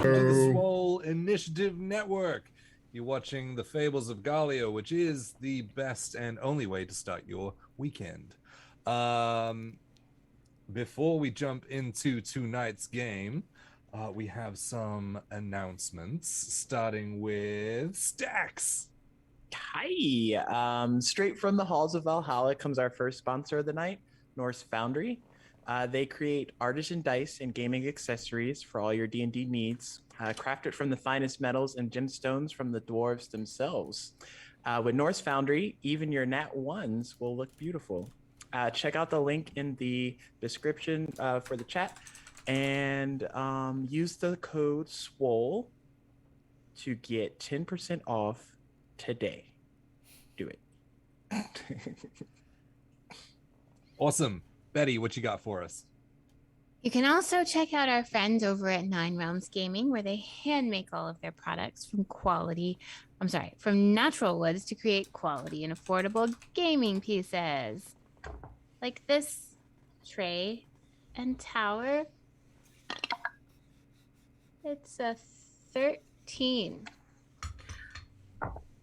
To the Swole Initiative Network. You're watching the Fables of Gahlia, which is the best and only way to start your weekend. Before we jump into tonight's game, we have some announcements, starting with Stacks. Hi. Straight from the halls of Valhalla comes our first sponsor of the night, Norse Foundry. They create artisan dice and gaming accessories for all your D&D needs, crafted from the finest metals and gemstones from the dwarves themselves. With Norse Foundry, even your nat ones will look beautiful. Check out the link in the description for the chat, and use the code SWOLE to get 10% off today. Do it. Awesome. Betty, what you got for us? You can also check out our friends over at Nine Realms Gaming, where they hand make all of their products from natural woods to create quality and affordable gaming pieces. Like this tray and tower. It's a 13.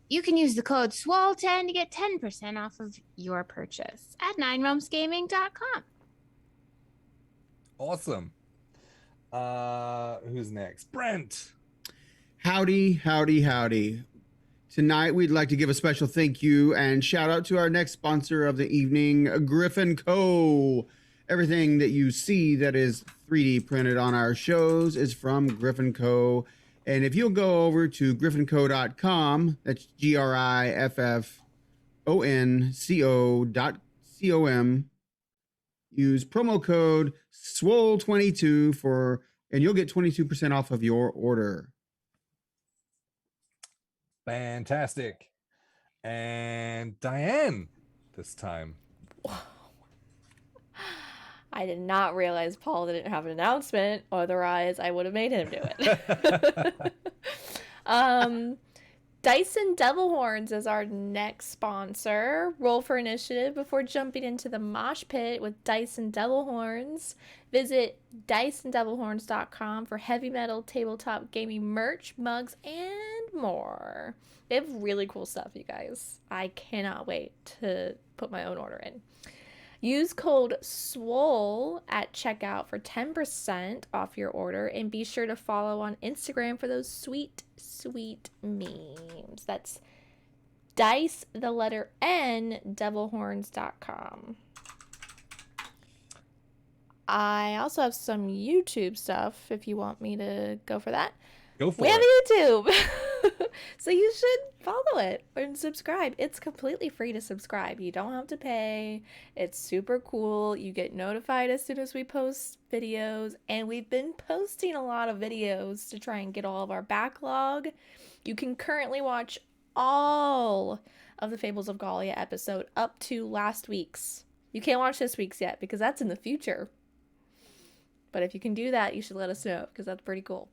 You can use the code SWOL10 to get 10% off of your purchase at ninerealmsgaming.com. Awesome. Who's next? Brent. Howdy, howdy, howdy. Tonight, we'd like to give a special thank you and shout out to our next sponsor of the evening, Griffin Co. Everything that you see that is 3D printed on our shows is from Griffin Co. And if you'll go over to griffinco.com, that's griffonco.com, use promo code SWOLE22 and you'll get 22% off of your order. Fantastic. And Diane this time. I did not realize Paul didn't have an announcement, otherwise I would have made him do it. Dyson Devil Horns is our next sponsor. Roll for initiative before jumping into the mosh pit with Dyson Devil Horns. Visit DysonDevilHorns.com for heavy metal tabletop gaming merch, mugs, and more. They have really cool stuff, you guys. I cannot wait to put my own order in. Use code SWOLE at checkout for 10% off your order, and be sure to follow on Instagram for those sweet, sweet memes. That's dice, the letter N, devilhorns.com. I also have some YouTube stuff if you want me to go for that. Go for we it. have YouTube. So you should follow it and subscribe. It's completely free to subscribe. You don't have to pay. It's super cool. You get notified as soon as we post videos, and we've been posting a lot of videos to try and get all of our backlog. You can currently watch all of the Fables of Gahlia episode up to last week's. You can't watch this week's yet because that's in the future. But if you can do that, you should let us know because that's pretty cool.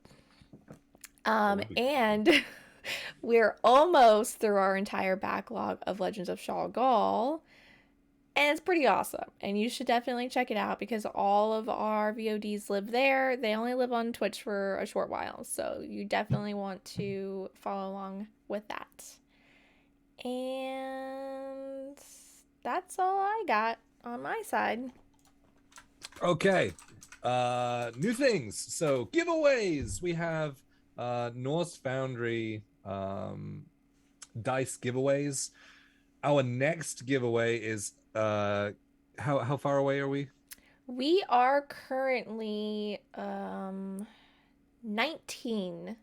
And we're almost through our entire backlog of Legends of Shall-Gal, and it's pretty awesome. And you should definitely check it out because all of our VODs live there. They only live on Twitch for a short while, so you definitely want to follow along with that. And that's all I got on my side. Okay. New things. So giveaways. We have Norse Foundry dice giveaways. Our next giveaway is how far away are we? We are currently 19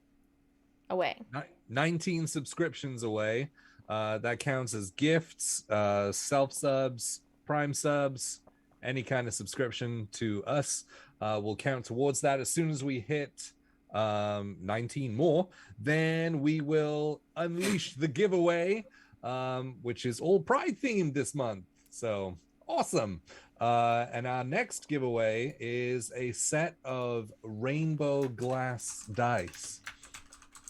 away. 19 subscriptions away. That counts as gifts, self subs, prime subs, any kind of subscription to us will count towards that. As soon as we hit 19 more, then we will unleash the giveaway, which is all Pride themed this month. So awesome. And our next giveaway is a set of rainbow glass dice,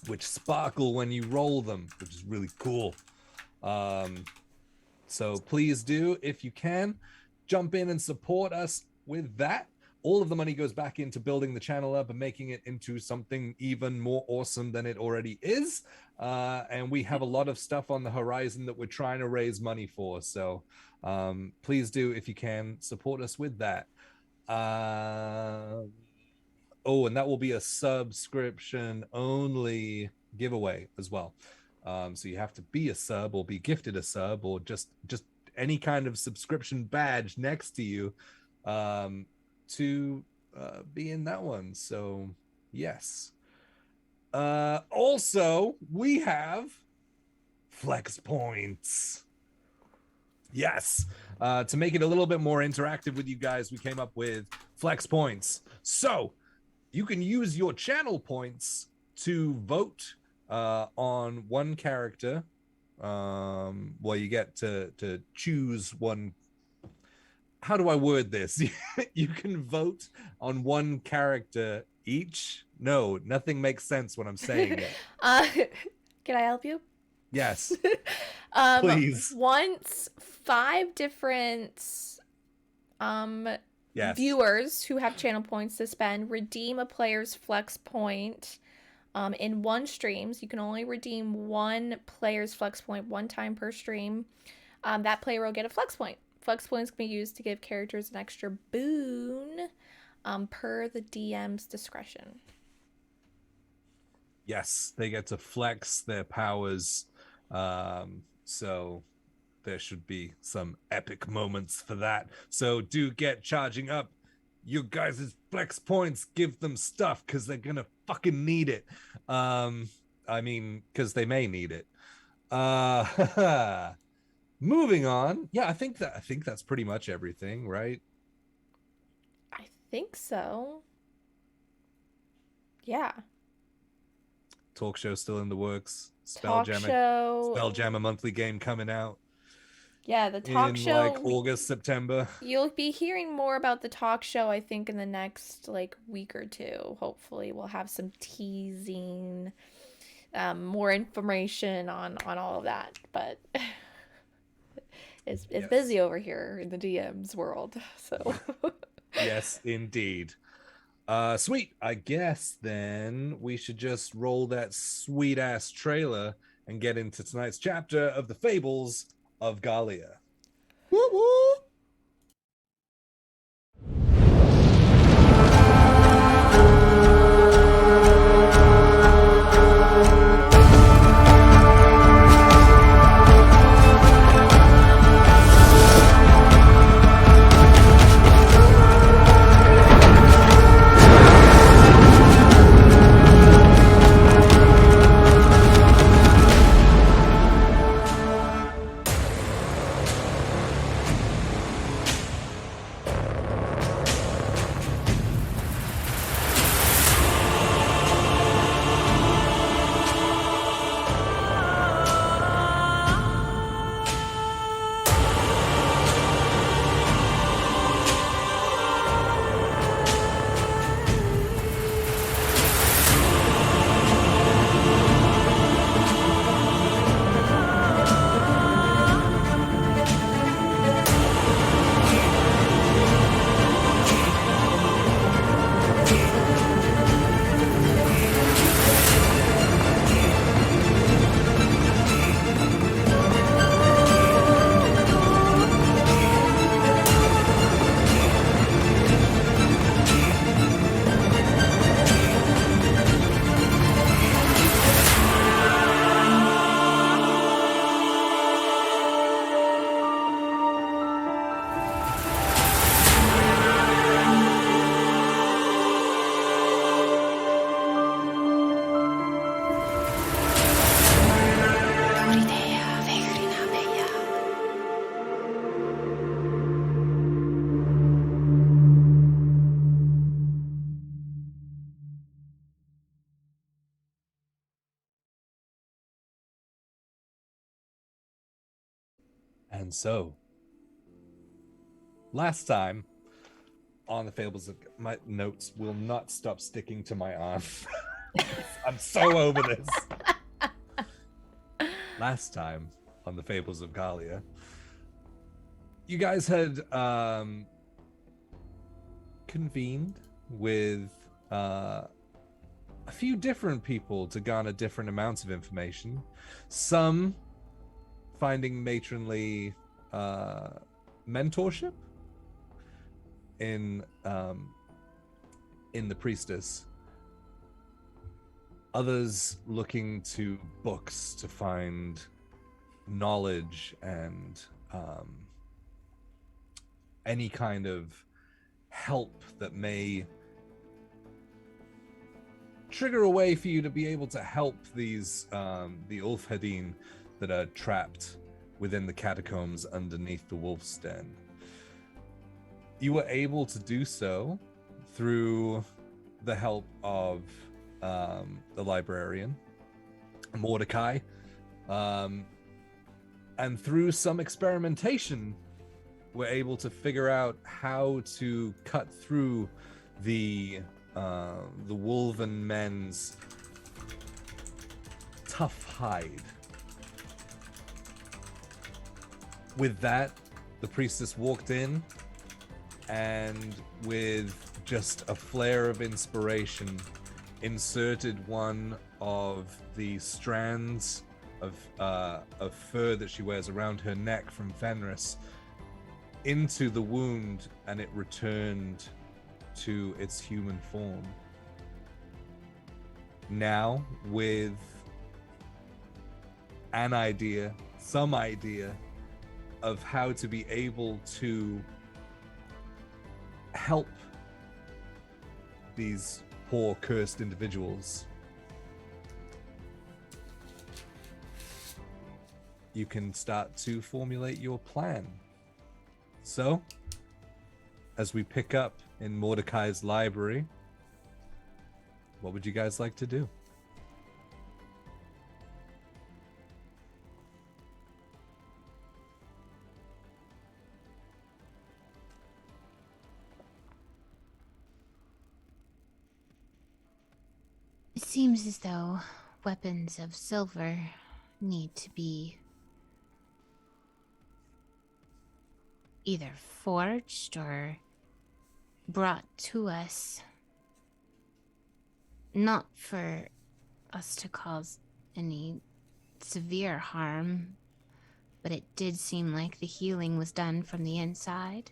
which sparkle when you roll them, which is really cool. So please do, if you can, jump in and support us with that. All of the money goes back into building the channel up and making it into something even more awesome than it already is. And we have a lot of stuff on the horizon that we're trying to raise money for. So please do, if you can, support us with that. Oh, and that will be a subscription only giveaway as well. So you have to be a sub or be gifted a sub or just any kind of subscription badge next to you to be in that one. So yes. Also, we have flex points. Yes. To make it a little bit more interactive with you guys, we came up with flex points. So you can use your channel points to vote on one character. Well, you get to choose one. How do I word this? You can vote on one character each. No, nothing makes sense when I'm saying it. Can I help you? Yes. Please. Once 5 different Yes. viewers who have channel points to spend redeem a player's flex point in one stream. So you can only redeem one player's flex point one time per stream. That player will get a flex point. Flex points can be used to give characters an extra boon per the DM's discretion. Yes, they get to flex their powers. So there should be some epic moments for that. So do get charging up your guys' flex points. Give them stuff because they're gonna fucking need it. I mean, because they may need it. Moving on. Yeah, I think that's pretty much everything, right? I think so. Yeah. Talk show still in the works. Talk show. Spelljammer monthly game coming out. Yeah, the talk in show. Like August, September. You'll be hearing more about the talk show, I think, in the next like week or two. Hopefully, we'll have some teasing, more information on all of that. But it's Yes. busy over here in the DM's world. So Yes, indeed. Sweet. I guess then we should just roll that sweet ass trailer and get into tonight's chapter of the Fables of Gahlia. Woo woo! And so, last time on the Fables of my notes will not stop sticking to my arm. I'm so over this. Last time on the Fables of Gahlia, you guys had convened with a few different people to garner different amounts of information. Some finding matronly mentorship in the priestess. Others looking to books to find knowledge and any kind of help that may trigger a way for you to be able to help these the Ulfhedin that are trapped within the catacombs underneath the Wolf's Den. You were able to do so through the help of the librarian, Mordecai, and through some experimentation, we're able to figure out how to cut through the Wolven men's tough hide. With that, the priestess walked in, and with just a flare of inspiration, inserted one of the strands of fur that she wears around her neck from Fenris into the wound, and it returned to its human form. Now, with some idea of how to be able to help these poor cursed individuals, you can start to formulate your plan. So, as we pick up in Mordecai's library, what would you guys like to do? It seems as though weapons of silver need to be either forged or brought to us, not for us to cause any severe harm, but it did seem like the healing was done from the inside.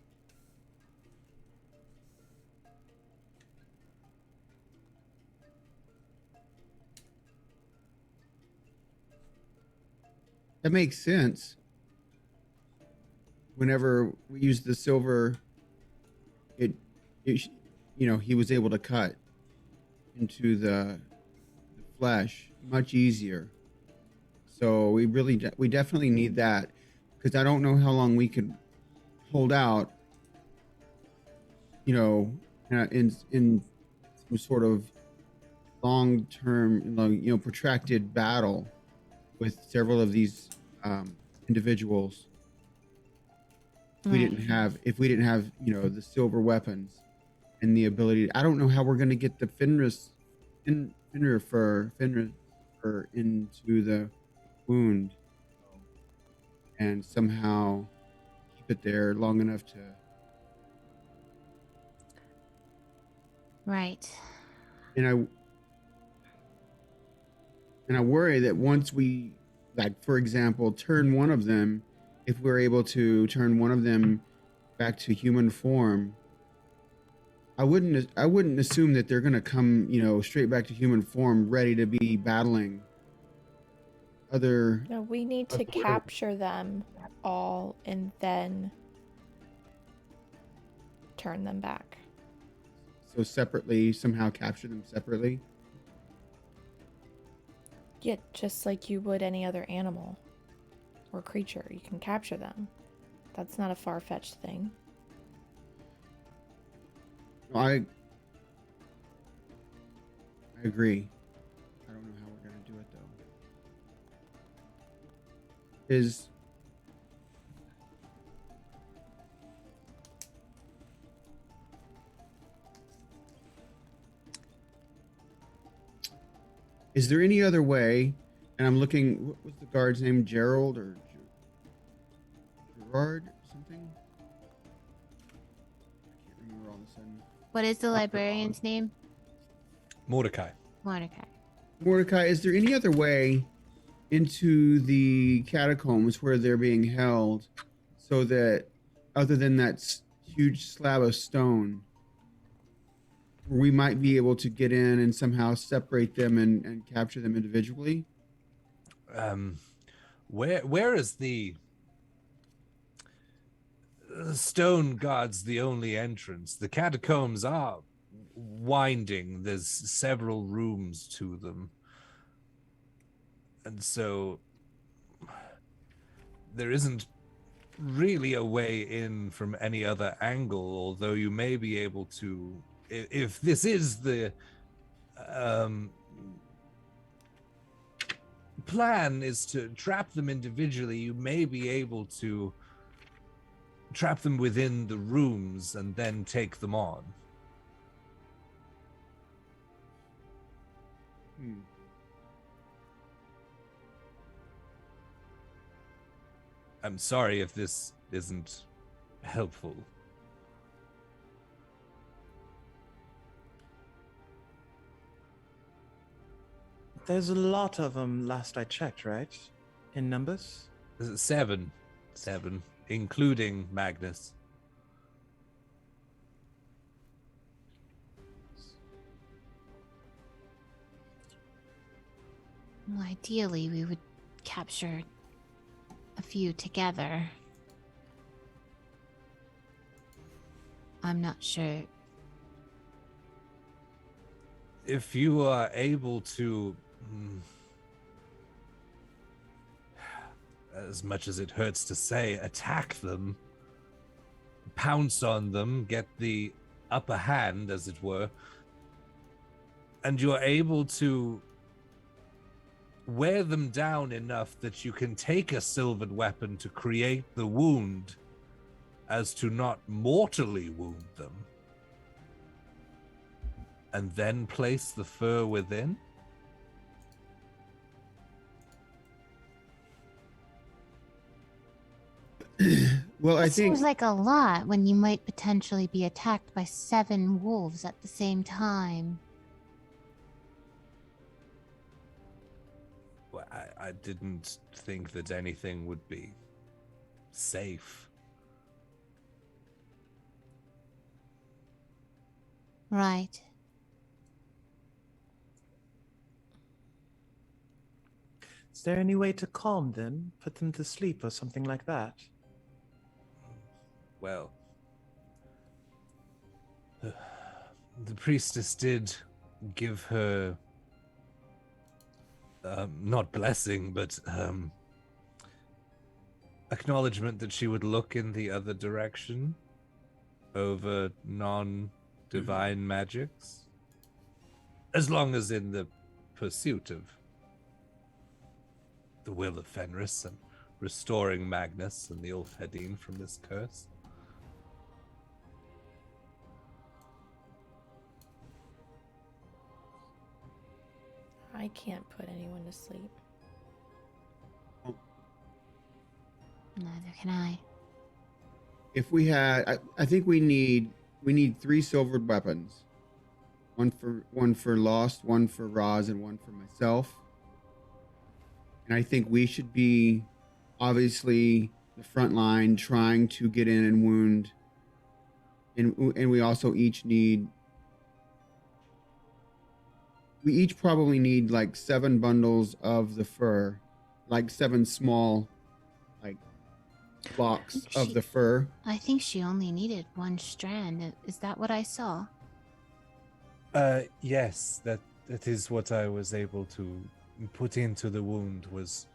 That makes sense. Whenever we use the silver, it he was able to cut into the flesh much easier. So we definitely need that, because I don't know how long we could hold out, in some sort of long-term, protracted battle with several of these individuals. If we didn't have, the silver weapons and the ability, I don't know how we're going to get the Fenris fur into the wound and somehow keep it there long enough to. Right. And I worry that once we, like, for example, turn one of them, if we're able to turn one of them back to human form, I wouldn't assume that they're gonna come, straight back to human form, ready to be battling other. No, we need to capture them all and then turn them back. So separately, somehow capture them separately. Yeah, just like you would any other animal or creature. You can capture them. That's not a far-fetched thing. I agree. I don't know how we're gonna do it though. Is there any other way? And I'm looking. What was the guard's name? Gerald or Gerard or something? I can't remember all of a sudden. What is the librarian's name? Mordecai. Mordecai. Mordecai, is there any other way into the catacombs where they're being held so that, other than that huge slab of stone, we might be able to get in and somehow separate them and capture them individually? Where is the stone guards the only entrance? The catacombs are winding. There's several rooms to them. And so there isn't really a way in from any other angle, although you may be able to, if this is the plan is to trap them individually, you may be able to trap them within the rooms and then take them on. I'm sorry if this isn't helpful. There's a lot of them last I checked, right? In numbers? Seven, including Magnus. Well, ideally, we would capture a few together. I'm not sure. If you are able to, as much as it hurts to say, attack them, pounce on them, get the upper hand, as it were, and you're able to wear them down enough that you can take a silvered weapon to create the wound as to not mortally wound them, and then place the fur within? Well, I It think seems like a lot when you might potentially be attacked by 7 wolves at the same time. Well, I didn't think that anything would be safe. Right. Is there any way to calm them, put them to sleep or something like that? Well, the priestess did give her not blessing, but acknowledgement that she would look in the other direction over non-divine magics, as long as in the pursuit of the will of Fenris and restoring Magnus and the Ulfhedin from this curse. I can't put anyone to sleep. Neither can I. if we had, I think we need 3 silvered weapons. One for Lost, one for Roz, and one for myself. And I think we should be obviously the front line trying to get in and wound. And we also each need, we each probably need like 7 bundles of the fur, like 7 small like blocks of the fur. I think she only needed 1 strand. Is that what I saw? Yes, that is what I was able to put into the wound, was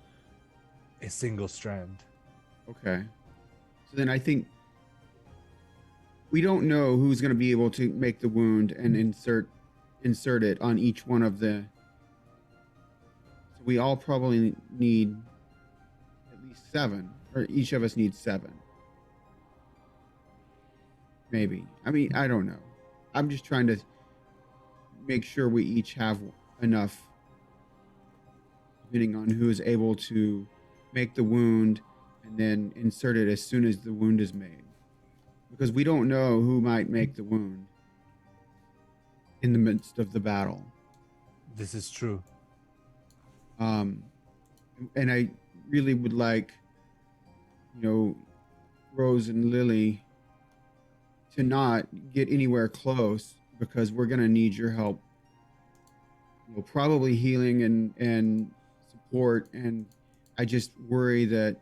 a single strand. Okay. So then I think we don't know who's going to be able to make the wound and insert it on each one of the. So we all probably need at least 7, or each of us needs 7. Maybe. I mean, I don't know. I'm just trying to make sure we each have enough, depending on who is able to make the wound and then insert it as soon as the wound is made. Because we don't know who might make the wound. in the midst of the battle. This is true. And I really would like, Rose and Lily to not get anywhere close because we're going to need your help. Probably healing and support. And I just worry that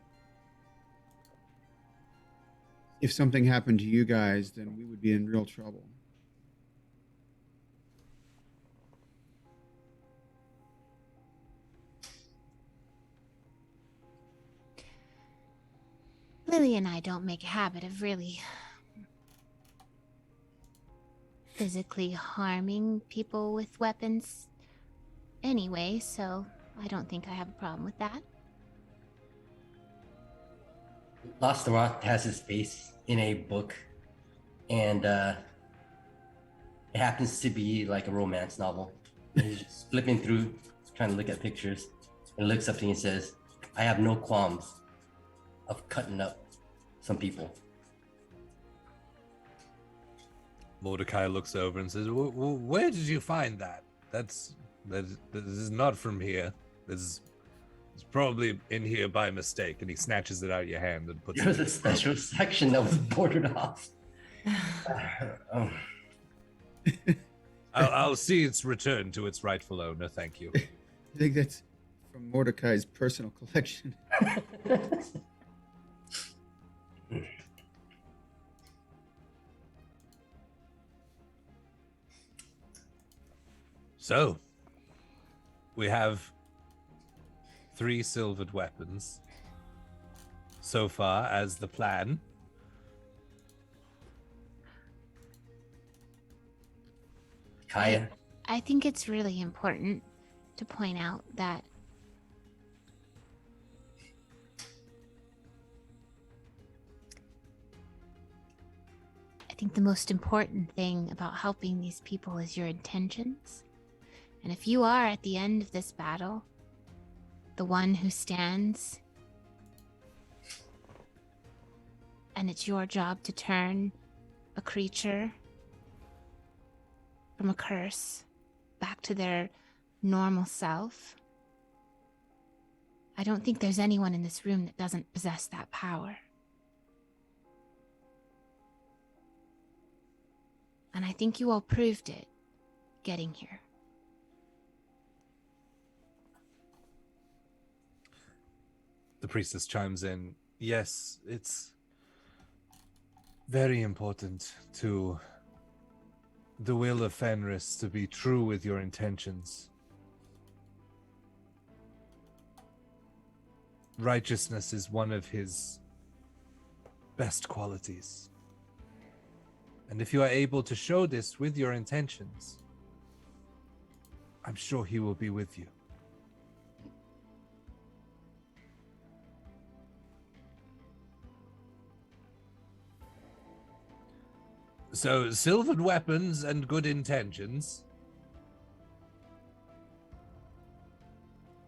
if something happened to you guys, then we would be in real trouble. Lily and I don't make a habit of really physically harming people with weapons anyway, so I don't think I have a problem with that. Lost has his face in a book, and it happens to be like a romance novel. And he's just flipping through, trying to look at pictures, and looks up to me and says, "I have no qualms of cutting up some people." Mordecai looks over and says, "Where did you find that? That is not from here. It's probably in here by mistake." And he snatches it out of your hand and puts There was it. a special section that was boarded off. I'll see it's returned to its rightful owner. Thank you. I think that's from Mordecai's personal collection. So, we have 3 silvered weapons so far as the plan. Kaya. I think it's really important to point out that I think the most important thing about helping these people is your intentions. And if you are at the end of this battle, the one who stands, and it's your job to turn a creature from a curse back to their normal self, I don't think there's anyone in this room that doesn't possess that power. And I think you all proved it getting here. The priestess chimes in. Yes, it's very important to the will of Fenris to be true with your intentions. Righteousness is one of his best qualities. And if you are able to show this with your intentions, I'm sure he will be with you. So, silvered weapons and good intentions.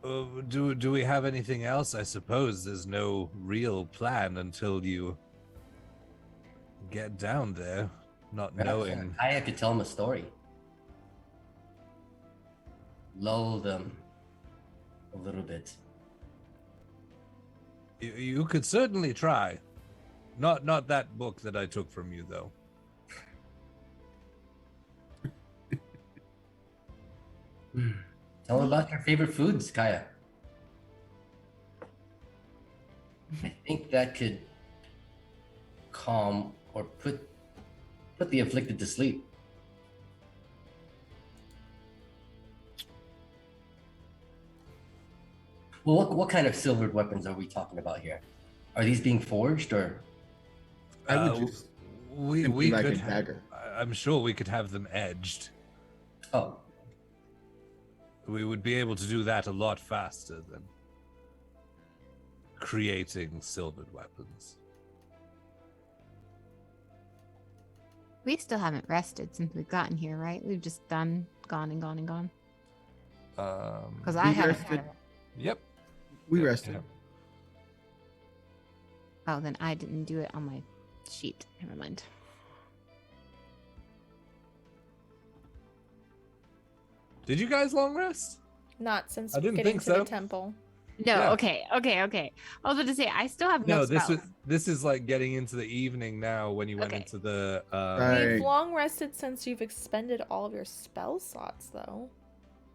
Do we have anything else? I suppose there's no real plan until you get down there, not knowing. Kaya could tell him a story. Lull them a little bit. You could certainly try. Not that book that I took from you, though. Tell him about your favorite foods, Kaya. I think that could calm or put the afflicted to sleep. Well, what kind of silvered weapons are we talking about here? Are these being forged or? I would just we like could a dagger. I'm sure we could have them edged. Oh, We would be able to do that a lot faster than creating silvered weapons. We still haven't rested since we've gotten here, right? We've just gone and gone and gone. Because I We haven't. rested. Yep. We Yep, rested. yep. Oh, then I didn't do it on my sheet. Never mind. Did you guys long rest? Not since I didn't getting think to the so. temple. No, Yeah. okay. I was about to say I still have no No, spells. this is like getting into the evening now when you went Okay. into the Right. We've long rested since you've expended all of your spell slots, though.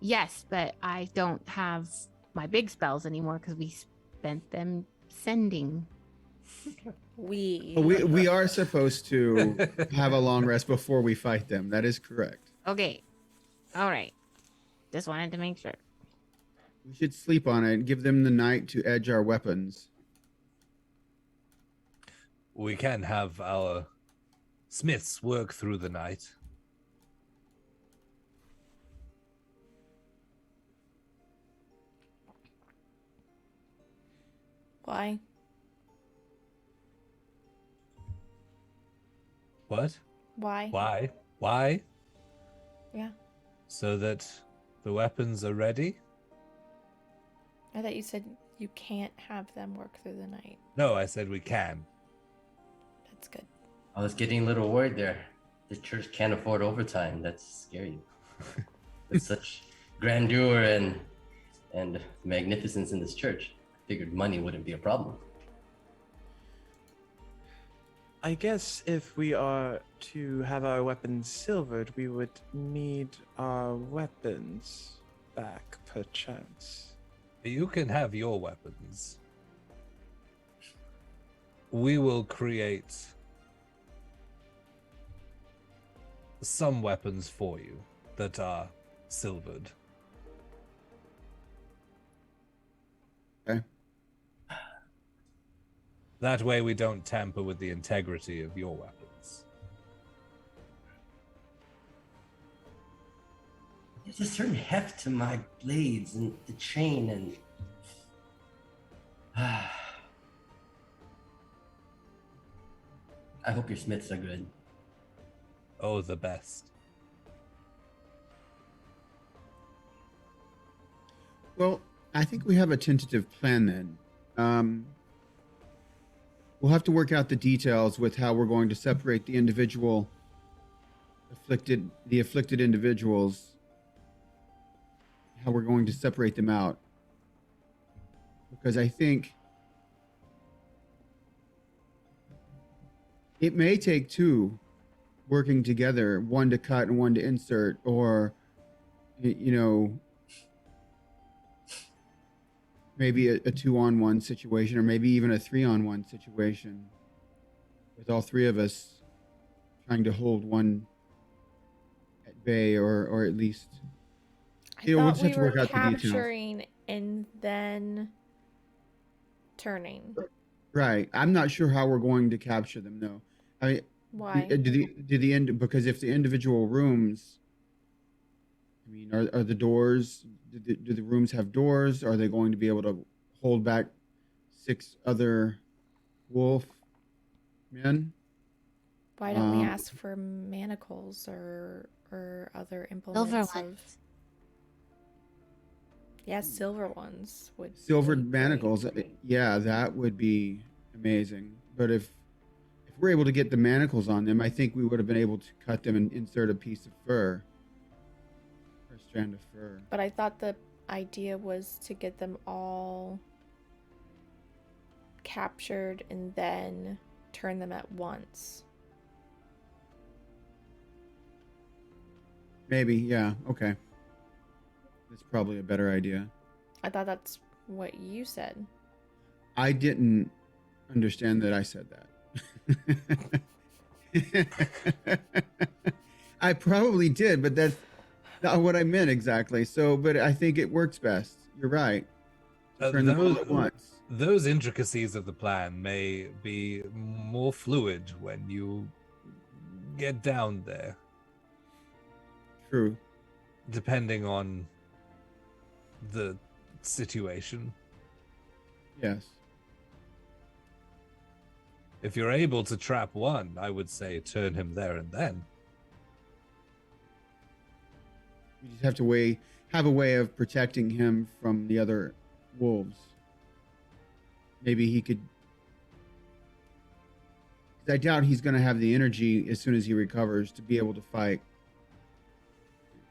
Yes, but I don't have my big spells anymore because we spent them sending. We are supposed to have a long rest before we fight them. That is correct. Okay. All right. Just wanted to make sure. We should sleep on it and give them the night to edge our weapons. we can have our smiths work through the night. Why? What? Why? Why? Why? Yeah. So that the weapons are ready? I thought you said you can't have them work through the night. No, I said we can. That's good. I was getting a little worried there. The church can't afford overtime. That's scary. With such grandeur and magnificence in this church, I figured money wouldn't be a problem. I guess if we are to have our weapons silvered, we would need our weapons back, perchance. You can have your weapons. We will create some weapons for you that are silvered. Okay. That way we don't tamper with the integrity of your weapons. There's a certain heft to my blades and the chain and I hope your smiths are good. Oh, the best. Well, I think we have a tentative plan then. We'll have to work out the details with how we're going to separate the afflicted individuals, how we're going to separate them out. Because I think it may take two working together, one to cut and one to insert, or, you know, maybe a 2-on-1 situation, or maybe even a 3-on-1 situation with all three of us trying to hold one at bay, or at least, I we'll thought just have we to work were out the details. capturing and then turning. Right. I'm not sure how we're going to capture them, though. I mean, Why? because if the individual rooms, I mean, are the doors? Do the rooms have doors? Are they going to be able to hold back 6 other wolf men? Why don't we ask for manacles or other implements Silver of? ones. Yeah, silver ones would. Silvered be great. manacles? Yeah, that would be amazing. But if we're able to get the manacles on them, I think we would have been able to cut them and insert a piece of fur, or a strand of fur. But I thought the idea was to get them all captured and then turn them at once. Maybe, yeah, okay. That's probably a better idea. I thought that's what you said. I didn't understand that I said that. I probably did, but that's not what I meant exactly. So, but I think it works best. You're right. Turn them all at once. Those intricacies of the plan may be more fluid when you get down there, True. depending on the situation. Yes. If you're able to trap one, I would say turn him there and then. We just have to have a way of protecting him from the other wolves. Maybe he could. 'Cause I doubt he's going to have the energy as soon as he recovers to be able to fight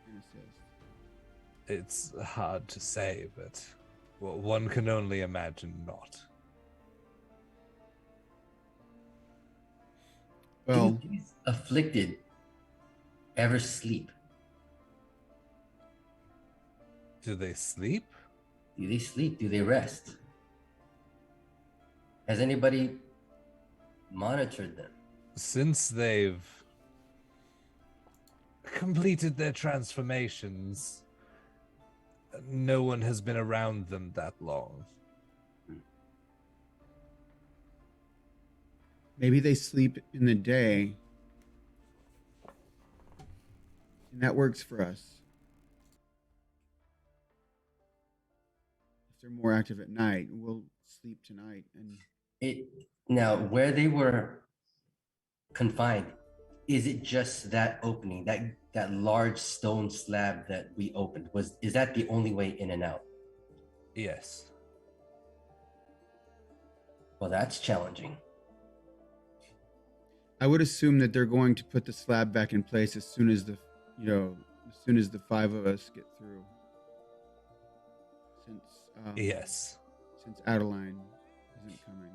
and assist. It's hard to say, but one can only imagine not. Well, Do these afflicted ever sleep? Do they sleep? Do they sleep? Do they rest? Has anybody monitored them? Since they've completed their transformations, no one has been around them that long. maybe they sleep in the day, and that works for us. If they're more active at night, we'll sleep tonight. And Now, where they were confined, is it just that opening, that large stone slab that we opened? Is that the only way in and out? Yes. Well, that's challenging. I would assume that they're going to put the slab back in place as soon as the five of us get through. Yes. Since Adeline isn't coming.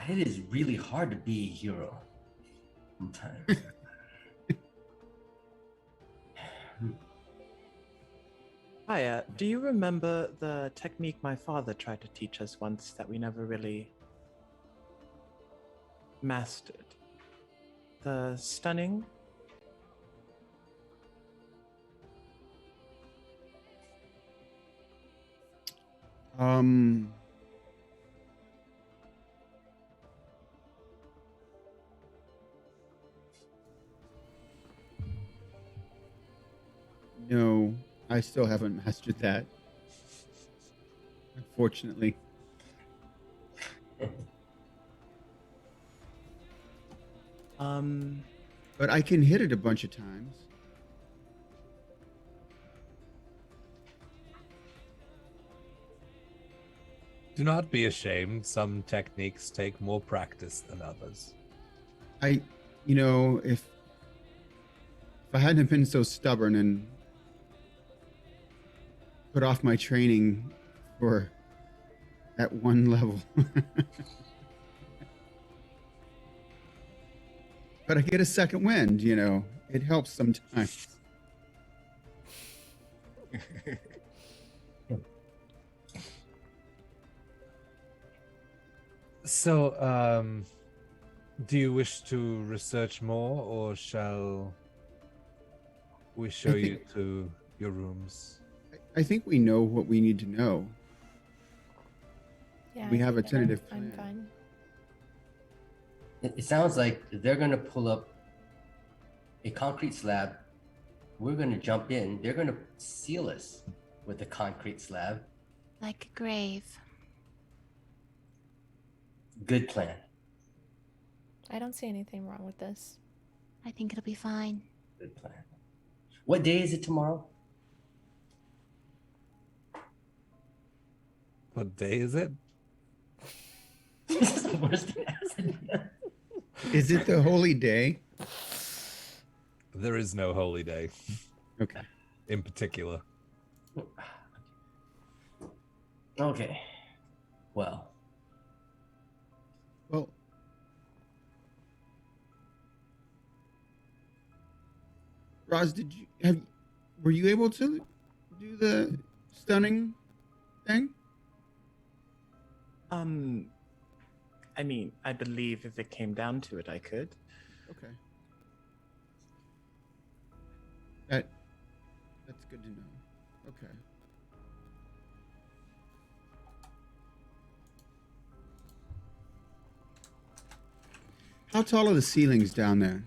It is really hard to be a hero sometimes. Hiya, do you remember the technique my father tried to teach us once that we never really mastered? The stunning? No, I still haven't mastered that. Unfortunately. But I can hit it a bunch of times. Do not be ashamed. Some techniques take more practice than others. If I hadn't been so stubborn and put off my training for that one level. But I get a second wind, it helps sometimes. So, do you wish to research more, or shall we show you to your rooms? I think we know what we need to know. Yeah, We I have a think that tentative I'm plan. fine. It sounds like they're going to pull up a concrete slab. We're going to jump in. They're going to seal us with a concrete slab. Like a grave. Good plan. I don't see anything wrong with this. I think it'll be fine. Good plan. What day is it tomorrow? What day is it? This is the worst thing I've said. Is it the holy day? There is no holy day Okay. in particular. Okay. Well, Roz, were you able to do the stunning thing? I believe if it came down to it, I could. Okay. That's good to know. Okay. How tall are the ceilings down there?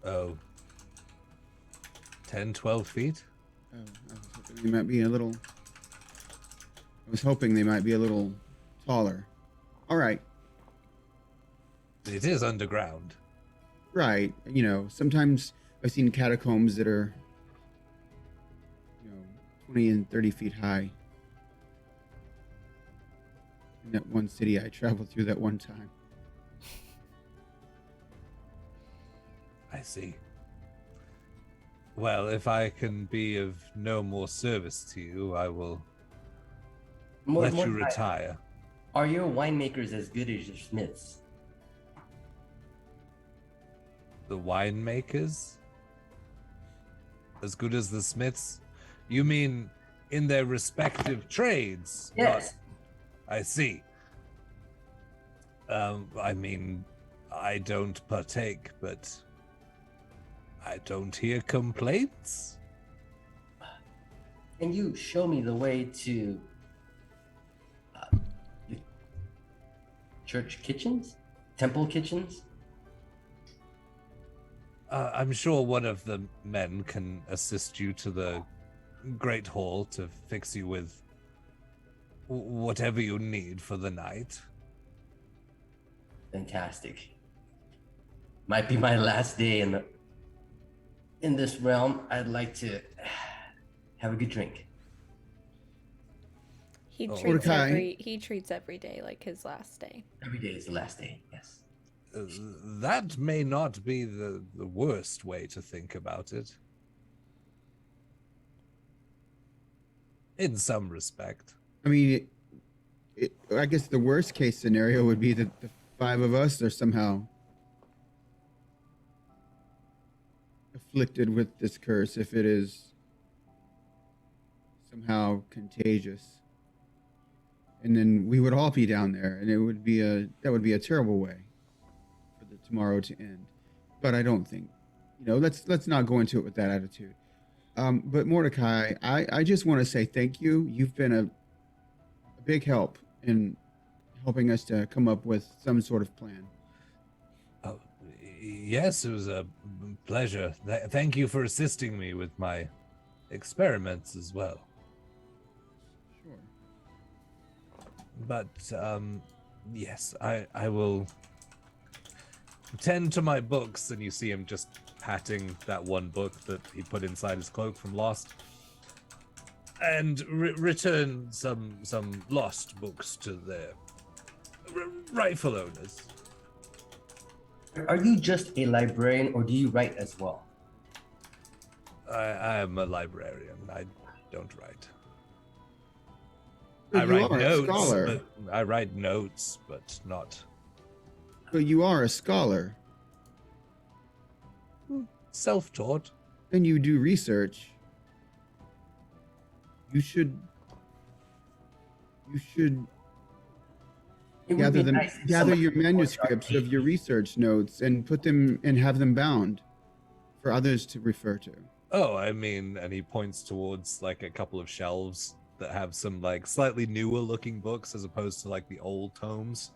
Oh, 10, 12 feet? Oh, I was hoping they might be a little. I was hoping they might be a little taller. All right. It is underground. Right. Sometimes I've seen catacombs that are, 20 and 30 feet high. in that one city I traveled through that one time. I see. Well, if I can be of no more service to you, I will let you retire. Are your winemakers as good as your smiths? The winemakers? As good as the smiths? You mean in their respective trades? Yes. I see. I mean, I don't partake, but I don't hear complaints. Can you show me the way to the church kitchens? Temple kitchens? I'm sure one of the men can assist you to the Great Hall to fix you with whatever you need for the night. Fantastic. Might be my last day in this realm. I'd like to have a good drink. He treats Mordecai. he treats every day like his last day. Every day is the last day, yes. That may not be the worst way to think about it. In some respect. I mean, I guess the worst case scenario would be that the 5 of us are somehow afflicted with this curse if it is somehow contagious. And then we would all be down there, and that would be a terrible way for the tomorrow to end. But I don't think, let's not go into it with that attitude. But Mordecai, I just want to say thank you. You've been a big help in helping us to come up with some sort of plan. Oh, yes, it was a pleasure. Thank you for assisting me with my experiments as well. Sure. But, yes, I will tend to my books, and you see him just patting that one book that he put inside his cloak from Lost, and return some lost books to their rightful owners. Are you just a librarian or do you write as well? I am a librarian. I don't write. But I you write are a notes. scholar. But I write notes, but not But you are a scholar, self-taught. and you do research. You should It would be gather nice if gather somebody your recorded our manuscripts of your deeds. research notes and put them and have them bound for others to refer to. Oh, I mean, and he points towards like a couple of shelves that have some like slightly newer looking books as opposed to like the old tomes.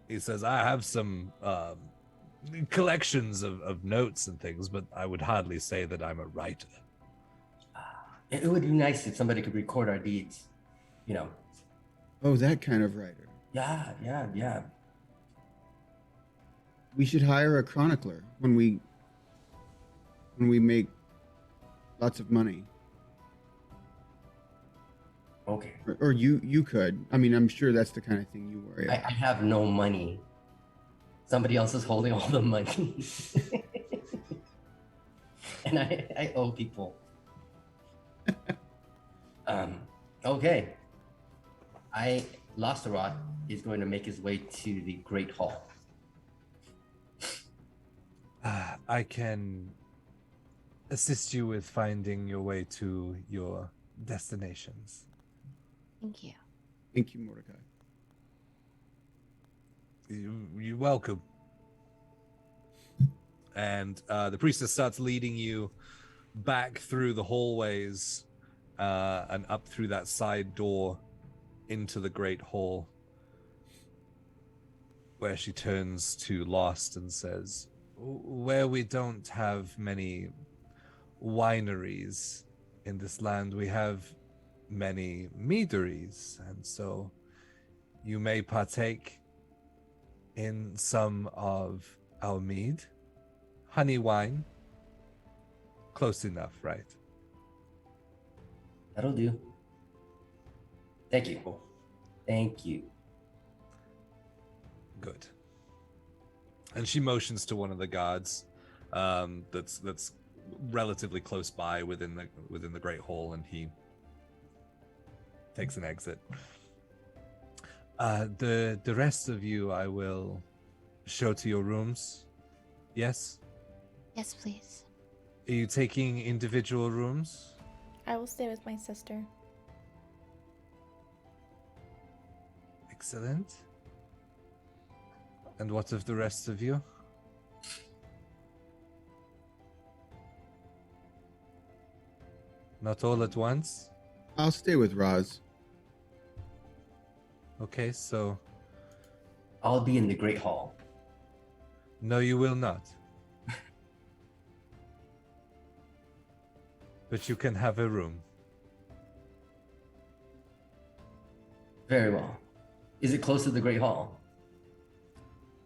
He says, I have some collections of notes and things, but I would hardly say that I'm a writer. It would be nice if somebody could record our deeds. Oh, that kind of writer. Yeah. We should hire a chronicler when we make lots of money. Okay. Or you could. I mean, I'm sure that's the kind of thing you worry I about. have no money. Somebody else is holding all the money. And I owe people. Okay. Losterot is going to make his way to the Great Hall. I can assist you with finding your way to your destinations. Thank you. Thank you, Mordecai. You're welcome. And the priestess starts leading you back through the hallways and up through that side door into the Great Hall, where she turns to Lost and says, where we don't have many wineries in this land, we have many meaderies, and so you may partake in some of our mead. Honey wine. Close enough, right? That'll do. Thank you. Thank you. Good. And she motions to one of the guards, that's relatively close by within the Great Hall, and he takes an exit. The rest of you, I will show to your rooms. Yes. Yes, please. Are you taking individual rooms? I will stay with my sister. Excellent. And what of the rest of you? Not all at once? I'll stay with Roz. Okay, so I'll be in the Great Hall. no, you will not. But you can have a room. Very well. Is it close to the Great Hall?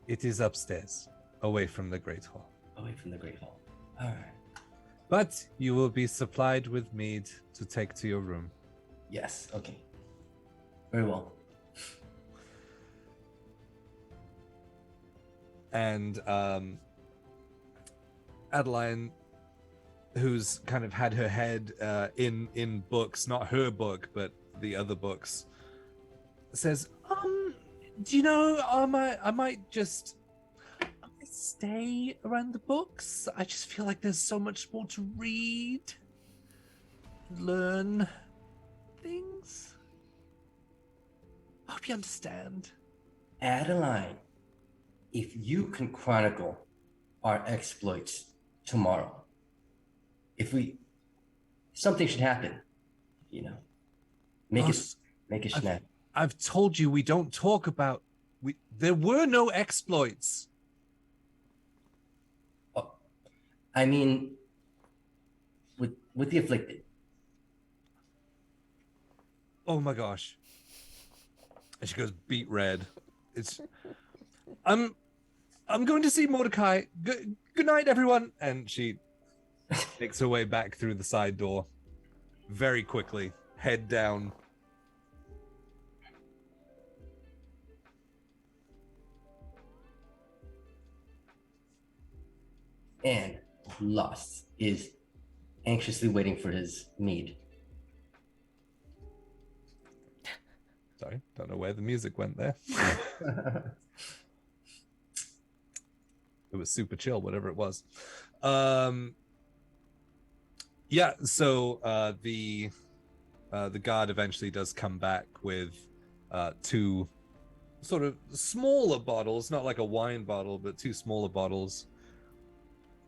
It is upstairs, away from the Great Hall. Away from the Great Hall. All right. But you will be supplied with mead to take to your room. Yes. Okay. Very well. And Adeline, who's kind of had her head in books, not her book, but the other books, says, do you know, I might just stay around the books. I just feel like there's so much more to read, learn things. I hope you understand. Adeline, if you can chronicle our exploits tomorrow, something should happen, make it snap. I've told you we don't talk about. There were no exploits. Oh, I mean, with the afflicted. Oh my gosh! And she goes beet red. I'm going to see Mordecai. Good night, everyone. And she makes her way back through the side door, very quickly, head down. And Lost is anxiously waiting for his mead. Sorry, don't know where the music went there. It was super chill, whatever it was. Yeah, so the guard eventually does come back with two sort of smaller bottles, not like a wine bottle, but two smaller bottles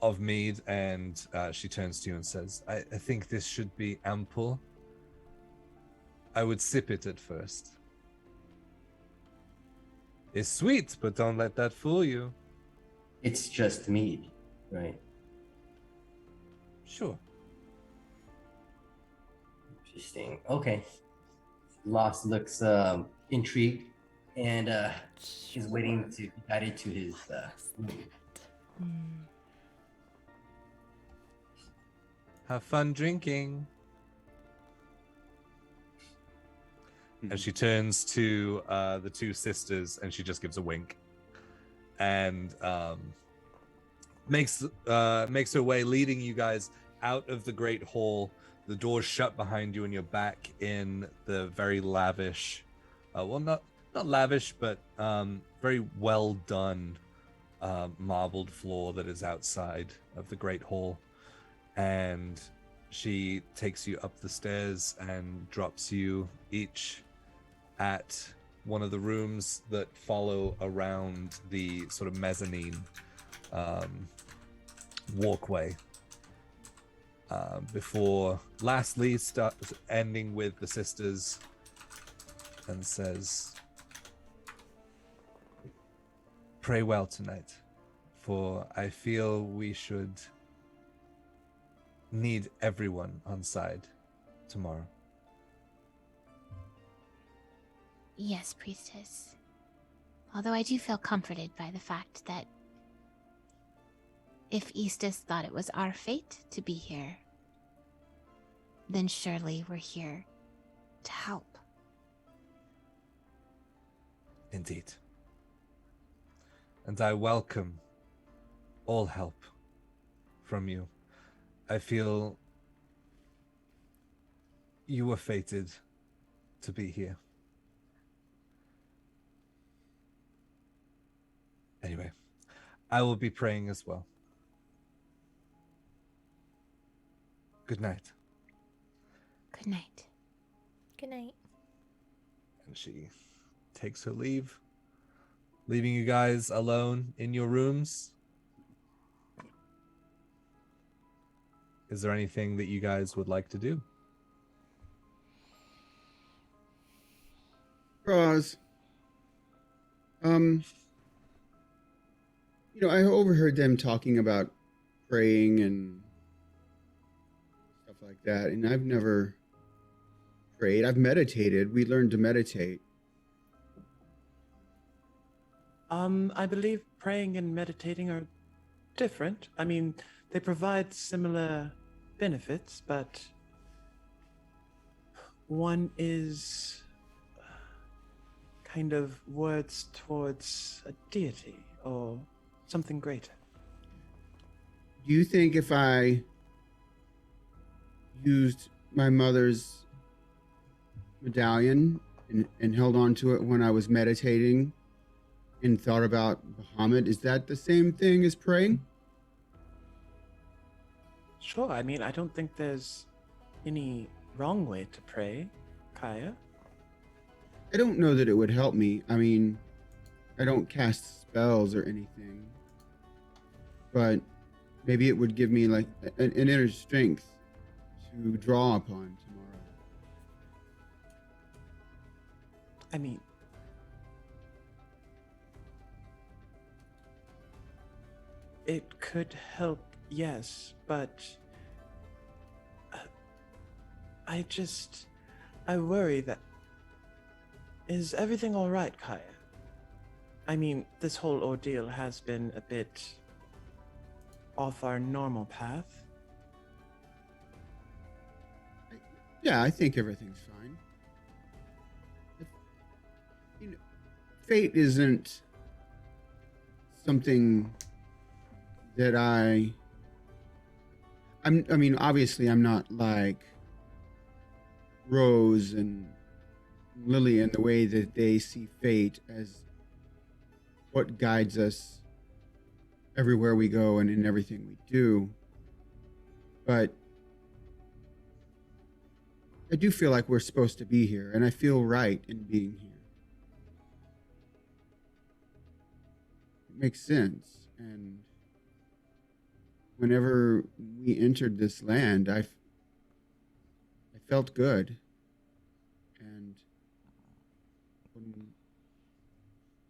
of mead, and she turns to you and says, I think this should be ample. I would sip it at first. It's sweet, but don't let that fool you. It's just mead, right? Sure. Interesting. Okay. Lost looks intrigued and is waiting to be guided to his Have fun drinking. And she turns to the two sisters and she just gives a wink and makes her way, leading you guys out of the Great Hall. The door's shut behind you and you're back in the very lavish, well, not lavish, but very well done marbled floor that is outside of the Great Hall. And she takes you up the stairs and drops you each at one of the rooms that follow around the sort of mezzanine walkway. Before lastly ending with the sisters and says, pray well tonight, for I feel we should need everyone on side tomorrow. Yes, priestess. Although I do feel comforted by the fact that if Eastus thought it was our fate to be here, then surely we're here to help. Indeed. and I welcome all help from you. I feel you were fated to be here. Anyway, I will be praying as well. Good night. Good night. Good night. And she takes her leave, leaving you guys alone in your rooms. Is there anything that you guys would like to do? Roz, I overheard them talking about praying and stuff like that, and I've never prayed. I've meditated. We learned to meditate. I believe praying and meditating are different. I mean, they provide similar benefits, but one is kind of words towards a deity or something greater. Do you think if I used my mother's medallion and held on to it when I was meditating and thought about Bahamut, is that the same thing as praying? Sure, I mean, I don't think there's any wrong way to pray, Kaya. I don't know that it would help me. I mean, I don't cast spells or anything. But maybe it would give me like an inner strength to draw upon tomorrow. I mean, it could help, yes, but I worry that. Is everything all right, Kaya? I mean, this whole ordeal has been a bit off our normal path. Yeah, I think everything's fine. Fate isn't something that I mean, obviously I'm not like Rose and Lily in the way that they see fate as what guides us everywhere we go and in everything we do. But I do feel like we're supposed to be here, and I feel right in being here. It makes sense. And whenever we entered this land, I felt good. And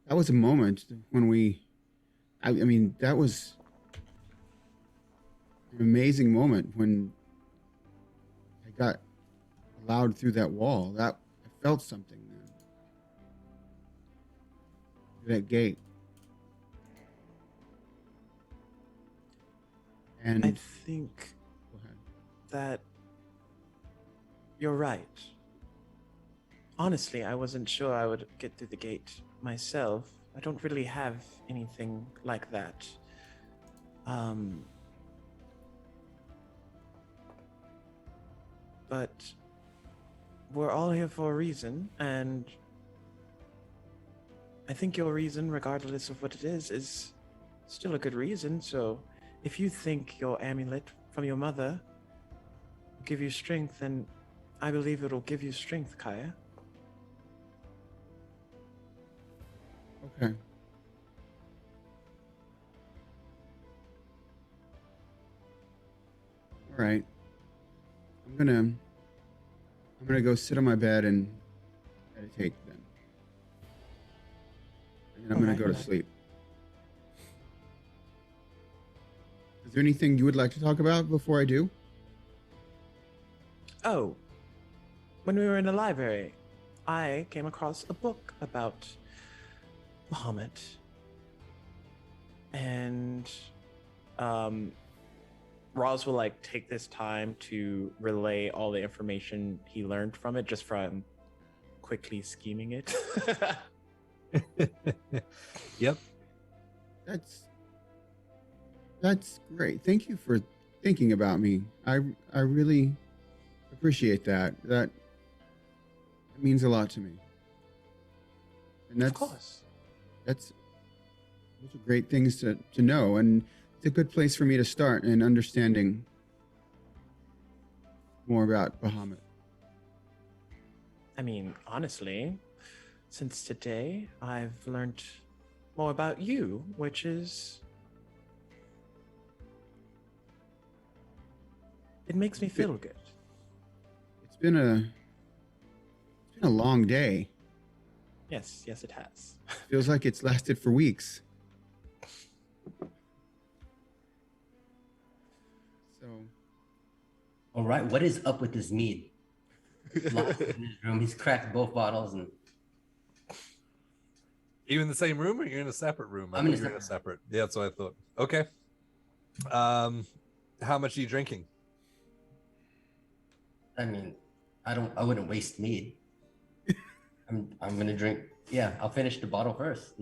that was a moment when I mean, that was an amazing moment when I got allowed through that wall. That I felt something then. That gate. And I think go ahead. that you're right. Honestly, I wasn't sure I would get through the gate myself. I don't really have anything like that. But we're all here for a reason, and I think your reason, regardless of what it is still a good reason. So if you think your amulet from your mother will give you strength, then I believe it'll give you strength, Kaya. Okay. All right. I'm gonna go sit on my bed and meditate then. And then I'm gonna Okay. go to sleep. Is there anything you would like to talk about before I do? Oh, when we were in the library, I came across a book about Muhammad. And Roz will like take this time to relay all the information he learned from it just from quickly scheming it. Yep. That's great. Thank you for thinking about me. I really appreciate that. That means a lot to me. And Of course. those are great things to know, and it's a good place for me to start in understanding more about Bahamut. I mean, honestly, since today, I've learned more about you, which is. It makes me feel good. It's been a long day. Yes, it has. Feels like it's lasted for weeks. So, All right, what is up with this mead? He's locked in his room. He's cracked both bottles, and You in the same room, or you're in a separate room? I'm in a You're in a separate. Yeah, that's what I thought. Okay. How much are you drinking? I mean, I wouldn't waste mead. I'm gonna drink. Yeah, I'll finish the bottle first.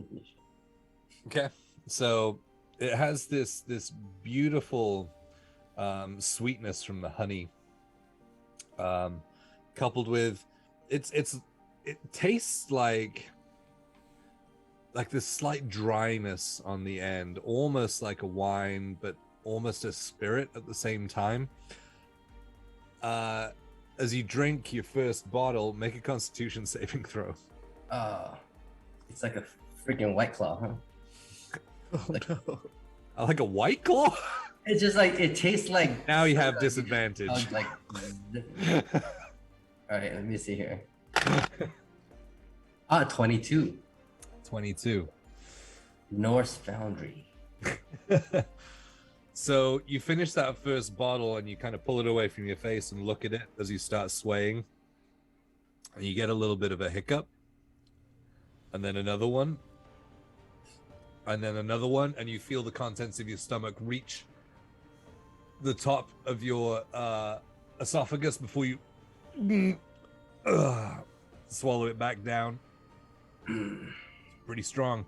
Okay. So it has this beautiful sweetness from the honey, coupled with it tastes like this slight dryness on the end, almost like a wine, but almost a spirit at the same time. As you drink your first bottle, make a Constitution saving throw. It's like a freaking White Claw, huh? No. I like a White Claw. It's just like it tastes like. Now you have disadvantage. Like, all right, let me see here. 22. 22. Norse Foundry. So you finish that first bottle and you kind of pull it away from your face and look at it as you start swaying. And you get a little bit of a hiccup. And then another one. And then another one. And you feel the contents of your stomach reach the top of your esophagus before you swallow it back down. It's pretty strong.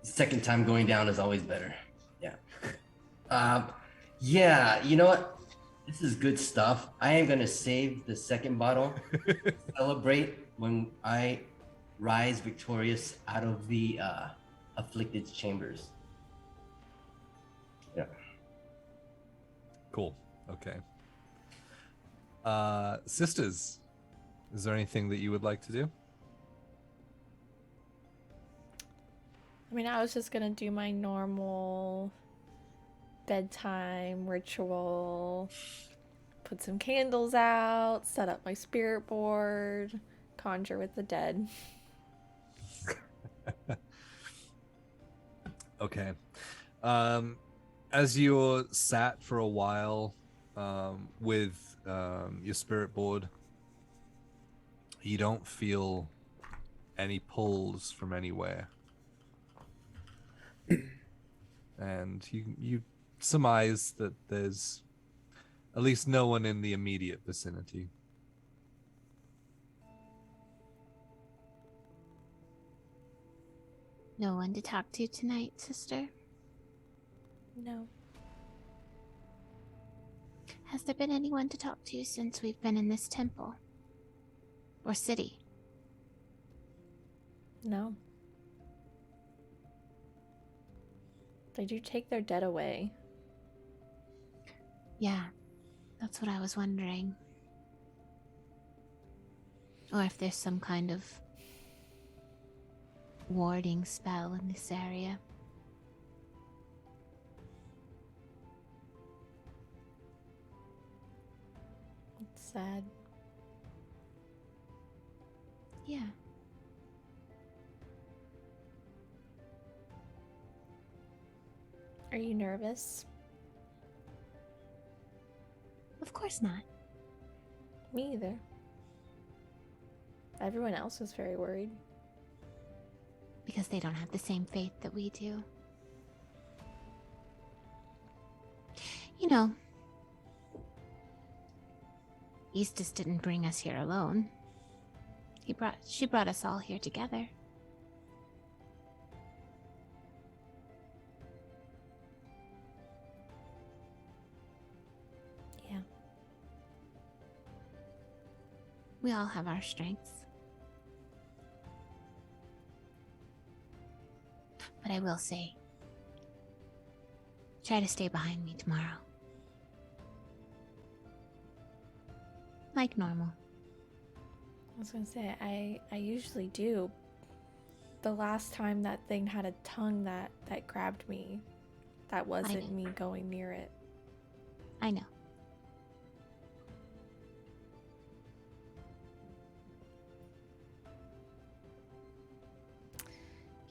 Second time going down is always better. Yeah. Yeah, you know what? This is good stuff. I am gonna save the second bottle. Celebrate when I rise victorious out of the afflicted chambers. Yeah. Cool. Okay. Sisters, is there anything that you would like to do? I mean, I was just gonna do my normal bedtime ritual, put some candles out, set up my spirit board, conjure with the dead. Okay. As you're sat for a while with your spirit board, you don't feel any pulls from anywhere. And you surmise that there's at least no one in the immediate vicinity. No one to talk to tonight, sister? No. Has there been anyone to talk to since we've been in this temple? Or city? No. They do take their dead away. Yeah, that's what I was wondering. Or if there's some kind of warding spell in this area. It's sad. Yeah. Are you nervous? Of course not. Me either. Everyone else was very worried. Because they don't have the same faith that we do. You know, Eastus didn't bring us here alone. She brought us all here together. We all have our strengths. But I will say, try to stay behind me tomorrow. Like normal. I was gonna say, I usually do. The last time that thing had a tongue that grabbed me, that wasn't me going near it. I know.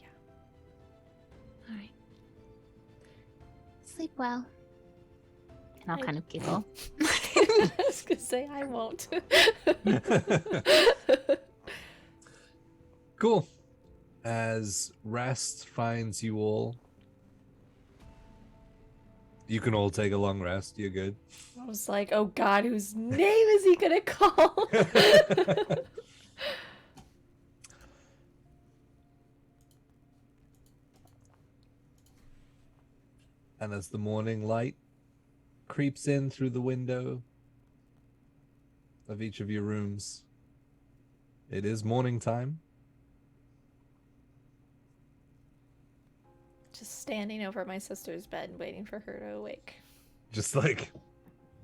Yeah. All right. Sleep well. And I'll I- kind of giggle. I was gonna say I won't. Cool. As rest finds you all, you can all take a long rest. You're good. I was like, oh God, whose name is he gonna call? And as the morning light creeps in through the window of each of your rooms, it is morning time. Just standing over my sister's bed, waiting for her to awake. Just like,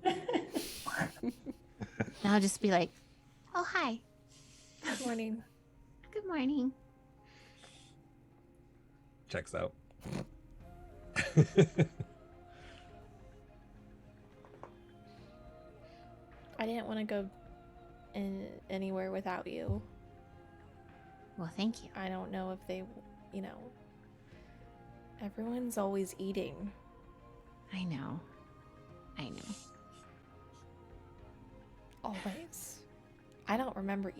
And I'll just be like, oh, hi. Good morning. Good morning. checks out. I didn't want to go anywhere without you. Well, thank you. I don't know if they, everyone's always eating. I know. I know. Always. I don't remember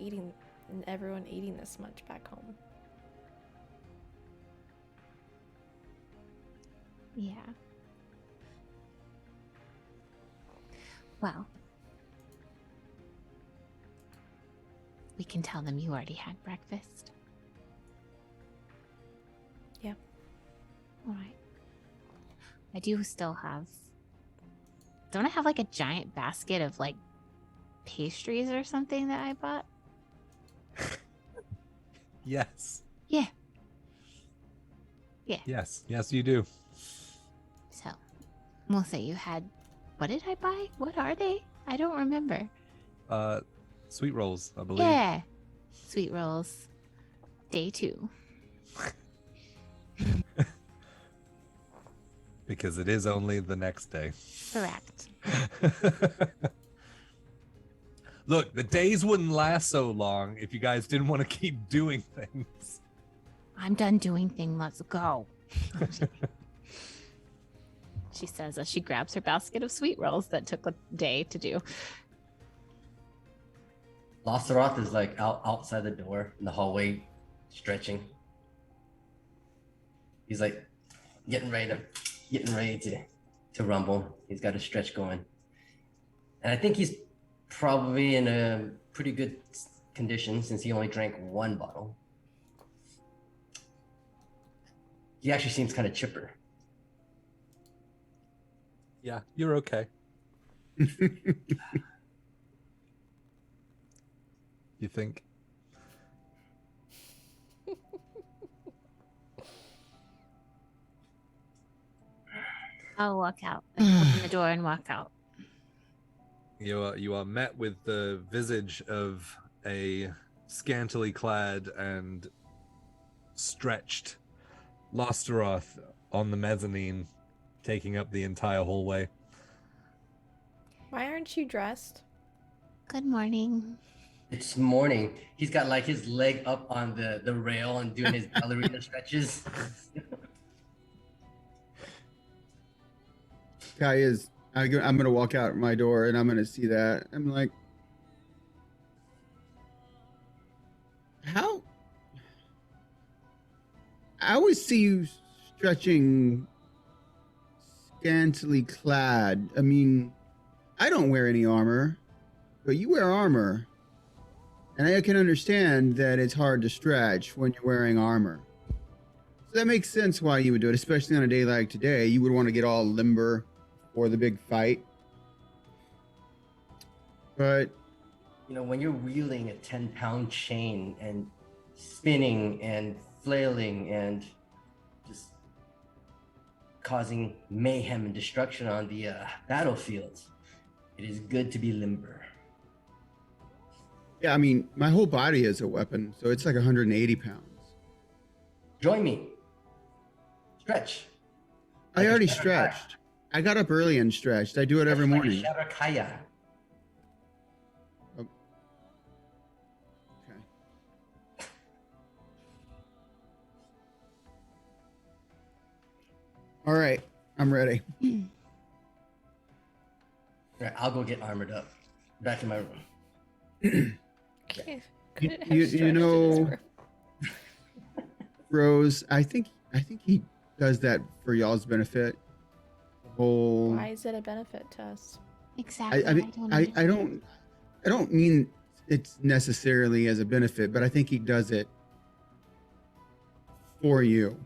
everyone eating this much back home. Yeah. Well, we can tell them you already had breakfast. Yeah. All right. I do still have. Don't I have like a giant basket of like pastries or something that I bought? Yes. Yeah. Yeah. Yes. Yes, you do. So, we'll say you had. What did I buy? What are they? I don't remember. Sweet rolls, I believe. Yeah. Sweet rolls. Day 2. Because it is only the next day. Correct. Look, the days wouldn't last so long if you guys didn't want to keep doing things. I'm done doing things. Let's go. She says as she grabs her basket of sweet rolls that took a day to do. Losteroth is like outside the door in the hallway, stretching. He's like getting ready to rumble. He's got a stretch going, and I think he's probably in a pretty good condition since he only drank one bottle. He actually seems kind of chipper. Yeah, you're okay. You think? I'll walk out. Open the door and walk out. You are met with the visage of a scantily clad and stretched Losteroth on the mezzanine, taking up the entire hallway. Why aren't you dressed? Good morning. It's morning. He's got like his leg up on the rail and doing his ballerina stretches. Kai is. I'm gonna walk out my door and I'm gonna see that. I'm like, how? I always see you stretching, scantily clad. I mean, I don't wear any armor, but you wear armor, and I can understand that it's hard to stretch when you're wearing armor. So that makes sense why you would do it, especially on a day like today. You would want to get all limber for the big fight. But You know, when you're wheeling a 10-pound chain and spinning and flailing and just causing mayhem and destruction on the battlefields, it is good to be limber. Yeah, I mean, my whole body is a weapon, so it's like 180 pounds. Join me. Stretch. I already stretched. I got up early and stretched. I do it every morning. Sharakaya. Okay. All right, I'm ready. All right, I'll go get armored up. Back in my room. Okay. You- Couldn't have you stretched in know- his room. Rose, I think he does that for y'all's benefit. The whole Why is it a benefit to us? Exactly. I mean, I understand. don't mean it's necessarily as a benefit, but I think he does it for you.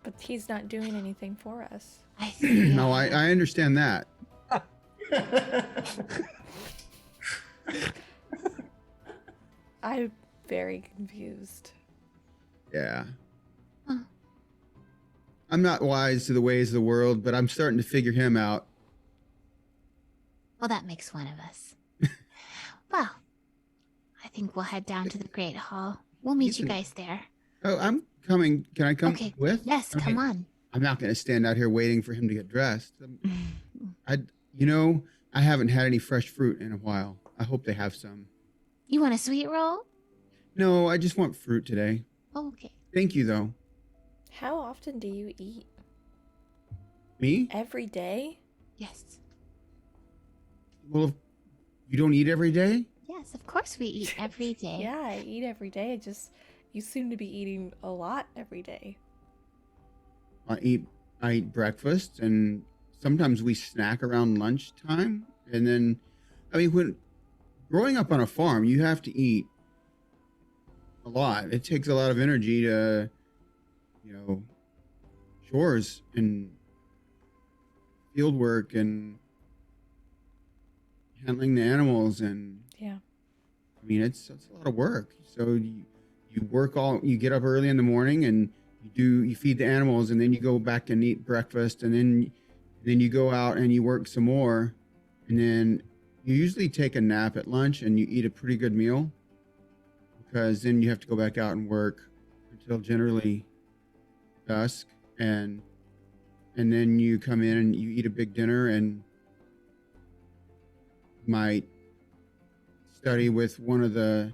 But he's not doing anything for us. I see. No, I understand that. I'm very confused. Yeah. Huh. I'm not wise to the ways of the world, but I'm starting to figure him out. Well, that makes one of us. Well, I think we'll head down to the Great Hall. We'll meet you guys there. Oh, I'm coming. Can I come Okay. with? Yes, Okay. come on. I'm not going to stand out here waiting for him to get dressed. You know, I haven't had any fresh fruit in a while. I hope they have some. You want a sweet roll? No, I just want fruit today. Oh, okay. Thank you, though. How often do you eat? Me? Every day? Yes. Well, if you don't eat every day? Yes, of course we eat every day. Yeah, I eat every day. It just you seem to be eating a lot every day. I eat breakfast, and sometimes we snack around lunchtime. And then, I mean, when growing up on a farm, you have to eat a lot. It takes a lot of energy to, you know, chores and field work and handling the animals. And Yeah. I mean, it's a lot of work. So you get up early in the morning and you feed the animals, and then you go back and eat breakfast, and then you go out and you work some more, and then you usually take a nap at lunch and you eat a pretty good meal, because then you have to go back out and work until generally dusk, and then you come in and you eat a big dinner and might study with one of the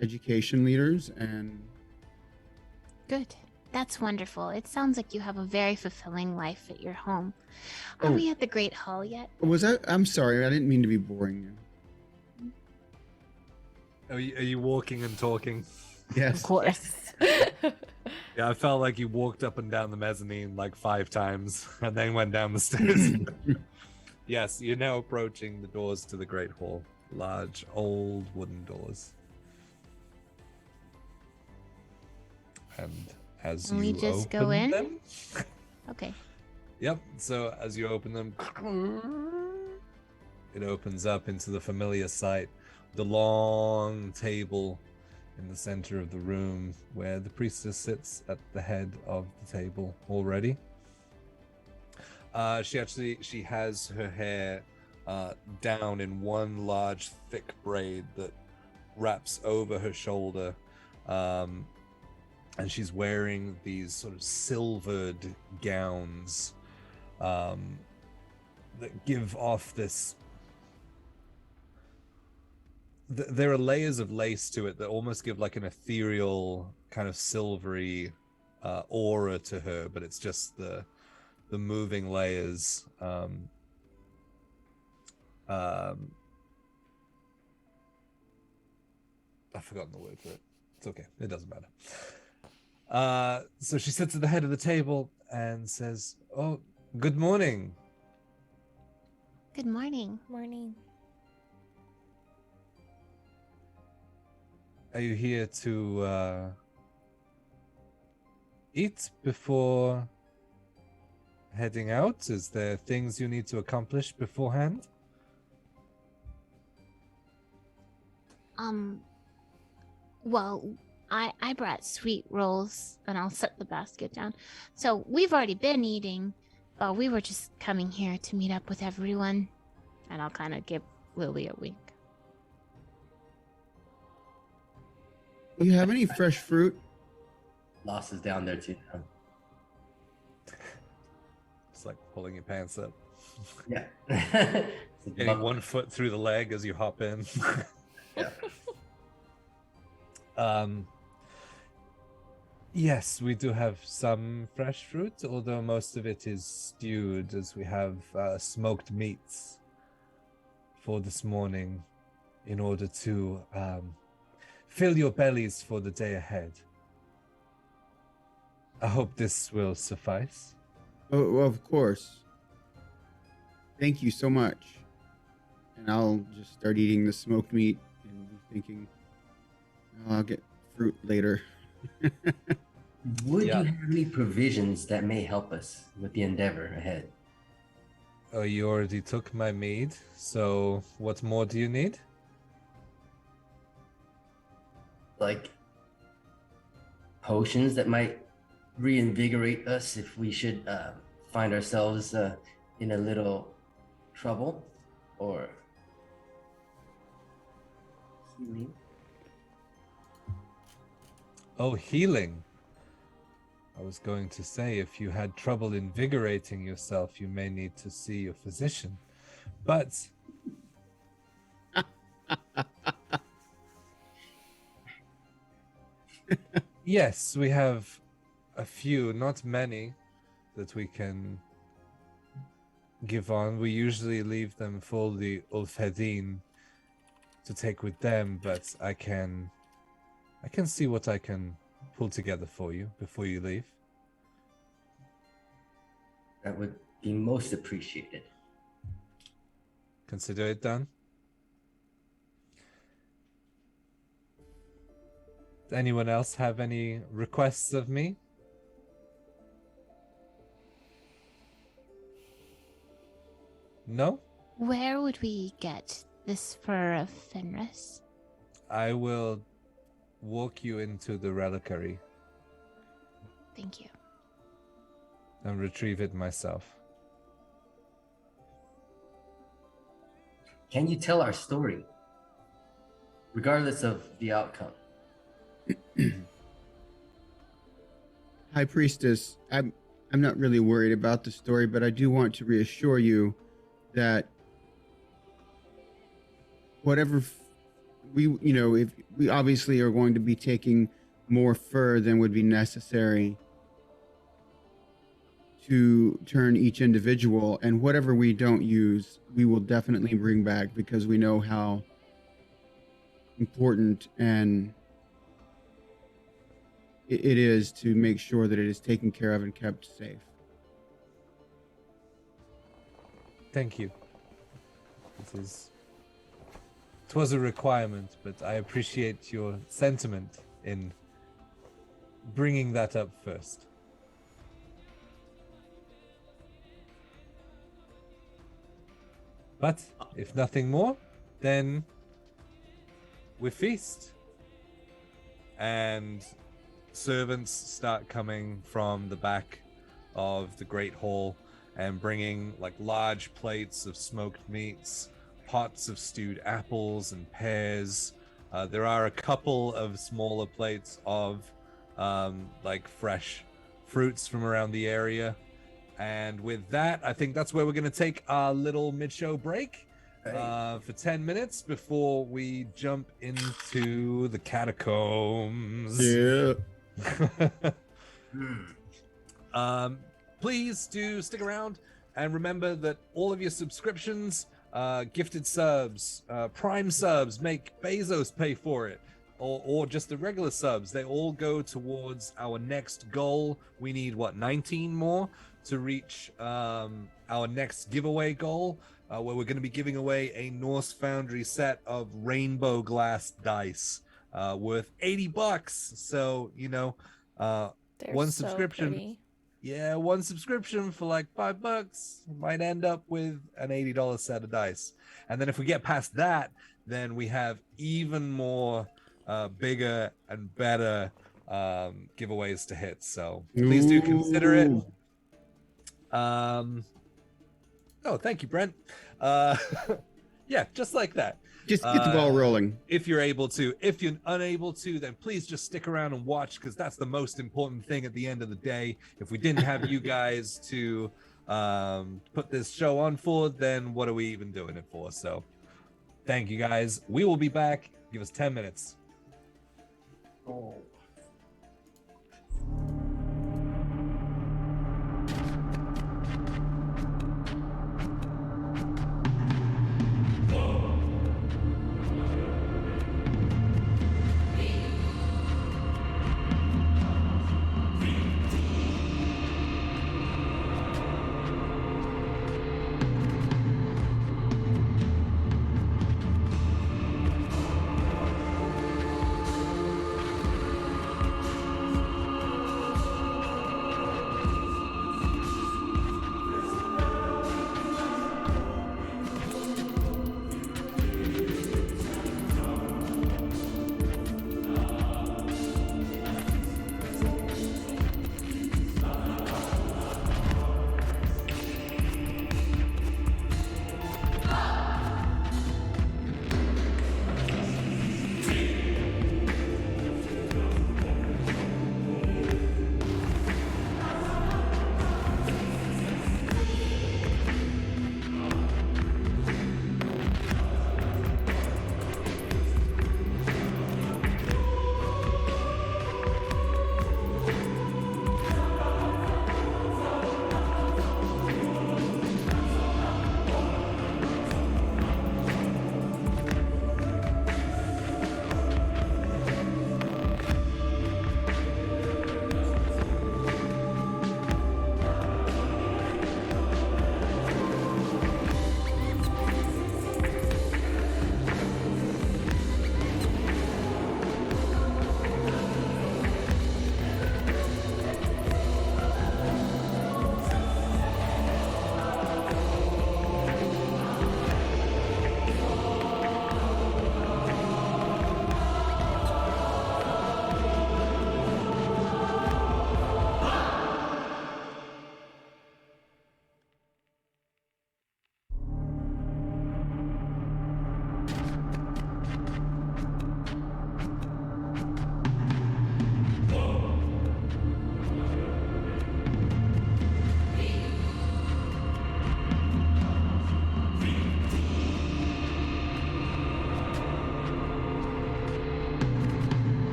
education leaders. And Good. That's wonderful. It sounds like you have a very fulfilling life at your home. Are Oh. we at the Great Hall yet? I'm sorry, I didn't mean to be boring you. Are you walking and talking? Yes. course. Yeah, I felt like you walked up and down the mezzanine like 5 times and then went down the stairs. Yes, you're now approaching the doors to the Great Hall. Large, old wooden doors. And as And we you just go open in? them, Okay. yep. So as you open them, it opens up into the familiar sight, the long table in the center of the room where the priestess sits at the head of the table already. She has her hair down in one large thick braid that wraps over her shoulder. And she's wearing these sort of silvered gowns that give off this. There are layers of lace to it that almost give like an ethereal kind of silvery aura to her, but it's just the moving layers. I've forgotten the word for it. It's okay. It doesn't matter. So she sits at the head of the table and says, "Oh, good morning. Good morning. Morning. Are you here to eat before heading out? Is there things you need to accomplish beforehand?" Um, well, I brought sweet rolls, and I'll set the basket down. So we've already been eating, but we were just coming here to meet up with everyone. And I'll kind of give Lily a wink. Do you have any fresh fruit? Lost is down there too. It's like pulling your pants up. Yeah. Getting 1 foot through the leg as you hop in. Yeah. Yes, we do have some fresh fruit, although most of it is stewed, as we have smoked meats for this morning in order to fill your bellies for the day ahead. I hope this will suffice. Oh, well, of course. Thank you so much. And I'll just start eating the smoked meat and be thinking, "Oh, I'll get fruit later." Would Yeah. you have any provisions that may help us with the endeavor ahead? Oh, you already took my mead, so what more do you need? Like potions that might reinvigorate us if we should find ourselves in a little trouble, or healing? Oh, healing. I was going to say, if you had trouble invigorating yourself, you may need to see your physician. But yes, we have a few, not many, that we can give on. We usually leave them for the Ulfhedin to take with them, but I can see what I can pull together for you before you leave. That would be most appreciated. Consider it done. Anyone else have any requests of me? No? Where would we get this fur of Fenris? I will walk you into the reliquary Thank you. and retrieve it myself. Can you tell our story, regardless of the outcome? High Priestess, I'm not really worried about the story, but I do want to reassure you that whatever if we obviously are going to be taking more fur than would be necessary to turn each individual, and whatever we don't use, we will definitely bring back, because we know how important and it is to make sure that it is taken care of and kept safe. Thank you. It was a requirement, but I appreciate your sentiment in bringing that up first. But if nothing more, then we feast. And servants start coming from the back of the Great Hall and bringing like large plates of smoked meats, pots of stewed apples and pears. There are a couple of smaller plates of like fresh fruits from around the area. And with that, I think that's where we're going to take our little mid-show break for 10 minutes before we jump into the catacombs. Yeah. Please do stick around and remember that all of your subscriptions, gifted subs, prime subs, make Bezos pay for it, or just the regular subs, they all go towards our next goal. We need 19 more to reach our next giveaway goal, where we're going to be giving away a Norse Foundry set of rainbow glass dice worth $80. So They're one so subscription. pretty. Yeah, one subscription for like $5 might end up with an $80 set of dice. And then if we get past that, then we have even more bigger and better giveaways to hit. So please do consider it. Ooh. Oh, thank you, Brent. Yeah, just like that. Just get the ball rolling. If you're able to. If you're unable to, then please just stick around and watch, because that's the most important thing at the end of the day. If we didn't have you guys to put this show on for, then what are we even doing it for? So thank you guys. We will be back. Give us 10 minutes. Oh.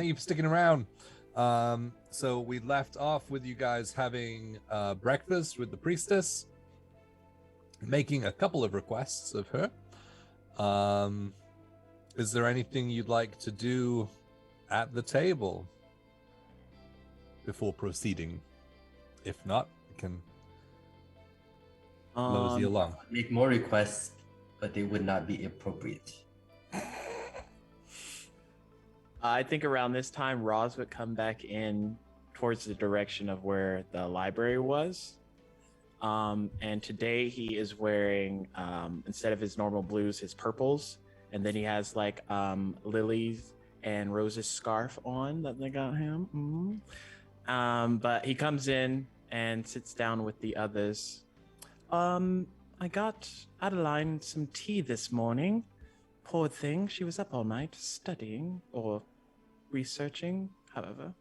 Thank you for sticking around. So we left off with you guys having breakfast with the priestess, making a couple of requests of her. Is there anything you'd like to do at the table before proceeding? If not, we can mosey along. Make more requests, but they would not be appropriate. I think around this time, Roz would come back in towards the direction of where the library was. And today he is wearing, instead of his normal blues, his purples. And then he has like Lily's and Rose's scarf on that they got him. But he comes in and sits down with the others. I got Adeline some tea this morning. Poor thing, she was up all night studying or researching, however.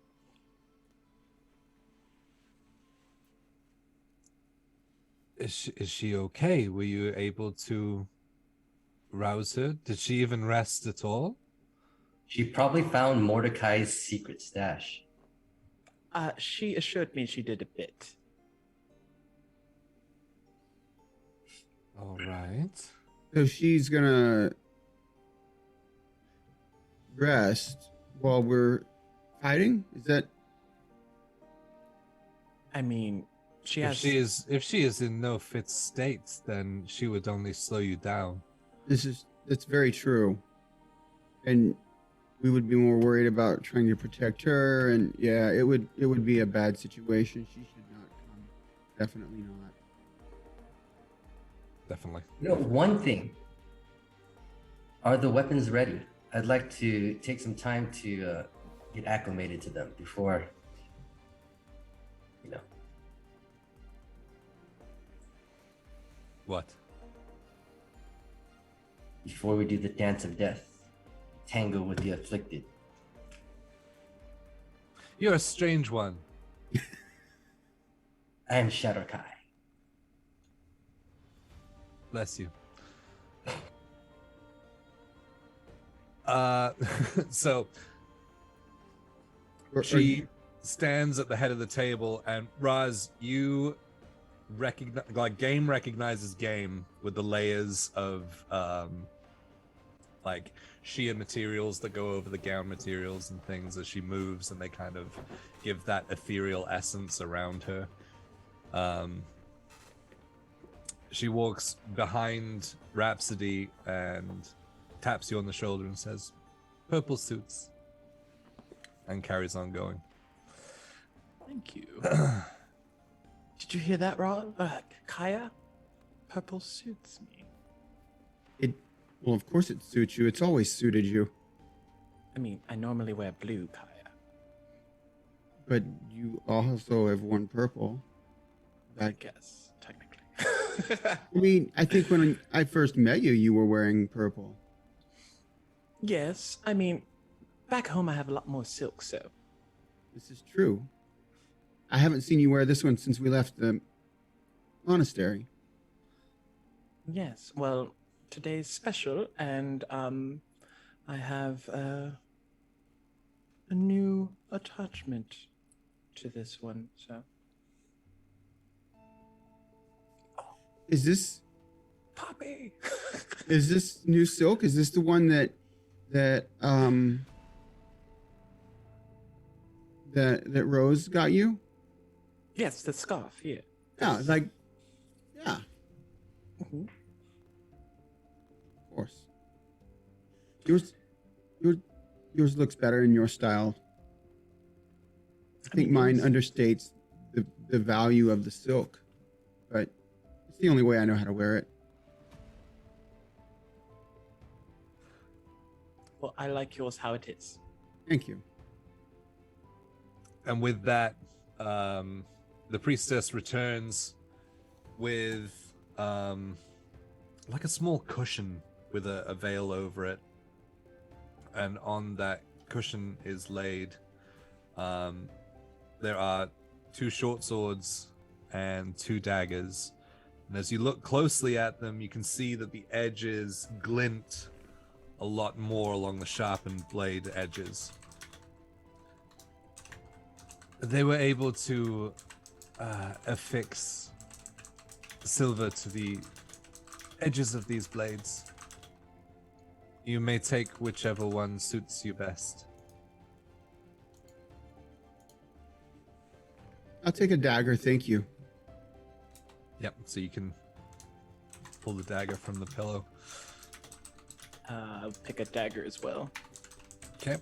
Is she okay? Were you able to rouse her? Did she even rest at all? She probably found Mordecai's secret stash. She assured me she did a bit. All right. So she's gonna rest while we're fighting? Is that? I mean, she If has. if she is in no fit state, then she would only slow you down. That's very true. And we would be more worried about trying to protect her, and yeah, it would be a bad situation. She should not come. Definitely not. Definitely. You know, one thing. Are the weapons ready? I'd like to take some time to get acclimated to them before, you know. What? Before we do the dance of death, tango with the afflicted. You're a strange one. I am Shadow Kai. Bless you. So she stands at the head of the table, and Raz, you recognize, like, game recognizes game with the layers of like sheer materials that go over the gown materials and things as she moves, and they kind of give that ethereal essence around her. She walks behind Rhapsody and taps you on the shoulder and says, "Purple suits," and carries on going. Thank you. Did you hear that, Kaya? Purple suits me. Well, of course it suits you. It's always suited you. I mean, I normally wear blue, Kaya. But you also have worn purple. I guess, technically. I mean, I think when I first met you, you were wearing purple. Yes, I mean, back home I have a lot more silk, so. This is true. I haven't seen you wear this one since we left the monastery. Yes, well, today's special, and I have a new attachment to this one, so. Is this Poppy! is this new silk? Is this the one that Rose got you? Yes, the scarf, yeah. Yeah, like, yeah, Mm-hmm. of course. Yours looks better in your style. I think mine understates the value of the silk, but it's the only way I know how to wear it. Well, I like yours how it is. Thank you. And with that, the priestess returns with like a small cushion with a veil over it, and on that cushion is laid there are 2 short swords and 2 daggers, and as you look closely at them, you can see that the edges glint a lot more along the sharpened blade edges. They were able to affix silver to the edges of these blades. You may take whichever one suits you best. I'll take a dagger, thank you. Yep, so you can pull the dagger from the pillow. I'll pick a dagger as well. Okay.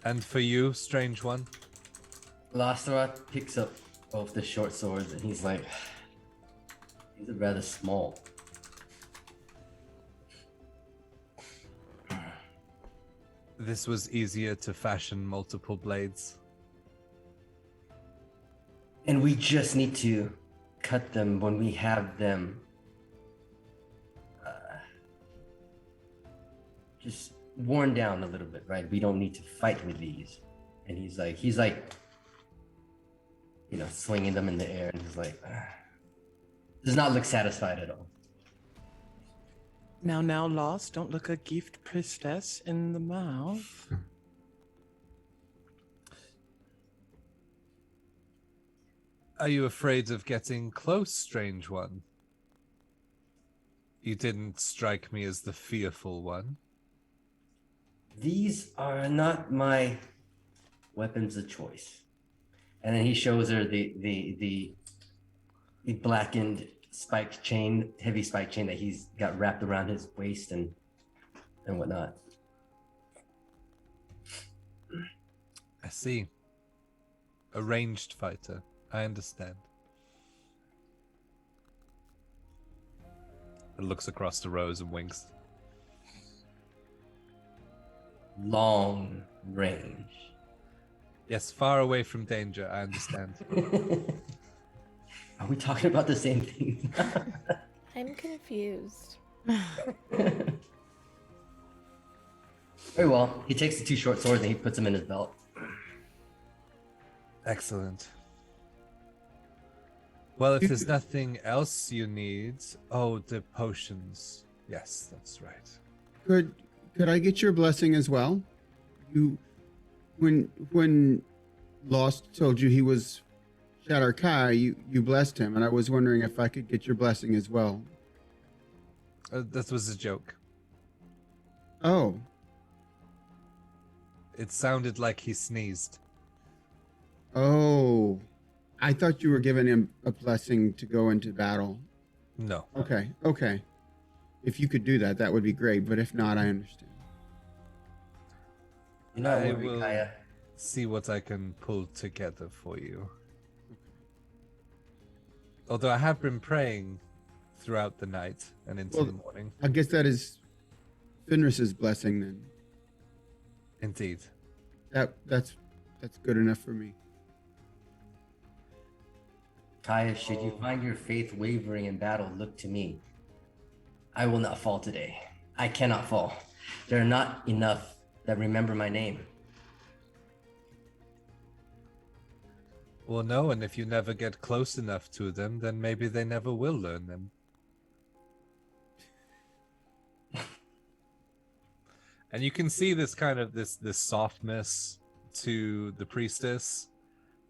And for you, strange one? Lastaroth picks up both the short swords and he's like, these are rather small. This was easier to fashion multiple blades. And we just need to cut them when we have them just worn down a little bit, right? We don't need to fight with these. And he's like, you know, swinging them in the air, and he's like, does not look satisfied at all. Now, Lost, don't look a gift priestess in the mouth. Are you afraid of getting close, strange one? You didn't strike me as the fearful one. These are not my weapons of choice. And then he shows her the blackened spiked chain, heavy spiked chain that he's got wrapped around his waist and whatnot. I see. A ranged fighter. I understand. It looks across the rows and winks. Long range. Yes, far away from danger, I understand. Are we talking about the same thing? I'm confused. Very well. He takes the two short swords and he puts them in his belt. Excellent. Well, if there's nothing else you need... Oh, the potions. Yes, that's right. Could I get your blessing as well? When Lost told you he was Shadow Kai, you blessed him, and I was wondering if I could get your blessing as well. That was a joke. Oh. It sounded like he sneezed. Oh. I thought you were giving him a blessing to go into battle. No. Okay. If you could do that, that would be great, but if not, I understand. You're not I worried, will Kaya. see what I can pull together for you. Although I have been praying throughout the night and into the morning. I guess that is Fenris's blessing then. Indeed. That's good enough for me. Kaya, should you find your faith wavering in battle, look to me. I will not fall today. I cannot fall. There are not enough that remember my name. Well, no, and if you never get close enough to them, then maybe they never will learn them. And you can see this kind of this softness to the priestess,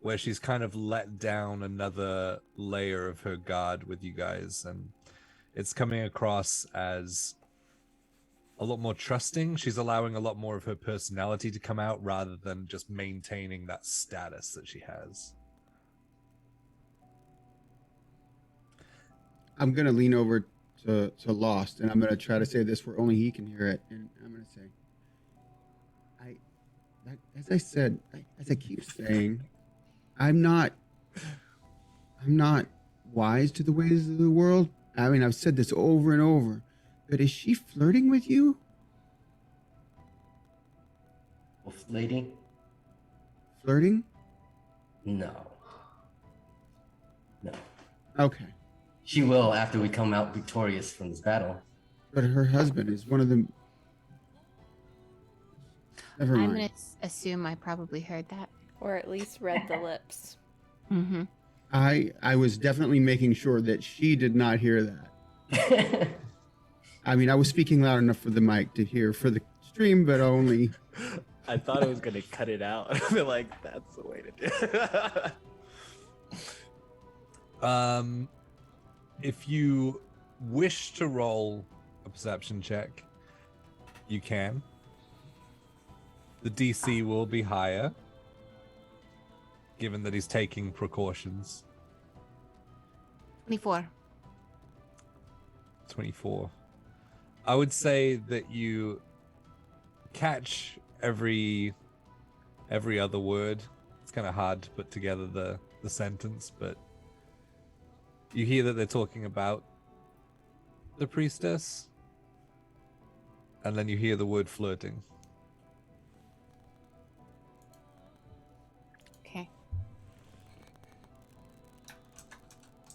where she's kind of let down another layer of her guard with you guys, and it's coming across as a lot more trusting. She's allowing a lot more of her personality to come out rather than just maintaining that status that she has. I'm going to lean over to Lost, and I'm going to try to say this where only he can hear it, and I'm going to say, as I keep saying, I'm not wise to the ways of the world. I mean, I've said this over and over, but is she flirting with you? Lady? Flirting? No. Okay. She will after we come out victorious from this battle. But her husband is one of them. Never mind. I'm going to assume I probably heard that. Or at least read the lips. Mm-hmm. I was definitely making sure that she did not hear that. I mean, I was speaking loud enough for the mic to hear, for the stream, but only. I thought I was gonna cut it out. I feel like that's the way to do it. If you wish to roll a perception check, you can. The DC will be higher, given that he's taking precautions. 24. 24. I would say that you catch every other word. It's kind of hard to put together the sentence, but you hear that they're talking about the priestess, and then you hear the word flirting. Okay.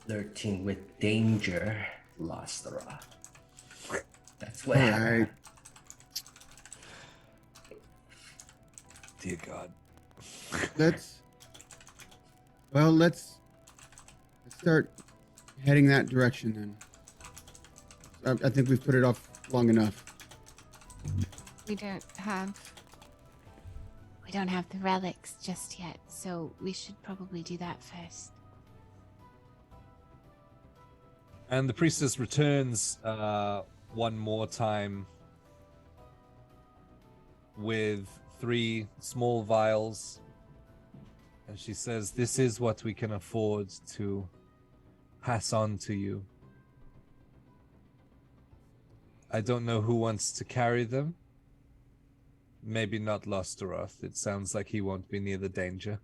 Flirting with danger, Lostera. That's what All happened. right. Dear God. Let's start heading that direction then. I think we've put it off long enough. We don't have the relics just yet, so we should probably do that first. And the priestess returns one more time with 3 small vials. And she says, "This is what we can afford to pass on to you. I don't know who wants to carry them. Maybe not Losteroth. It sounds like he won't be near the danger."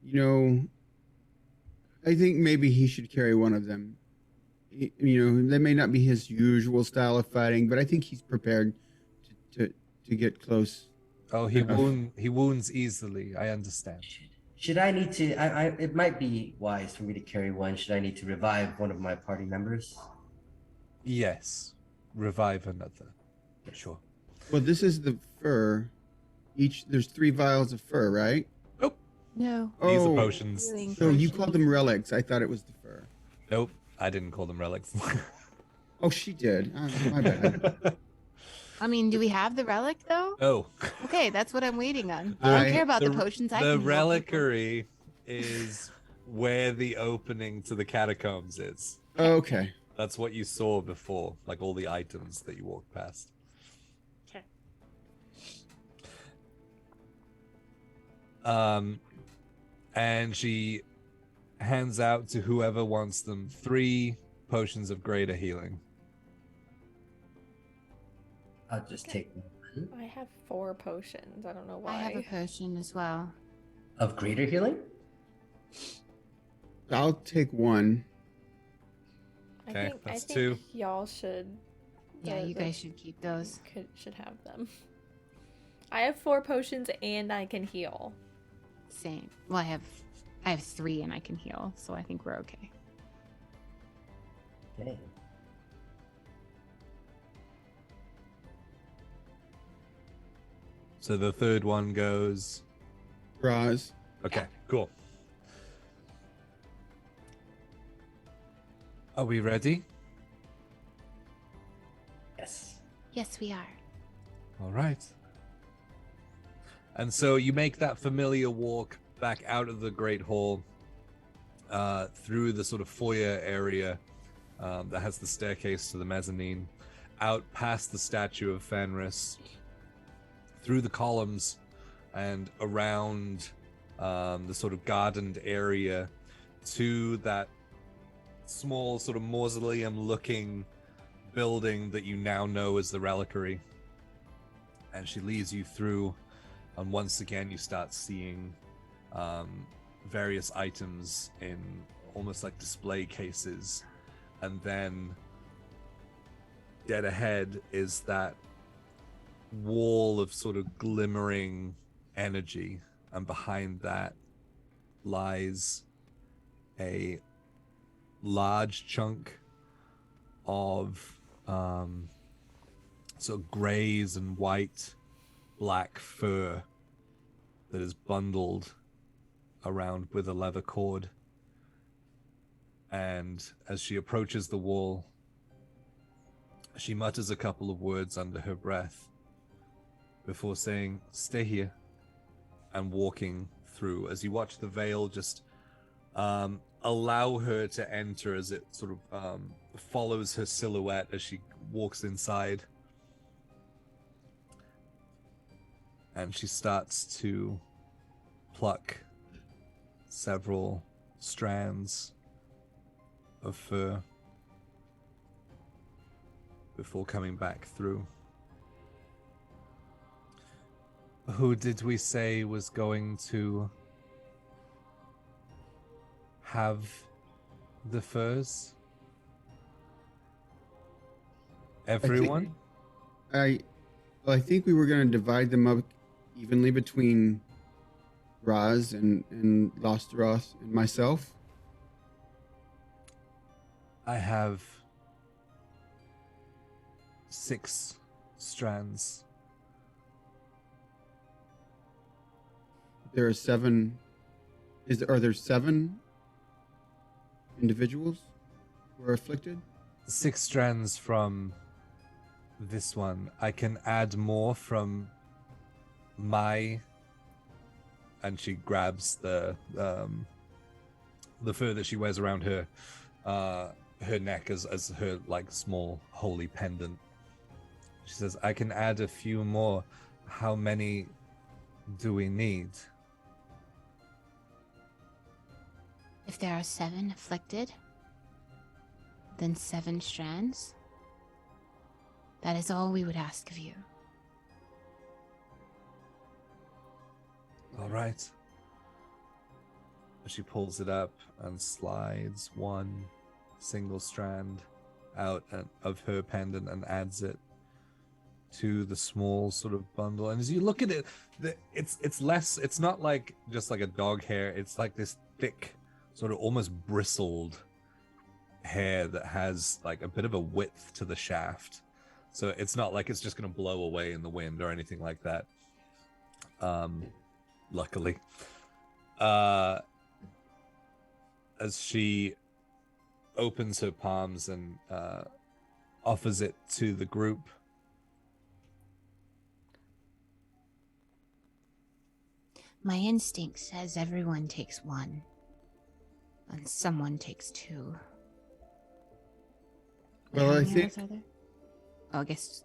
You know, I think maybe he should carry one of them. You know, that may not be his usual style of fighting, but I think he's prepared to get close. Oh, he wounds easily. I understand. Should I need to? It might be wise for me to carry one. Should I need to revive one of my party members? Yes. Revive another. Sure. Well, this is the fur. There's 3 vials of fur, right? Nope. No. These are Oh, potions. Healing so you potion. called them relics. I thought it was the fur. Nope. I didn't call them relics. Oh, she did. My bad. I mean, do we have the relic though? Oh. Okay, that's what I'm waiting on. I don't care about the potions. I The can heal people. reliquary is where the opening to the catacombs is. Okay. That's what you saw before, like all the items that you walked past. Okay. And she hands out to whoever wants them 3 potions of greater healing. I'll just take one. I have 4 potions. I don't know why. I have a potion as well. Of greater healing? I'll take one. Okay, I that's think 2. y'all should. Yeah, you guys should keep those. Should have them. I have 4 potions and I can heal. Same. Well, I have 3 and I can heal, so I think we're okay. Okay. So the third one goes. Bras. Okay, cool. Are we ready? Yes. Yes, we are. All right. And so you make that familiar walk back out of the Great Hall, through the sort of foyer area that has the staircase to the mezzanine, out past the statue of Fenris, through the columns, and around the sort of gardened area to that small sort of mausoleum-looking building that you now know as the reliquary. And she leads you through, and once again you start seeing various items in almost like display cases, and then dead ahead is that wall of sort of glimmering energy, and behind that lies a large chunk of sort of grays and white black fur that is bundled around with a leather cord. And as she approaches the wall, She mutters a couple of words under her breath before saying, "Stay here," and walking through. As you watch the veil just allow her to enter as it sort of follows her silhouette as she walks inside. And she starts to pluck several strands of fur before coming back through. Who did we say was going to have the furs? Everyone? I think we were going to divide them up evenly between Raz and Losteroth and myself. I have 6 strands. There are 7. Are there 7 individuals who are afflicted? 6 strands from this one. I can add more from my, and she grabs the fur that she wears around her neck as her like small holy pendant. She says, "I can add a few more. How many do we need?" If there are 7 afflicted, then 7 strands. That is all we would ask of you. All right. She pulls it up and slides one single strand out of her pendant and adds it to the small sort of bundle. And as you look at it, it's not like just like a dog hair. It's like this thick, sort of almost bristled hair that has like a bit of a width to the shaft. So it's not like it's just going to blow away in the wind or anything like that. Luckily. As she opens her palms and offers it to the group. My instinct says everyone takes 1, and someone takes 2. Wait, Well, how I many think others are there? Oh, I guess.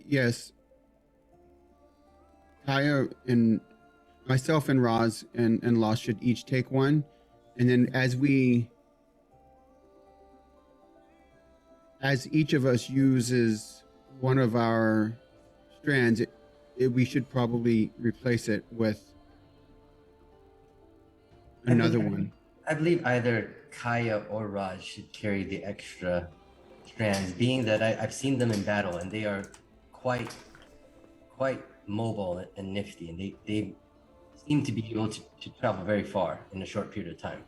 Yes. Kaya and myself and Roz and Lost should each take 1, and then as each of us uses one of our strands, we should probably replace it with another one. I believe either Kaya or Raj should carry the extra strands, being that I've seen them in battle and they are quite mobile and nifty, and they seem to be able to travel very far in a short period of time.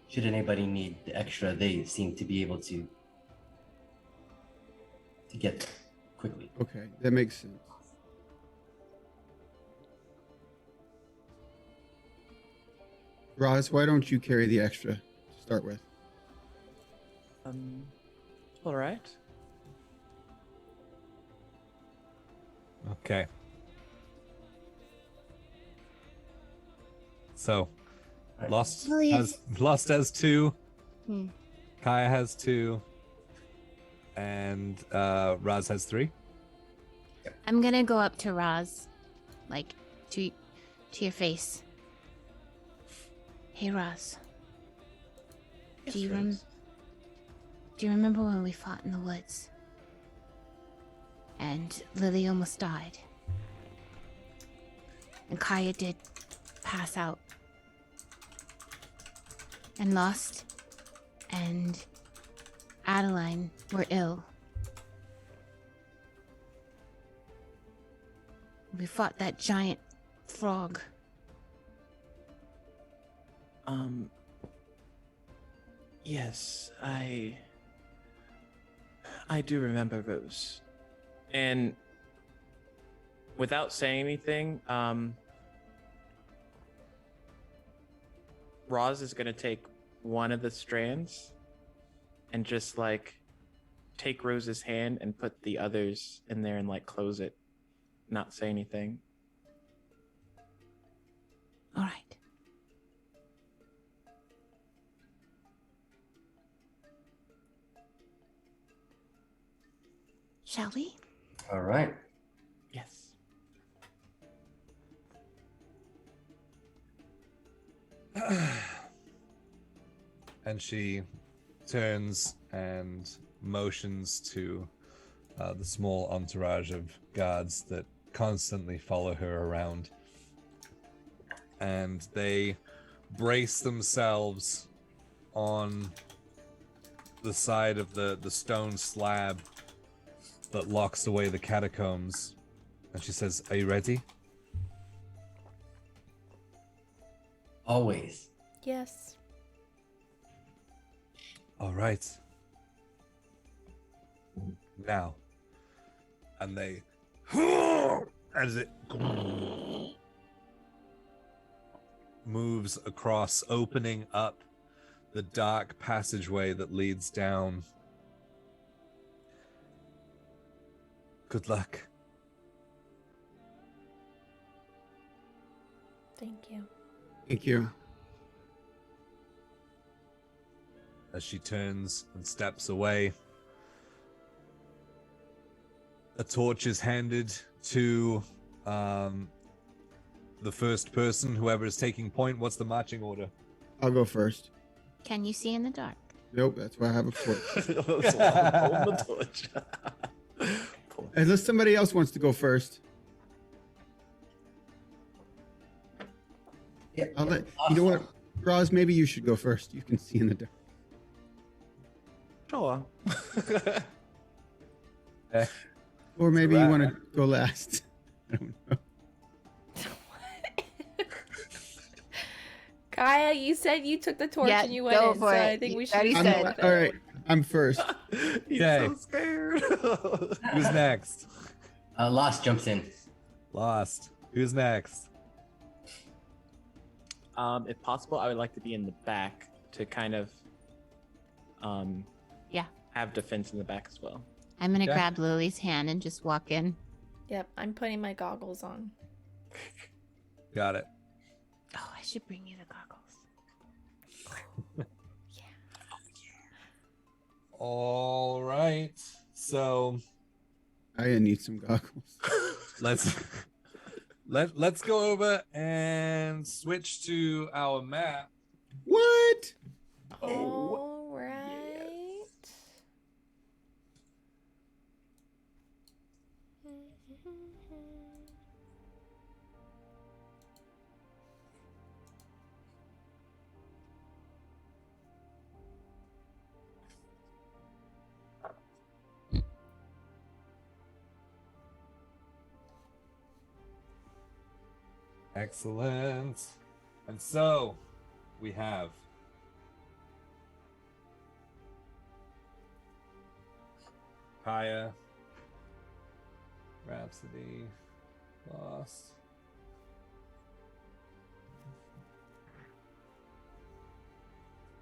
Should anybody need the extra, they seem to be able to get there quickly. Okay, that makes sense. Roz, why don't you carry the extra to start with? All right. Okay. So, Lost has 2. Kaya has 2. And Raz has 3. I'm gonna go up to Raz, like to your face. Hey Raz, do you remember when we fought in the woods and Lily almost died and Kaya did pass out and Lost and Adeline were ill? We fought that giant frog. Yes, I do remember those. And without saying anything, Roz is gonna take one of the strands and just like take Rose's hand and put the others in there and like close it, not say anything. All right. Shall we? All right. Yes. And she turns and motions to the small entourage of guards that constantly follow her around. And they brace themselves on the side of the stone slab that locks away the catacombs. And she says, "Are you ready?" Always. Yes. All right. Now. And they as it moves across, opening up the dark passageway that leads down. Good luck. Thank you. Thank you. As she turns and steps away, a torch is handed to the first person, whoever is taking point. What's the marching order? I'll go first. Can you see in the dark? Nope, that's why I have a torch. That's why I'm holding the torch. Unless somebody else wants to go first. Yeah. I'll let you know what, Roz, maybe you should go first. You can see in the dark. Sure. Or maybe Right. you want to go last. I don't know. Kaya, you said you took the torch Yeah, and you went go in, for so it. I think You we should. already do said. that. All right, I'm first. He's Okay. so scared. Who's next? Lost jumps in. Lost. Who's next? If possible, I would like to be in the back to kind of Yeah. have defense in the back as well. I'm gonna Yeah. grab Lily's hand and just walk in. Yep, I'm putting my goggles on. Got it. Oh, I should bring you the goggles. All right. So I need some goggles. let's go over and switch to our map. What? All right. Excellent. And so we have Kaya, Rhapsody, Lost.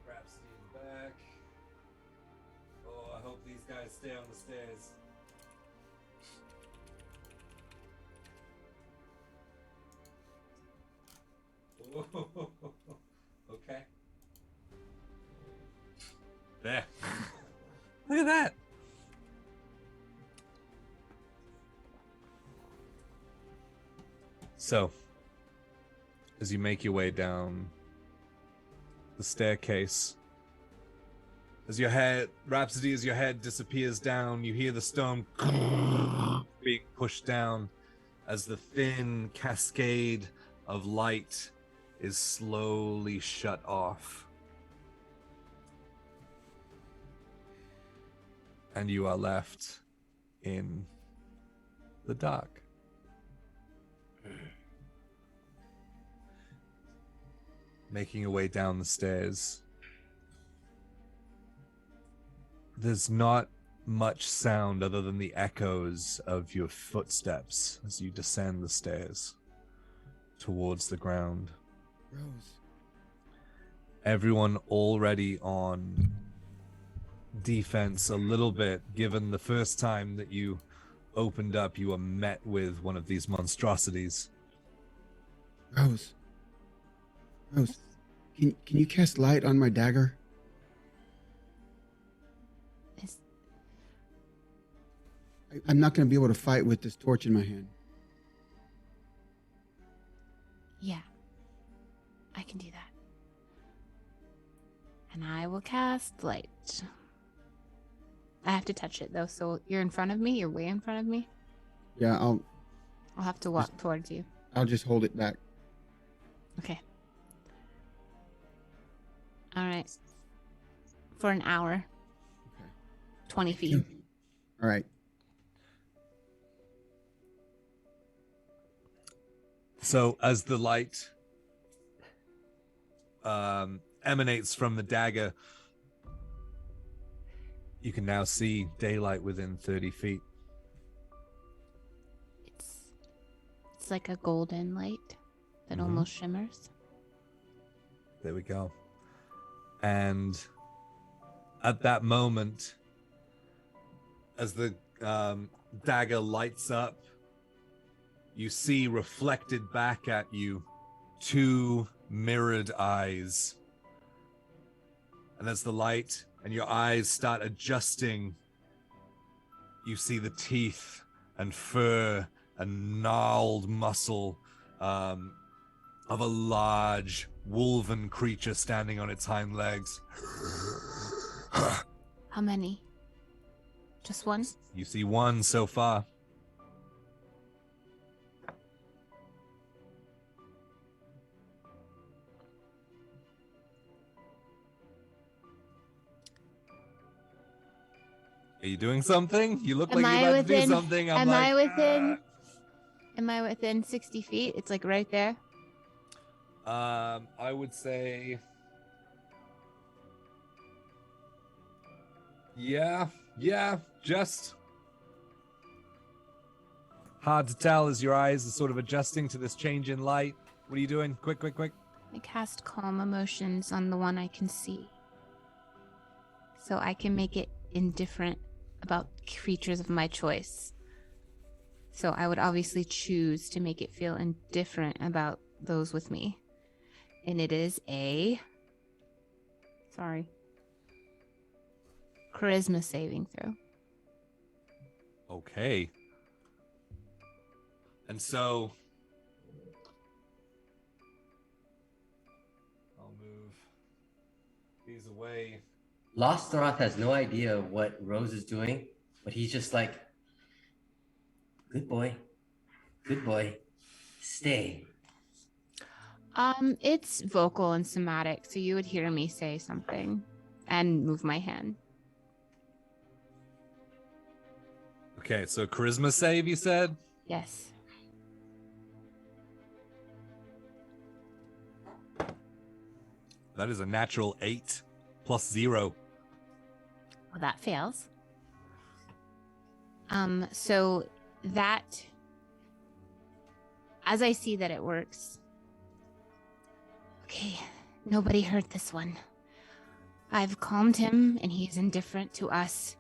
Rhapsody's back. Oh, I hope these guys stay on the stairs. Okay. There. Look at that. So, as you make your way down the staircase, as your head, Rhapsody, as your head disappears down, you hear the stone being pushed down as the thin cascade of light is slowly shut off. And you are left in the dark. Making your way down the stairs. There's not much sound other than the echoes of your footsteps as you descend the stairs towards the ground. Rose. everyone already on defense a little bit, given the first time that you opened up, you were met with one of these monstrosities. Rose, can you cast light on my dagger? I'm not going to be able to fight with this torch in my hand. Yeah, I can do that. And I will cast light. I have to touch it though, so you're in front of me? You're way in front of me? Yeah, I'll have to walk towards you. I'll just hold it back. Okay. All right. For an hour. Okay. 20 feet. All right. So as the light emanates from the dagger, you can now see daylight within 30 feet. It's like a golden light that almost shimmers. There we go. And at that moment, as the dagger lights up, you see reflected back at you 2 mirrored eyes. And as the light and your eyes start adjusting, you see the teeth and fur and gnarled muscle of a large wolven creature standing on its hind legs. How many? Just one? You see one so far. Are you doing something? You look like you're about to do something. Am I within 60 feet? It's like right there. I would say, yeah, just hard to tell as your eyes are sort of adjusting to this change in light. What are you doing? Quick. I cast calm emotions on the one I can see. So I can make it indifferent about creatures of my choice. So I would obviously choose to make it feel indifferent about those with me. And it is a... charisma saving throw. Okay. And so I'll move these away. Lostaroth has no idea what Rose is doing, but he's just like, good boy, stay. It's vocal and somatic, so you would hear me say something and move my hand. Okay, so charisma save, you said? Yes. That is a natural 8 plus 0. Well, that fails. So that, as I see that it works, okay, nobody heard this one. I've calmed him and he's indifferent to us,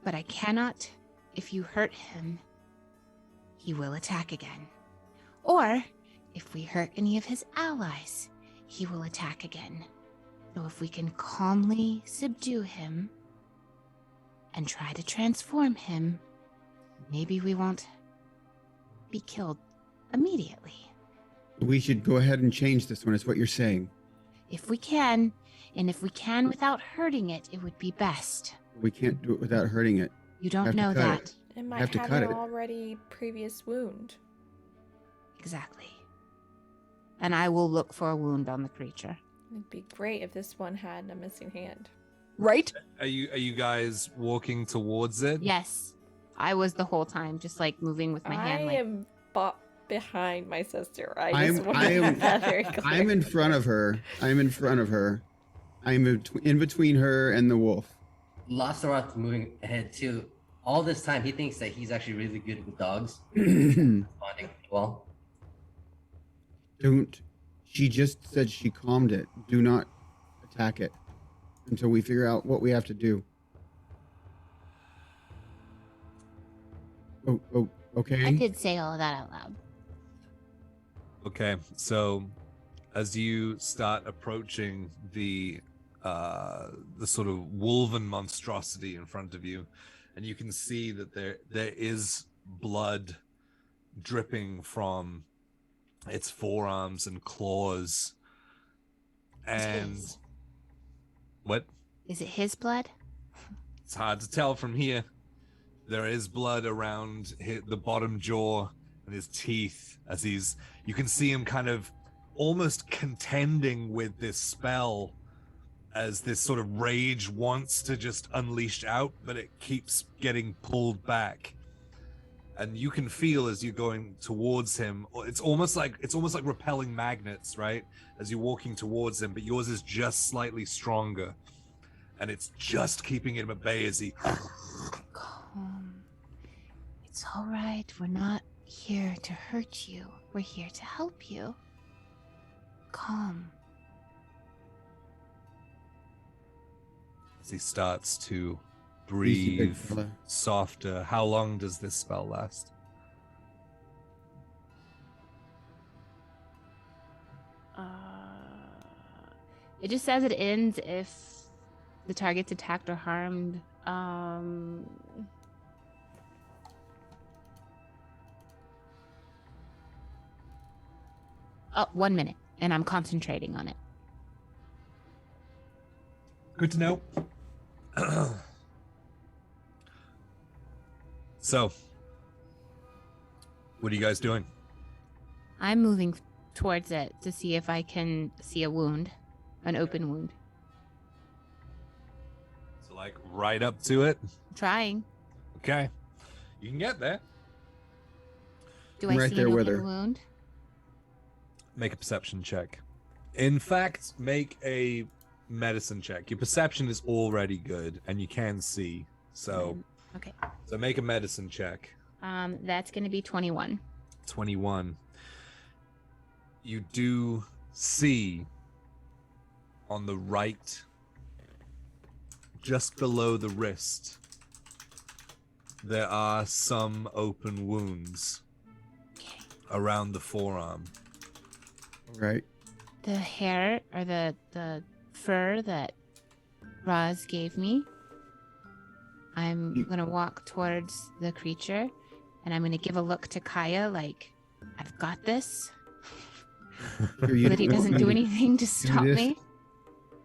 but I cannot, if you hurt him, he will attack again. Or if we hurt any of his allies, he will attack again. So if we can calmly subdue him and try to transform him, maybe we won't be killed immediately. We should go ahead and change this one, is what you're saying. If we can, and if we can without hurting it, it would be best. We can't do it without hurting it. You don't know that. It might have to have cut an it. already previous wound. Exactly. And I will look for a wound on the creature. It'd be great if this one had a missing hand. Right? Are you guys walking towards it? Yes. I was the whole time just like moving with my hand. I am behind my sister. I I'm- just want I to am- make that very clear. I'm in front of her. I'm in between her and the wolf. Lostaroth moving ahead too. All this time, he thinks that he's actually really good with dogs. Don't. Bonding well. She just said she calmed it. Do not attack it until we figure out what we have to do. Oh, okay. I did say all of that out loud. Okay, so as you start approaching the sort of wolven monstrosity in front of you, and you can see that there is blood dripping from its forearms and claws. And his. what? Is it his blood? It's hard to tell from here. There is blood around the bottom jaw and his teeth as you can see him kind of almost contending with this spell as this sort of rage wants to just unleash out, but it keeps getting pulled back. And you can feel as you're going towards him, it's almost like repelling magnets, right? As you're walking towards him, but yours is just slightly stronger. And it's just keeping him at bay as he... Calm. It's all right. We're not here to hurt you. We're here to help you. Calm. As he starts to Easy, breathe big fella. softer. How long does this spell last? It just says it ends if the target's attacked or harmed. Oh, 1 minute, and I'm concentrating on it. Good to know. So, what are you guys doing? I'm moving towards it to see if I can see a wound, an open wound. So, like, right up to it? Trying. Okay. You can get there. Do I'm I right see there an with open her. wound? Make a perception check. In fact, make a medicine check. Your perception is already good, and you can see. So, Okay. so make a medicine check. That's going to be 21. 21. You do see on the right, just below the wrist, there are some open wounds Okay. around the forearm. All right. The hair or the fur that Roz gave me, I'm You- going to walk towards the creature and I'm going to give a look to Kaya like, I've got this. Sure, you So that he don't want doesn't me do to anything to stop this? me.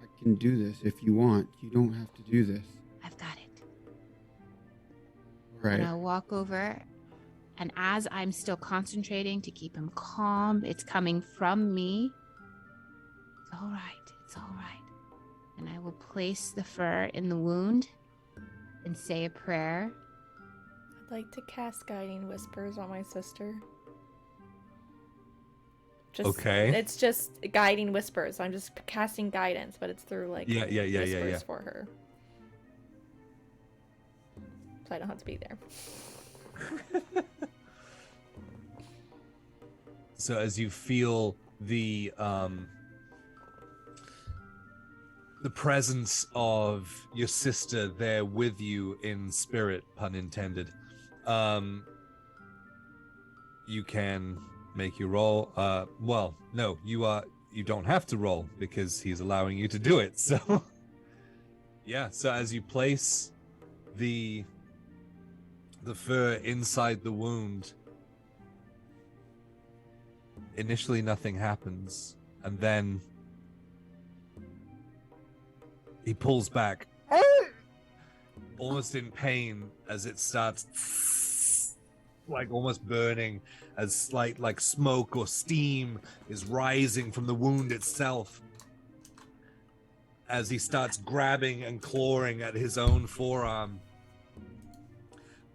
I can do this if you want. You don't have to do this. I've got it. All right. And I'll walk over. And as I'm still concentrating to keep him calm, it's coming from me. It's all right. It's all right. And I will place the fur in the wound and say a prayer. I'd like to cast Guiding Whispers on my sister. Just, Okay. It's just Guiding Whispers. I'm just casting guidance, but it's through like Yeah. whispers for her. So I don't have to be there. So as you feel the presence of your sister there with you in spirit, pun intended, you can make your roll. Well, no, you don't have to roll because he's allowing you to do it. So yeah, so as you place the fur inside the wound, initially nothing happens, and then he pulls back almost in pain as it starts like almost burning, as slight like smoke or steam is rising from the wound itself as he starts grabbing and clawing at his own forearm.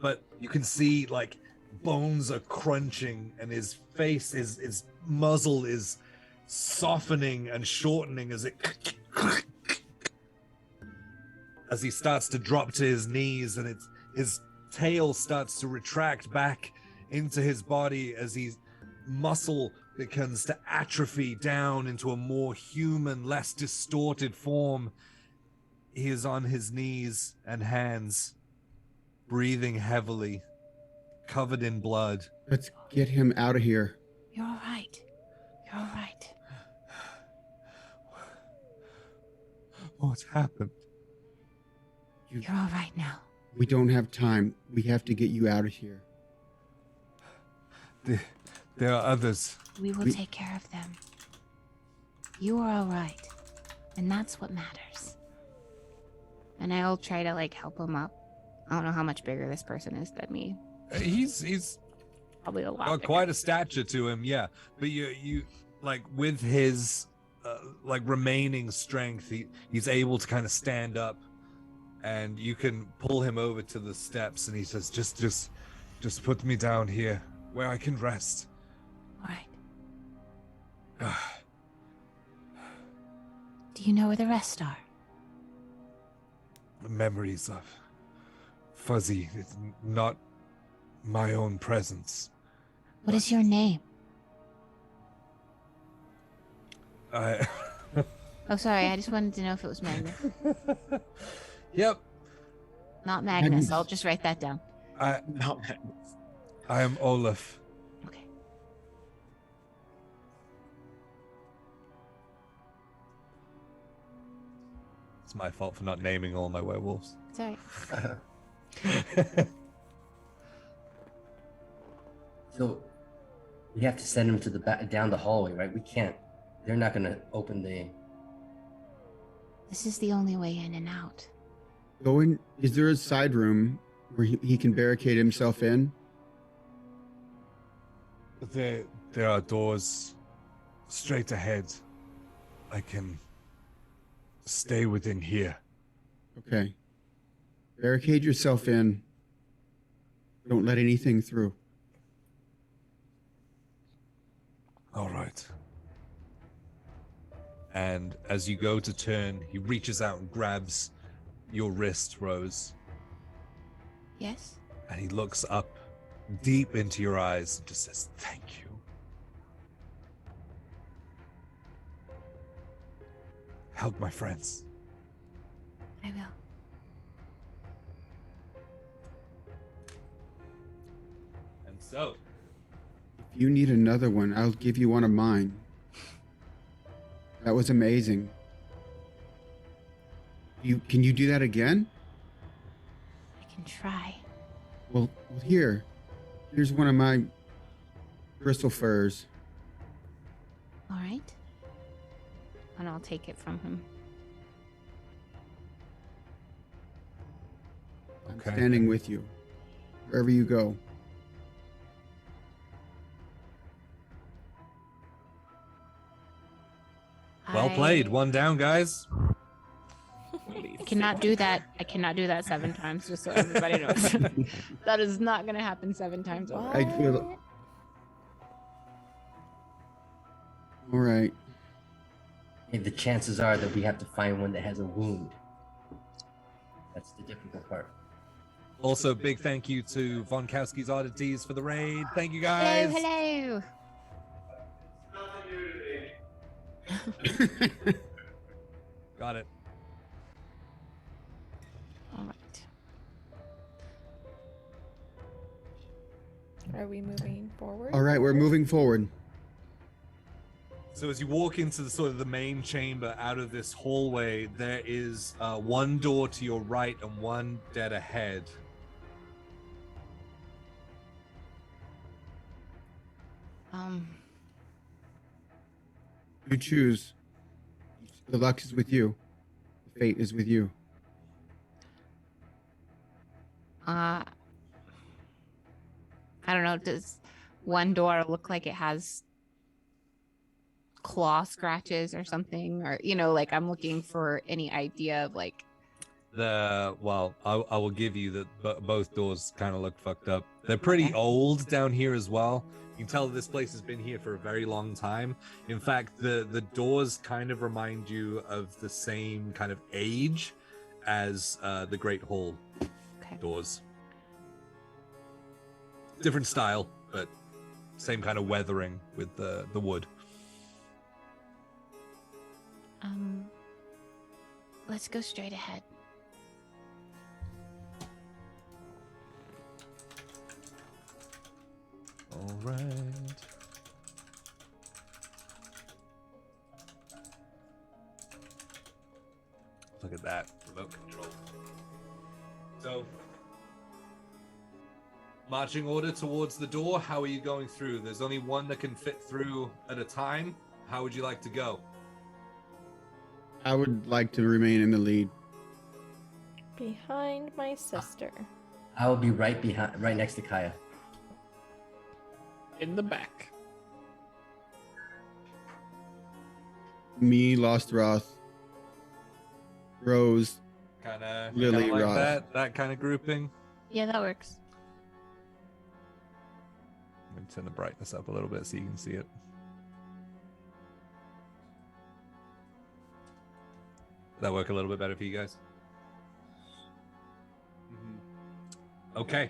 But you can see like bones are crunching and his face, his muzzle is softening and shortening as he starts to drop to his knees, and his tail starts to retract back into his body as his muscle begins to atrophy down into a more human, less distorted form. He is on his knees and hands, breathing heavily, covered in blood. Let's get him out of here. You're all right. You're all right. What's happened? You're all right now. We don't have time. We have to get you out of here. There are others. We will take care of them. You are all right. And that's what matters. And I'll try to, like, help him up. I don't know how much bigger this person is than me. He's Probably a lot got bigger. quite a stature to him, yeah. But you like, with his like remaining strength, he's able to kind of stand up, and you can pull him over to the steps, and he says, just put me down here where I can rest. All right. Do you know where the rest are? Memories of fuzzy. It's not my own presence. What is your name? I Oh, sorry. I just wanted to know if it was Magnus. Yep. Not Magnus. Magnus. I'll just write that down. Not Magnus. I am Olaf. Okay. It's my fault for not naming all my werewolves. Sorry. So we have to send him to the back down the hallway, right? We can't. They're not gonna open the. This is the only way in and out. Go in. Is there a side room where he can barricade himself in? There are doors straight ahead. I can stay within here. Okay. Barricade yourself in. Don't let anything through. All right. And as you go to turn, he reaches out and grabs your wrist, Rose, Yes? and he looks up deep into your eyes and just says, "Thank you." Help my friends. I will. And so, If you need another one, I'll give you one of mine. That was amazing. Can you do that again? I can try. Well, here's one of my bristle furs. All right. And I'll take it from him. I'm Okay. standing with you wherever you go. well played. One down, guys. I cannot do that. I cannot do that 7 times, just so everybody knows. That is not going to happen 7 times over. I feel. All right. And the chances are that we have to find one that has a wound. That's the difficult part. Also, big thank you to Von Kowski's Oddities for the raid. Thank you, Hello, guys. hello. Got it. All right. Are we moving forward? All right, we're moving forward. So as you walk into the sort of the main chamber out of this hallway, there is one door to your right and one dead ahead. You choose. The luck is with you. The fate is with you. I don't know. Does one door look like it has claw scratches or something? Or, you know, like I'm looking for any idea of like. I will give you that both doors kind of look fucked up. They're pretty old down here as well. You can tell this place has been here for a very long time. In fact, the doors kind of remind you of the same kind of age as the Great Hall Okay. doors. Different style, but same kind of weathering with the wood. Let's go straight ahead. All right. Look at that remote control. So, marching order towards the door. How are you going through? There's only one that can fit through at a time. How would you like to go? I would like to remain in the lead. Behind my sister. I will be right next to Kaya. In the back. Me, Lost Roth, Rose, Kind of Lily like Roth. that kind of grouping. Yeah, that works. I'm going to turn the brightness up a little bit so you can see it. That work a little bit better for you guys? Okay.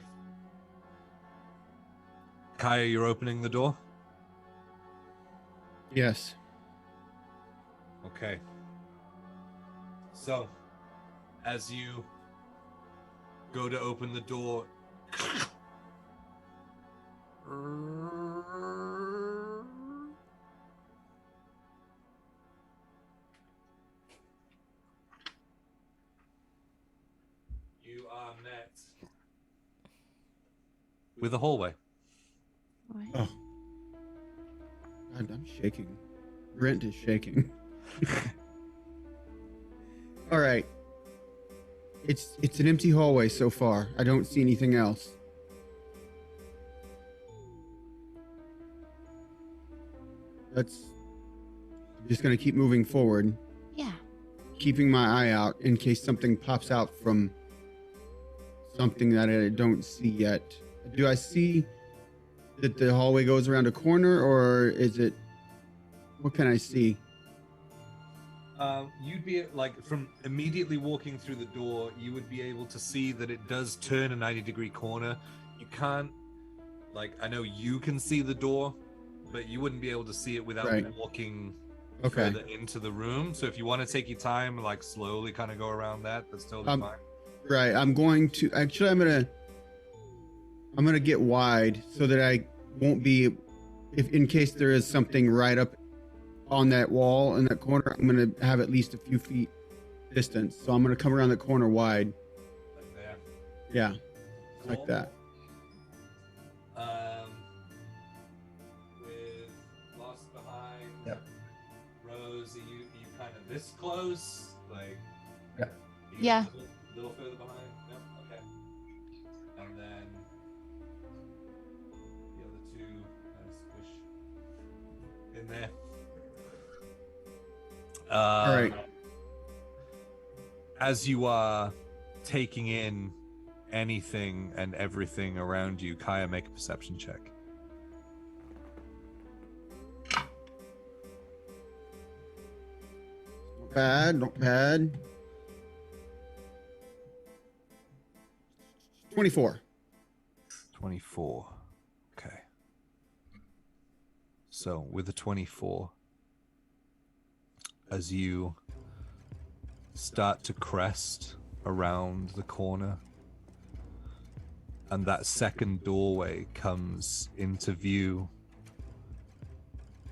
Kaya, you're opening the door? Yes. Okay. So, as you go to open the door, you are met with a hallway. Oh. God, I'm shaking. Brent is shaking. All right. It's an empty hallway so far. I don't see anything else. I'm just gonna keep moving forward, Yeah. keeping my eye out in case something pops out from something that I don't see yet. Do I see that the hallway goes around a corner, or is it? What can I see? You'd be like from immediately walking through the door, you would be able to see that it does turn a 90-degree corner. You can't, like, I know you can see the door, but you wouldn't be able to see it without Right. walking Okay. further into the room. So if you want to take your time, like slowly kind of go around that, that's totally fine. Right. I'm going to actually. I'm gonna get wide so that I won't be, if in case there is something right up on that wall in that corner. I'm gonna have at least a few feet distance. So I'm gonna come around the corner wide. Like there. Yeah, Cool. like that. With Lost behind. Yep. Rose, are you kind of this close? Like. Yep. You Yeah. A little further behind. Yep. Okay. And then the other two kind of squish in there. All right. As you are taking in anything and everything around you, Kaya, make a perception check. Not bad. Not bad. 24. 24. Okay. So with a 24, as you start to crest around the corner and that second doorway comes into view,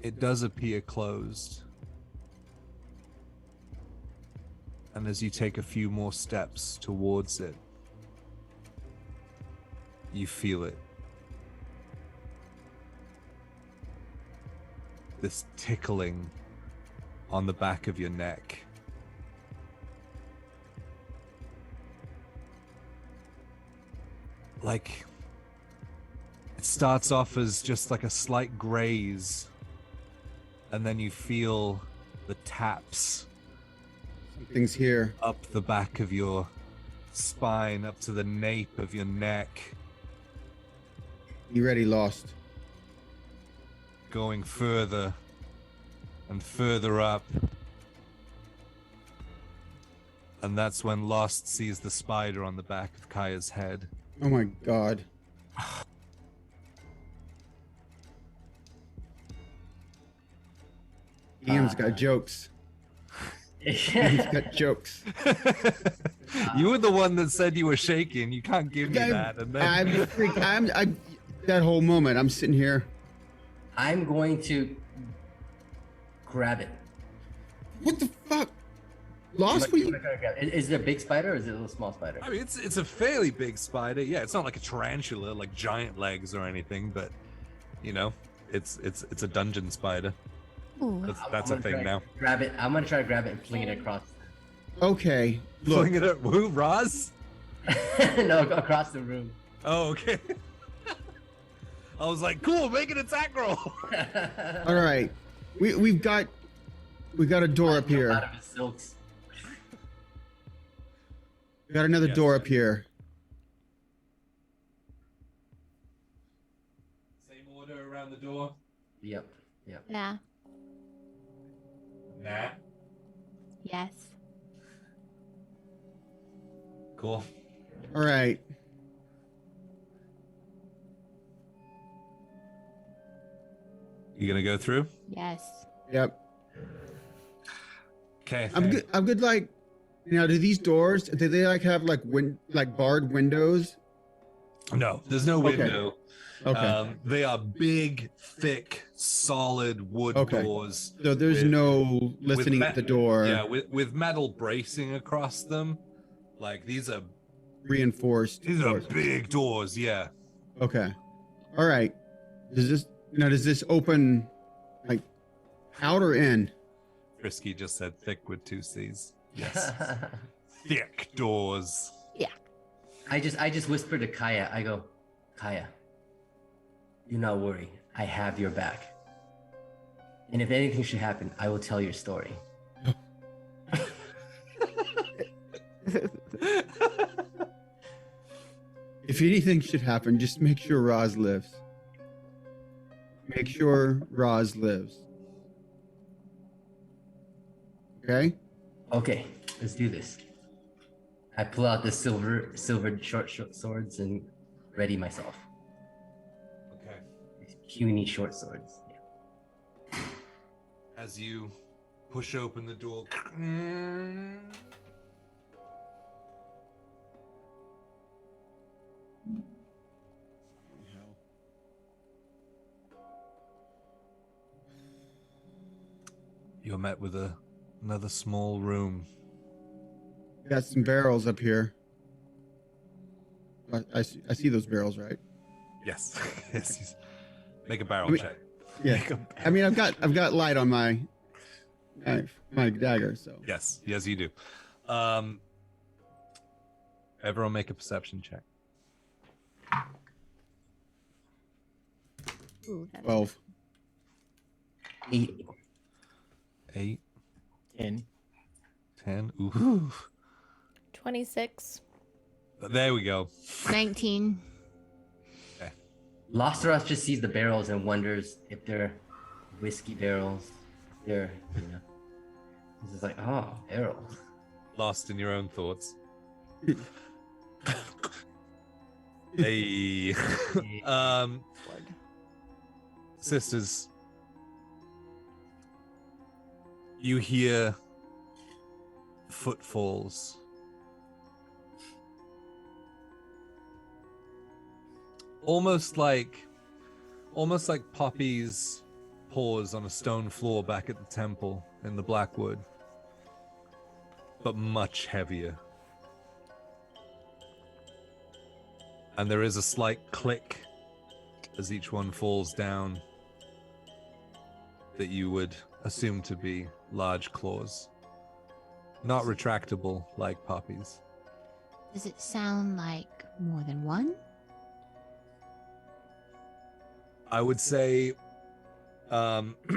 it does appear closed. And as you take a few more steps towards it, you feel it. This tickling on the back of your neck. Like, it starts off as just like a slight graze, and then you feel the taps Something's here. up the back of your spine, up to the nape of your neck, You ready, Lost? going further and further up. And that's when Lost sees the spider on the back of Kaya's head. Oh my God. Ian's got jokes. Ian's got jokes. You were the one that said you were shaking. You can't give me that. And then I'm that whole moment. I'm sitting here. I'm going to grab it. What the fuck? Lost? Is it a big spider or is it a little small spider? I mean, it's a fairly big spider. Yeah, it's not like a tarantula, like giant legs or anything, but you know, it's a dungeon spider. Ooh. That's a thing now. Grab it. I'm gonna try to grab it and fling it across. Okay. Look. Fling it at who? Roz? No, across the room. Oh, okay. I was like, cool, make an attack roll. All right. We got a door up here. Out of his silks. We got another door up here. Same order around the door. Yep. Yeah. Nah. Yes. Cool. All right. You gonna go through? Yes. Yep. Okay. I'm good. I'm good. Like, now, do these doors? Do they like have like barred windows? No, there's no Okay. window. Okay. They are big, thick, solid wood Okay. doors. So there's with- no listening at the door. Yeah, with metal bracing across them. Like these are Reinforced. doors. big doors. Yeah. Okay. All right. Does this open like out or in? Frisky just said thick with 2 C's. Yes. Thick doors. I just whispered to Kaya. I go, Kaya, do not worry. I have your back. And if anything should happen, I will tell your story. If anything should happen, just make sure Roz lives. Make sure Roz lives. Okay? Okay, let's do this. I pull out the silvered short swords and ready myself. Okay. These puny short swords. As you push open the door. You're met with another small room. Got some barrels up here. I see those barrels, right? Yes. Yes. Make a barrel I mean- check. Yeah. Make a I mean, I've got light on my knife, my dagger, so. Yes, you do. Everyone make a perception check. Ooh, that's 12. 8. 8, 10. 10. Ooh. 26. There we go. 19. Losteroth just sees the barrels and wonders if they're whiskey barrels. They're, he's just like, oh, barrels. Lost in your own thoughts. Hey. Sisters, you hear footfalls. Almost like Poppy's paws on a stone floor back at the temple in the Blackwood, but much heavier. And there is a slight click as each one falls down that you would assume to be large claws. Not retractable like Poppy's. Does it sound like more than one? I would say with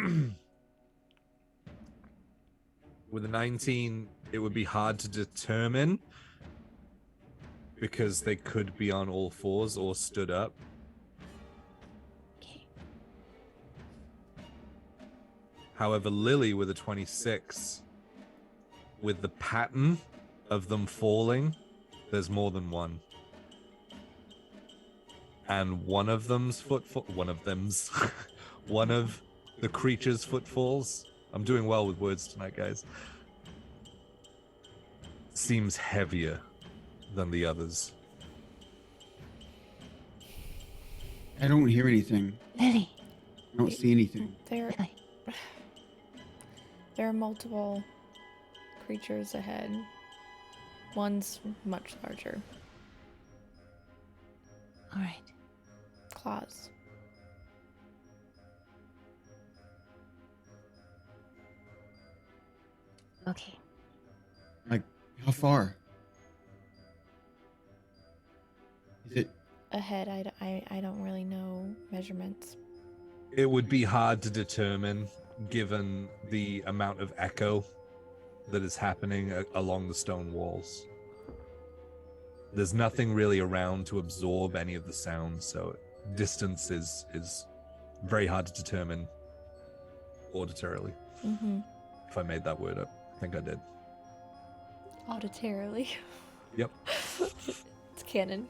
a 19, it would be hard to determine because they could be on all fours or stood up. Okay. However, Lily with a 26, with the pattern of them falling, there's more than one. And one of the creature's footfalls I'm doing well with words tonight, guys. Seems heavier than the others. I don't hear anything. Lily, I don't see anything. Lily. There are multiple creatures ahead. One's much larger. All right. Claws. Okay. Like, how far? Is it? Ahead, I don't really know measurements. It would be hard to determine given the amount of echo that is happening along the stone walls. There's nothing really around to absorb any of the sound, so distance is very hard to determine auditorily. Mm-hmm. If I made that word up, I think I did. Auditorily. Yep. It's canon.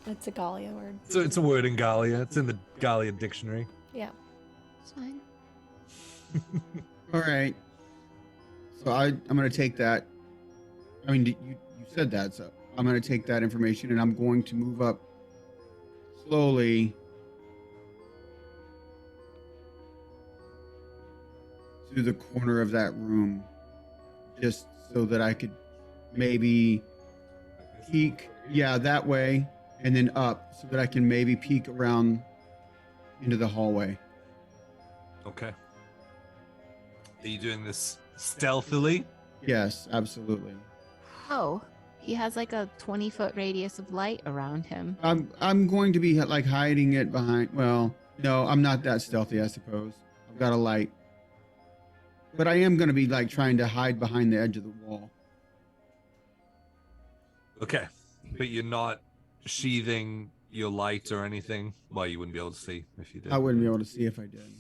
It's a Gahlia word. So it's a word in Gahlia. It's in the Gahlia dictionary. Yeah. It's fine. All right. So I'm going to take that. I mean, you said that, so I'm going to take that information and I'm going to move up slowly to the corner of that room, just so that I could maybe peek, yeah, that way, and then up, so that I can maybe peek around into the hallway. Okay. Are you doing this stealthily? Yes, absolutely. Oh, he has like a 20-foot radius of light around him. I'm going to be like hiding it behind. Well, no, I'm not that stealthy, I suppose. I've got a light, but I am going to be like trying to hide behind the edge of the wall. Okay. But you're not sheathing your light or anything? Well, you wouldn't be able to see if you did. I wouldn't be able to see if I did.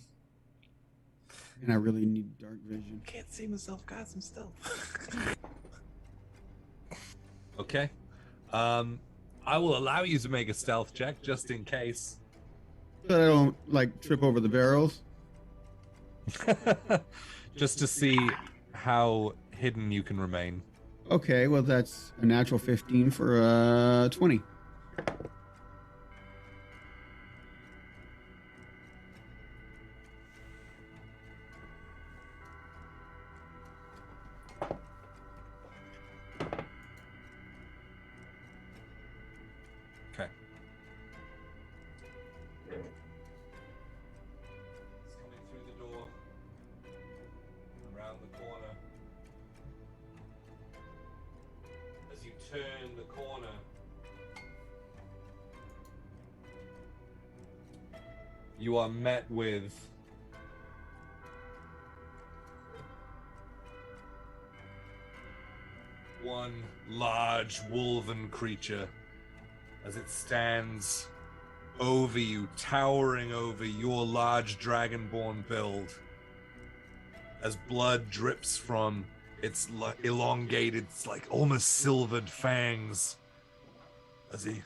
And I really need dark vision. Can't see myself, got some stealth. Okay. I will allow you to make a stealth check just in case. So I don't like trip over the barrels. Just to see how hidden you can remain. Okay, well that's a natural 15 for 20. Okay. It's coming through the door, around the corner. As you turn the corner, you are met with one large wolven creature as it stands over you, towering over your large dragonborn build, as blood drips from its elongated, like almost silvered fangs, as he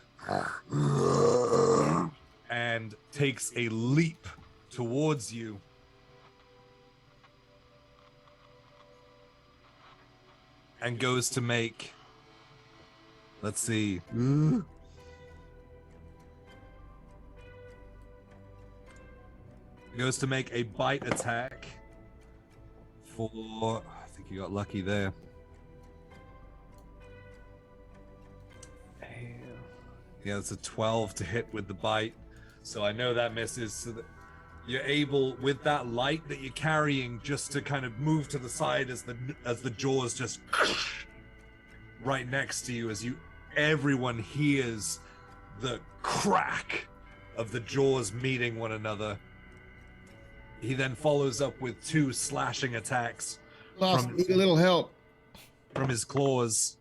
and takes a leap towards you. And goes to make, let's see, goes to make a bite attack for, I think you got lucky there. Yeah, it's a 12 to hit with the bite. So I know that misses. So that you're able, with that light that you're carrying, just to kind of move to the side as the jaws just right next to you, as everyone hears the crack of the jaws meeting one another. He then follows up with 2 slashing attacks Lost, need a little help. from his claws.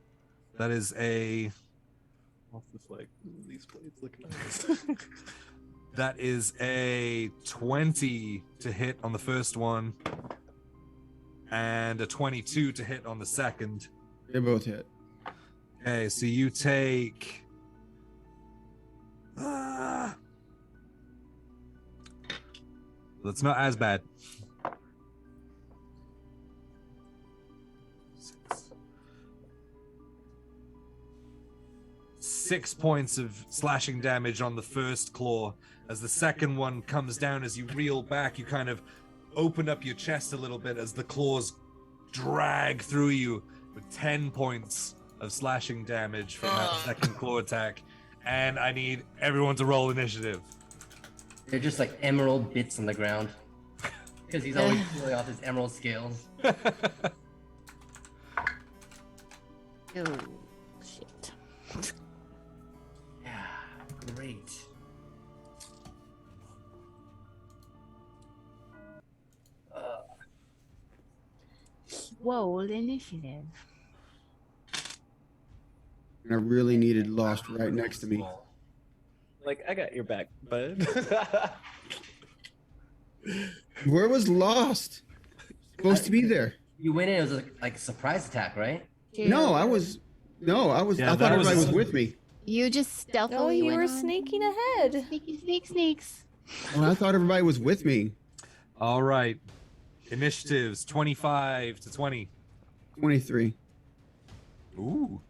That is a. What's this like? These blades look nice. That is a 20 to hit on the first one, and a 22 to hit on the second. They both hit. Okay, so you take. That's not as bad. 6 points of slashing damage on the first claw. As the second one comes down, as you reel back, you kind of open up your chest a little bit as the claws drag through you with 10 points of slashing damage from that second claw attack. And I need everyone to roll initiative. They're just like emerald bits on the ground. Because he's always pulling off his emerald scales. Oh, shit. Yeah, great. Whoa, initiative. And I really needed Lost right next to me. Like, I got your back, bud. Where was Lost? Supposed to be there. You went in, it was like a surprise attack, right? No, I was. Yeah, I that thought everybody was- was with me. You just stealthily Oh, you went were on. sneaking ahead. Sneaky sneaks. Well, I thought everybody was with me. All right. Initiatives 25 to 20. 23. Ooh.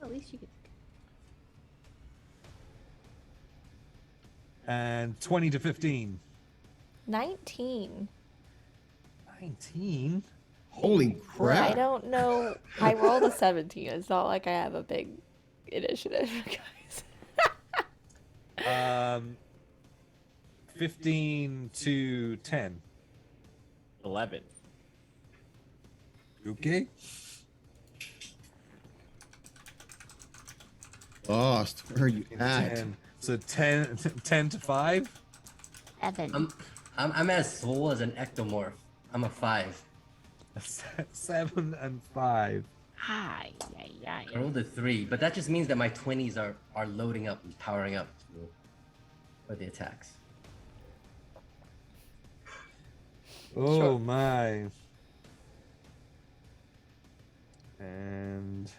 At least you could. And 20 to 15. 19. 19? Holy I crap! don't know. I rolled a 17. It's not like I have a big initiative, guys. 15 to 10. 11. Okay. Lost. Where are you at? 10. So 10 to 5. Evan. I'm as soul as an ectomorph. I'm a 5. 7 and 5. Hi. I rolled a 3, but that just means that my 20s are loading up and powering up for the attacks. Oh Sure. my. And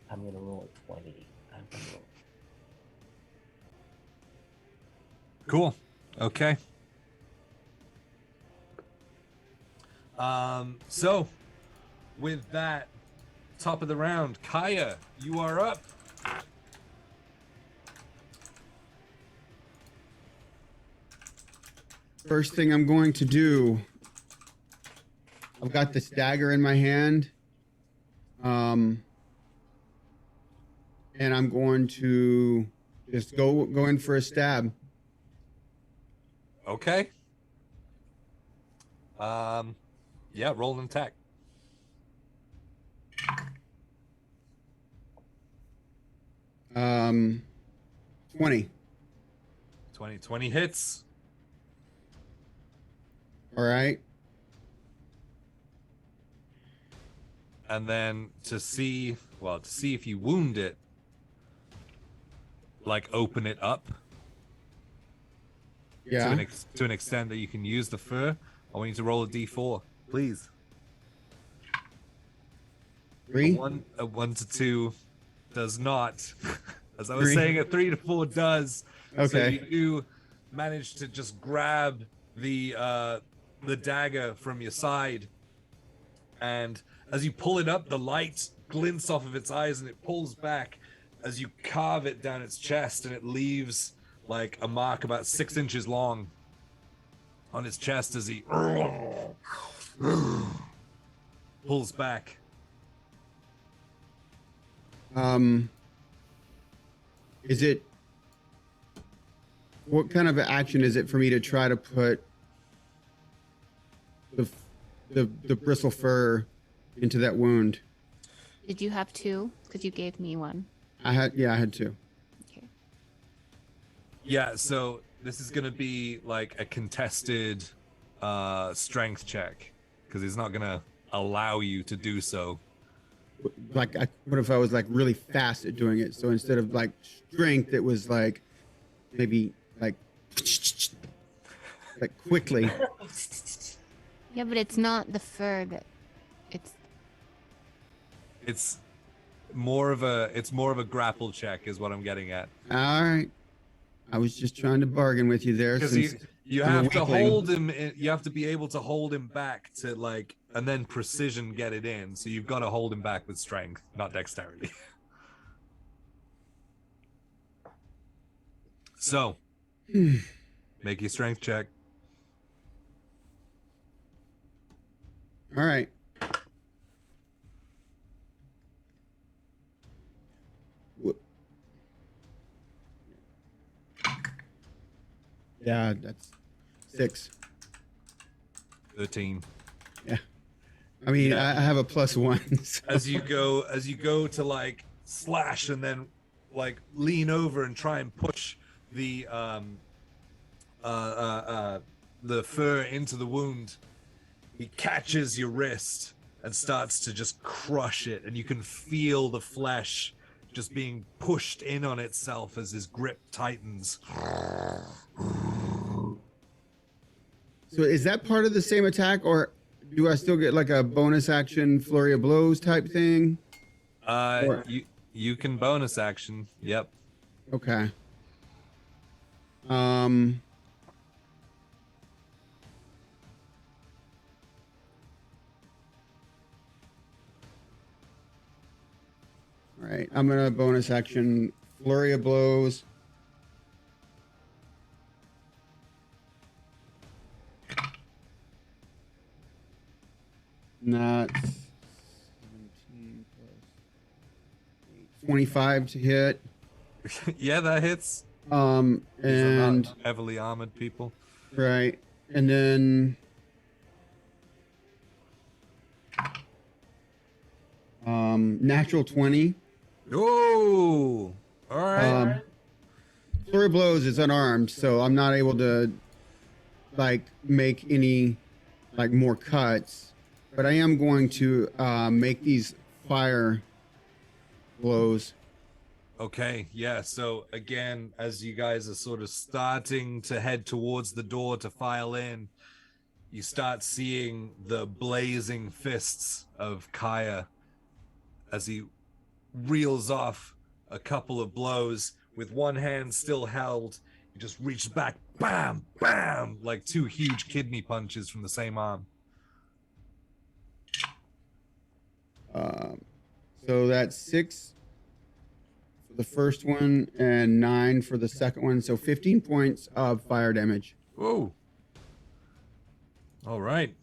I'm gonna roll a 20. I'm gonna roll. cool. Okay. So with that, top of the round, Kaya, you are up. First thing I'm going to do. I've got this dagger in my hand. And I'm going to just go in for a stab. Okay. Yeah, roll an attack. 20. 20 hits. All right. And then to see if you wound it, like open it up Yeah. to an extent that you can use the fur. I want you to roll a d4, please. 3. A 1 to 2 does not. As I was 3. saying, a 3 to 4 does. So Okay. you do manage to just grab the dagger from your side, and as you pull it up, the light glints off of its eyes and it pulls back as you carve it down its chest, and it leaves like a mark about 6 inches long on its chest as he pulls back. Is it? What kind of action is it for me to try to put the bristle fur into that wound? Did you have 2? Because you gave me 1. I had 2. Okay. Yeah, so this is gonna be like a contested strength check because he's not gonna allow you to do so. Like, what if I was like really fast at doing it? So instead of like strength, it was like maybe like quickly. Yeah, but it's not the fur that it's It's more of a grapple check is what I'm getting at. All right. I was just trying to bargain with you there. Because you I'm a have to weakling. hold him. You have to be able to hold him back to like, and then precision get it in. So you've got to hold him back with strength, not dexterity. So, make your strength check. All right. Yeah, that's 6. 13. Yeah. I mean, Yeah. I have a +1. So. As you go to like slash and then like lean over and try and push the fur into the wound, he catches your wrist and starts to just crush it, and you can feel the flesh just being pushed in on itself as his grip tightens. So is that part of the same attack, or do I still get like a bonus action flurry of blows type thing? You can bonus action. Yep. Okay. All right, I'm gonna bonus action flurry of blows. Not 17 plus 8, 25 to hit. Yeah, that hits. These are And not heavily armored people. right, and then natural 20. Oh, all right. Flurry of blows is unarmed, so I'm not able to like make any like more cuts, but I am going to make these fire blows. Okay, yeah. So again, as you guys are sort of starting to head towards the door to file in, you start seeing the blazing fists of Kaya as he reels off a couple of blows with one hand still held. He just reaches back, bam, bam, like 2 huge kidney punches from the same arm. So that's 6 for the first one and 9 for the second one. So 15 points of fire damage. Whoa. All right.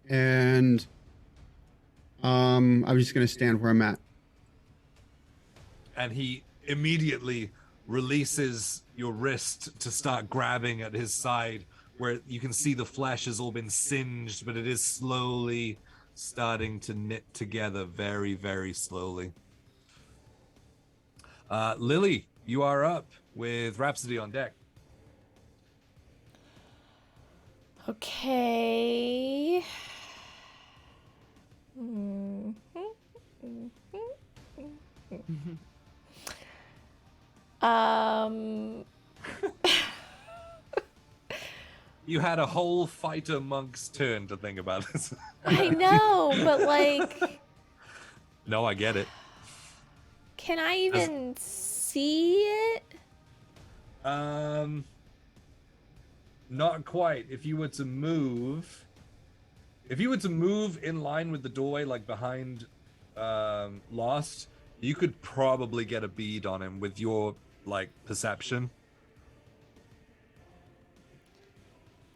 And I'm just gonna stand where I'm at. And he immediately releases your wrist to start grabbing at his side, where you can see the flesh has all been singed, but it is slowly starting to knit together very, very slowly. Lily, you are up with Rhapsody on deck. Okay. You had a whole fighter monk's turn to think about this. I know, but like, No, I get it. can I even see it? Not quite. If you were to move in line with the doorway, like behind Lost, you could probably get a bead on him with your like perception.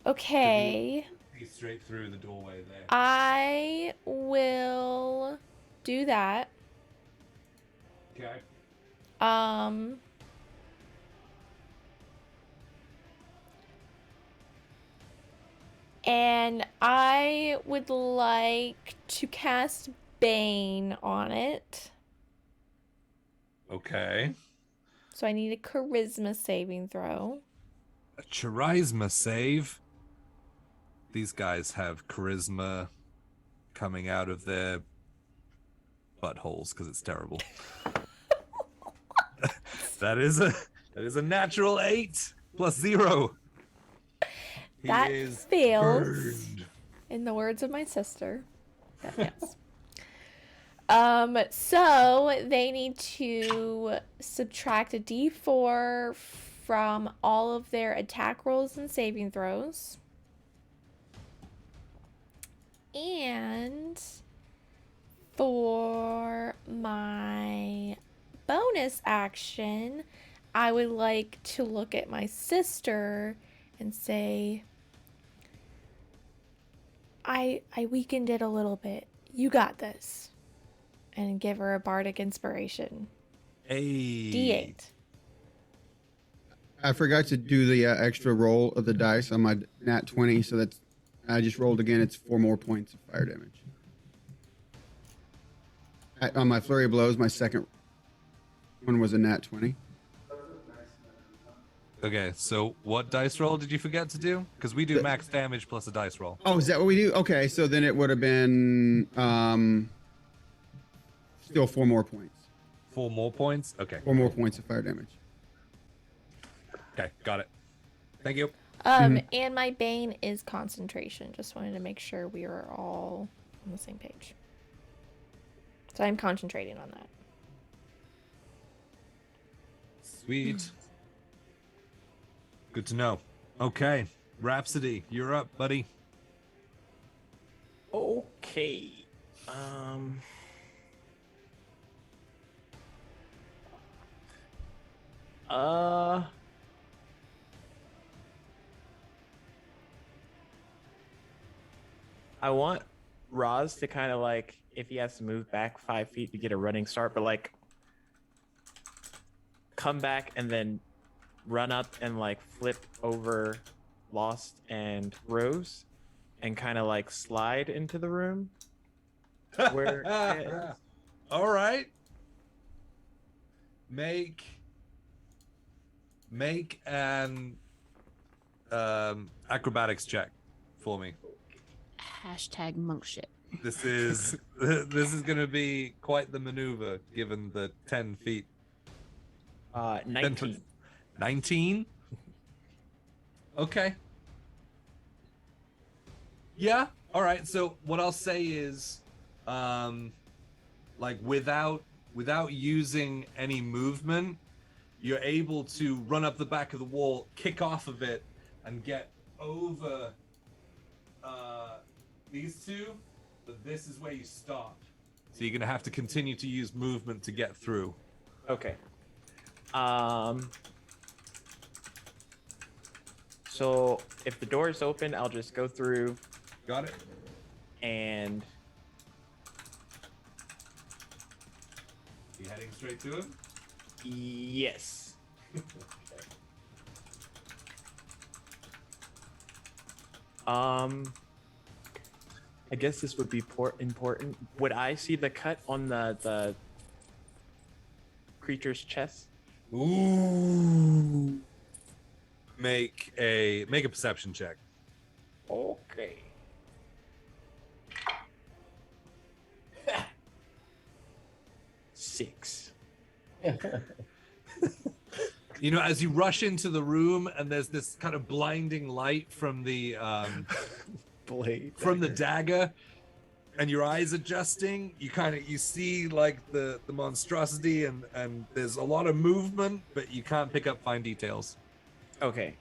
Okay. See straight through the doorway there. I will do that. Okay. And I would like to cast Bane on it. Okay. So I need a charisma saving throw. A charisma save. These guys have charisma coming out of their buttholes because it's terrible. that is a natural 8 plus 0. He That is fails. burned. In the words of my sister, that fails. So they need to subtract a d4 from all of their attack rolls and saving throws. And for my bonus action, I would like to look at my sister and say, I weakened it a little bit. You got this. And give her a bardic inspiration. Hey. D8. I forgot to do the extra roll of the dice on my nat 20, so that's I just rolled again. It's 4 more points of fire damage. On my flurry of blows, my second one was a nat 20. Okay, so what dice roll did you forget to do? Because we do max damage plus a dice roll. Oh, is that what we do? Okay, so then it would have been still 4 more points. 4 more points? Okay. 4 more points of fire damage. Okay, got it. Thank you. And my bane is concentration. Just wanted to make sure we were all on the same page. So I'm concentrating on that. Sweet. Good to know. Okay, Rhapsody, you're up, buddy. Okay. I want Roz to kind of like, if he has to move back 5 feet to get a running start, but like come back and then run up and like flip over Lost and Rose and kind of like slide into the room where it is. All right. Make an acrobatics check for me. Hashtag monk shit. This is gonna be quite the maneuver given the 10 feet. 19. 19? Okay. Yeah. All right. So what I'll say is, like without using any movement, you're able to run up the back of the wall, kick off of it, and get over these two. But this is where you stop. So you're gonna have to continue to use movement to get through. Okay. So if the door is open, I'll just go through Got it. and You heading straight to him? yes. I guess this would be important. Would I see the cut on the creature's chest? Ooh. Make a perception check. Okay. Six. You know, as you rush into the room and there's this kind of blinding light from the Blade. from the dagger, and your eyes adjusting, you see like the monstrosity and there's a lot of movement, but you can't pick up fine details. Okay.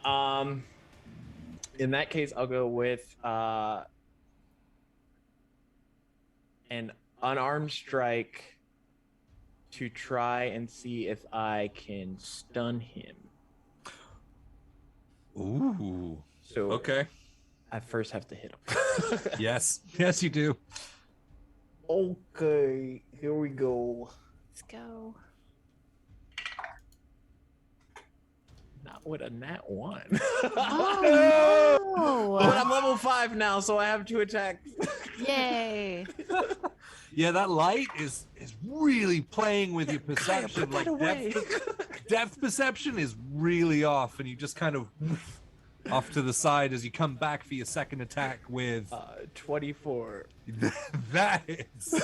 In that case, I'll go with an unarmed strike to try and see if I can stun him. Ooh. So Okay. I first have to hit him. Yes. Yes, you do. Okay, here we go. Let's go. Not with a nat 1. Oh But I'm level 5 now, so I have 2 attacks. no! Yay! Yeah, that light is really playing with your perception. Kaya, put that away. Depth perception is really off, and you just kind of off to the side as you come back for your second attack with 24. that is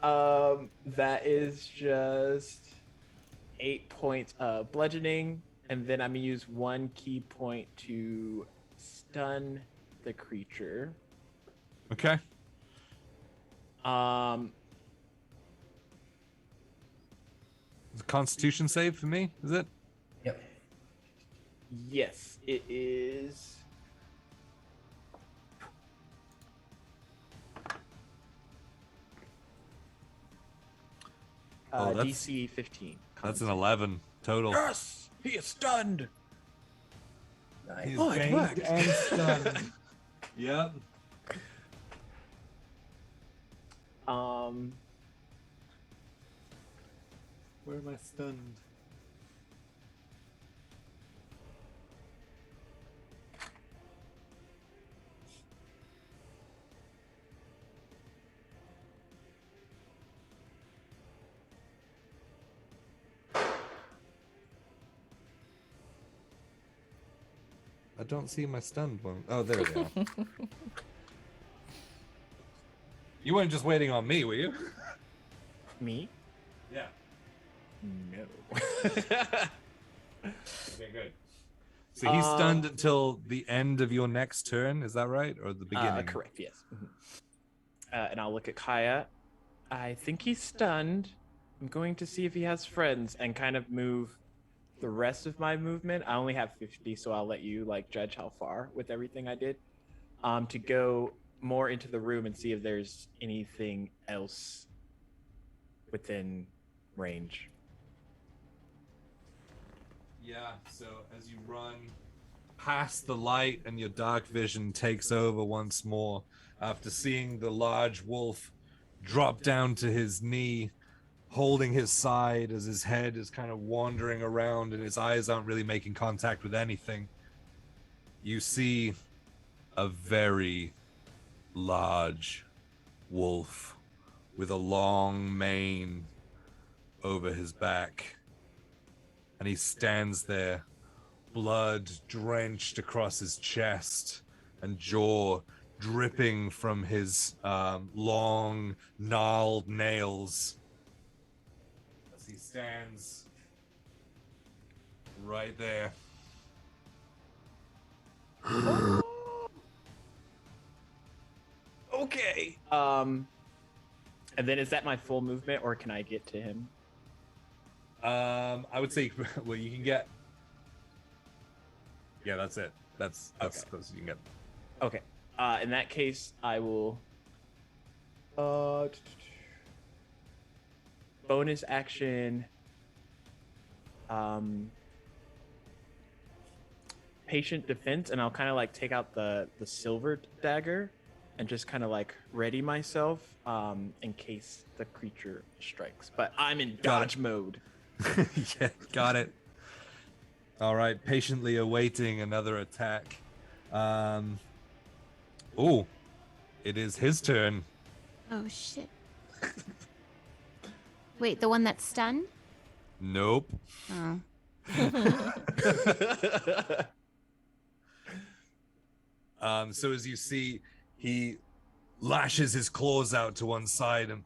That is just 8 points of bludgeoning, and then I'm gonna use 1 key point to stun the creature. okay. It's a Constitution save for me, is it? Yep. Yes, it is. Oh, that's- DC 15. That's an 11 total. Yes, he is stunned. Nice. He's Oh, it banged worked. and stunned. Yep. Where am I stunned? I don't see my stunned one. Oh, there we go. You weren't just waiting on me, were you? Me? Yeah. No. Okay, good. So he's stunned until the end of your next turn, is that right? Or the beginning? Correct, yes. And I'll look at Kaya. I think he's stunned. I'm going to see if he has friends and kind of move the rest of my movement. I only have 50, so I'll let you like judge how far with everything I did. To go more into the room and see if there's anything else within range. Yeah, so as you run past the light and your dark vision takes over once more after seeing the large wolf drop down to his knee, holding his side as his head is kind of wandering around and his eyes aren't really making contact with anything. You see a very large wolf with a long mane over his back. And he stands there, blood drenched across his chest and jaw, dripping from his long, gnarled nails. As he stands right there. Okay. And then is that my full movement, or can I get to him? I would say, well, you can get. Yeah, that's it. That's Okay. close as you can get. Okay. In that case, I will. Bonus action. Patient defense, and I'll kind of like take out the silver dagger, and just kind of like ready myself in case the creature strikes. But I'm in Got dodge mode. Yeah, got it. All right, patiently awaiting another attack. Oh, it is his turn. Oh shit. Wait, the one that's stunned? Nope. Oh. So as you see, he lashes his claws out to one side and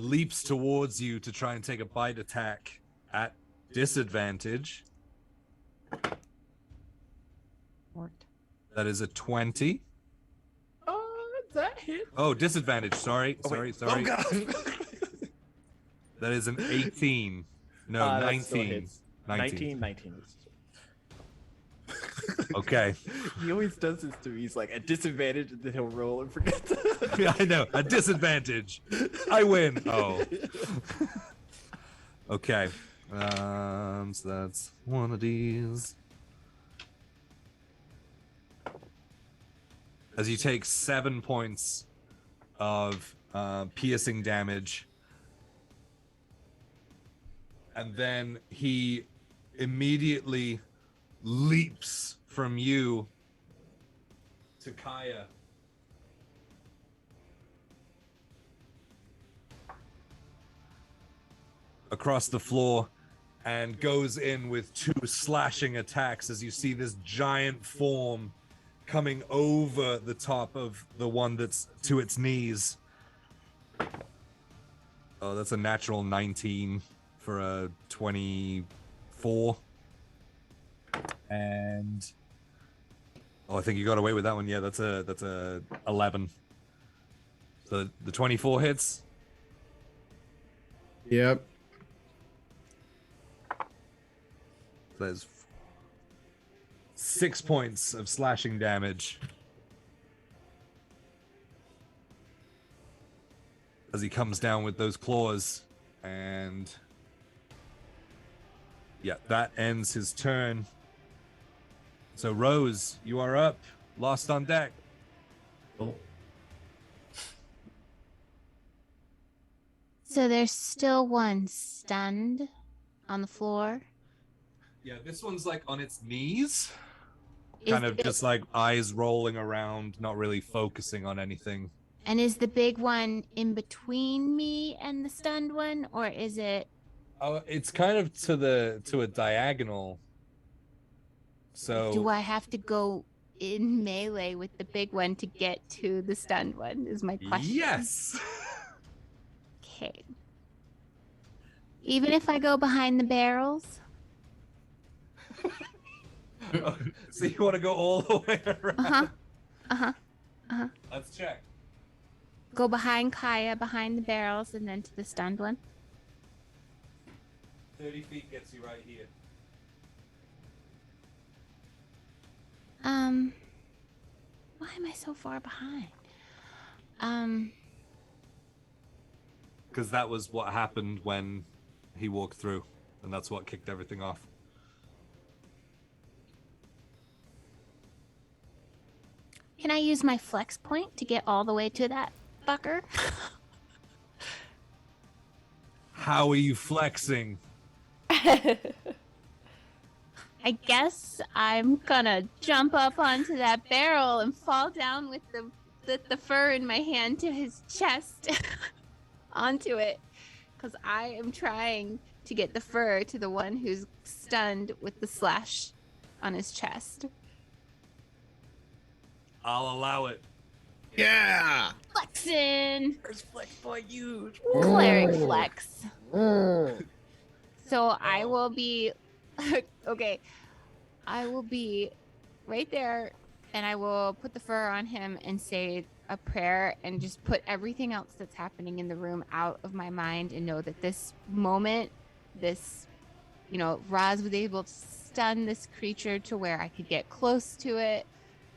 leaps towards you to try and take a bite attack at disadvantage. Worked. That is a 20. That hit. Oh, disadvantage. Sorry. Oh, wait. Sorry. Oh god. That is an 18. No, That still 19. hits. 19. Okay. He always does this to me. He's like at disadvantage, and then he'll roll and forget. Yeah, I know. A disadvantage. I win. Oh. Okay. So that's one of these. As you take 7 points of piercing damage. And then he immediately leaps from you to Kaya. Across the floor and goes in with 2 slashing attacks as you see this giant form coming over the top of the one that's to its knees. Oh, that's a natural 19 for a 24. And Oh, I think you got away with that one. Yeah, that's a 11. So the 24 hits. Yep. So there's 6 points of slashing damage as he comes down with those claws, and yeah, that ends his turn. So Rose, you are up. Lost on deck. Oh, So there's still one stunned on the floor. Yeah, this one's like on its knees, Is kind of it- just like eyes rolling around, not really focusing on anything. And is the big one in between me and the stunned one, or is it? Oh, it's kind of to a diagonal. So Do I have to go in melee with the big one to get to the stunned one? Is my question. yes. Okay. Even if I go behind the barrels? So you want to go all the way around? Uh-huh. Let's check. Go behind Kaya, behind the barrels, and then to the stunned one? 30 feet gets you right here. Why am I so far behind? Because that was what happened when he walked through, and that's what kicked everything off. Can I use my flex point to get all the way to that fucker? How are you flexing? I guess I'm gonna jump up onto that barrel and fall down with the fur in my hand to his chest onto it, because I am trying to get the fur to the one who's stunned with the slash on his chest. I'll allow it. Yeah. Flexing! First flex boy huge. Cleric flex. So I will be okay. I will be right there, and I will put the fur on him and say a prayer and just put everything else that's happening in the room out of my mind, and know that this moment, this, Raz was able to stun this creature to where I could get close to it.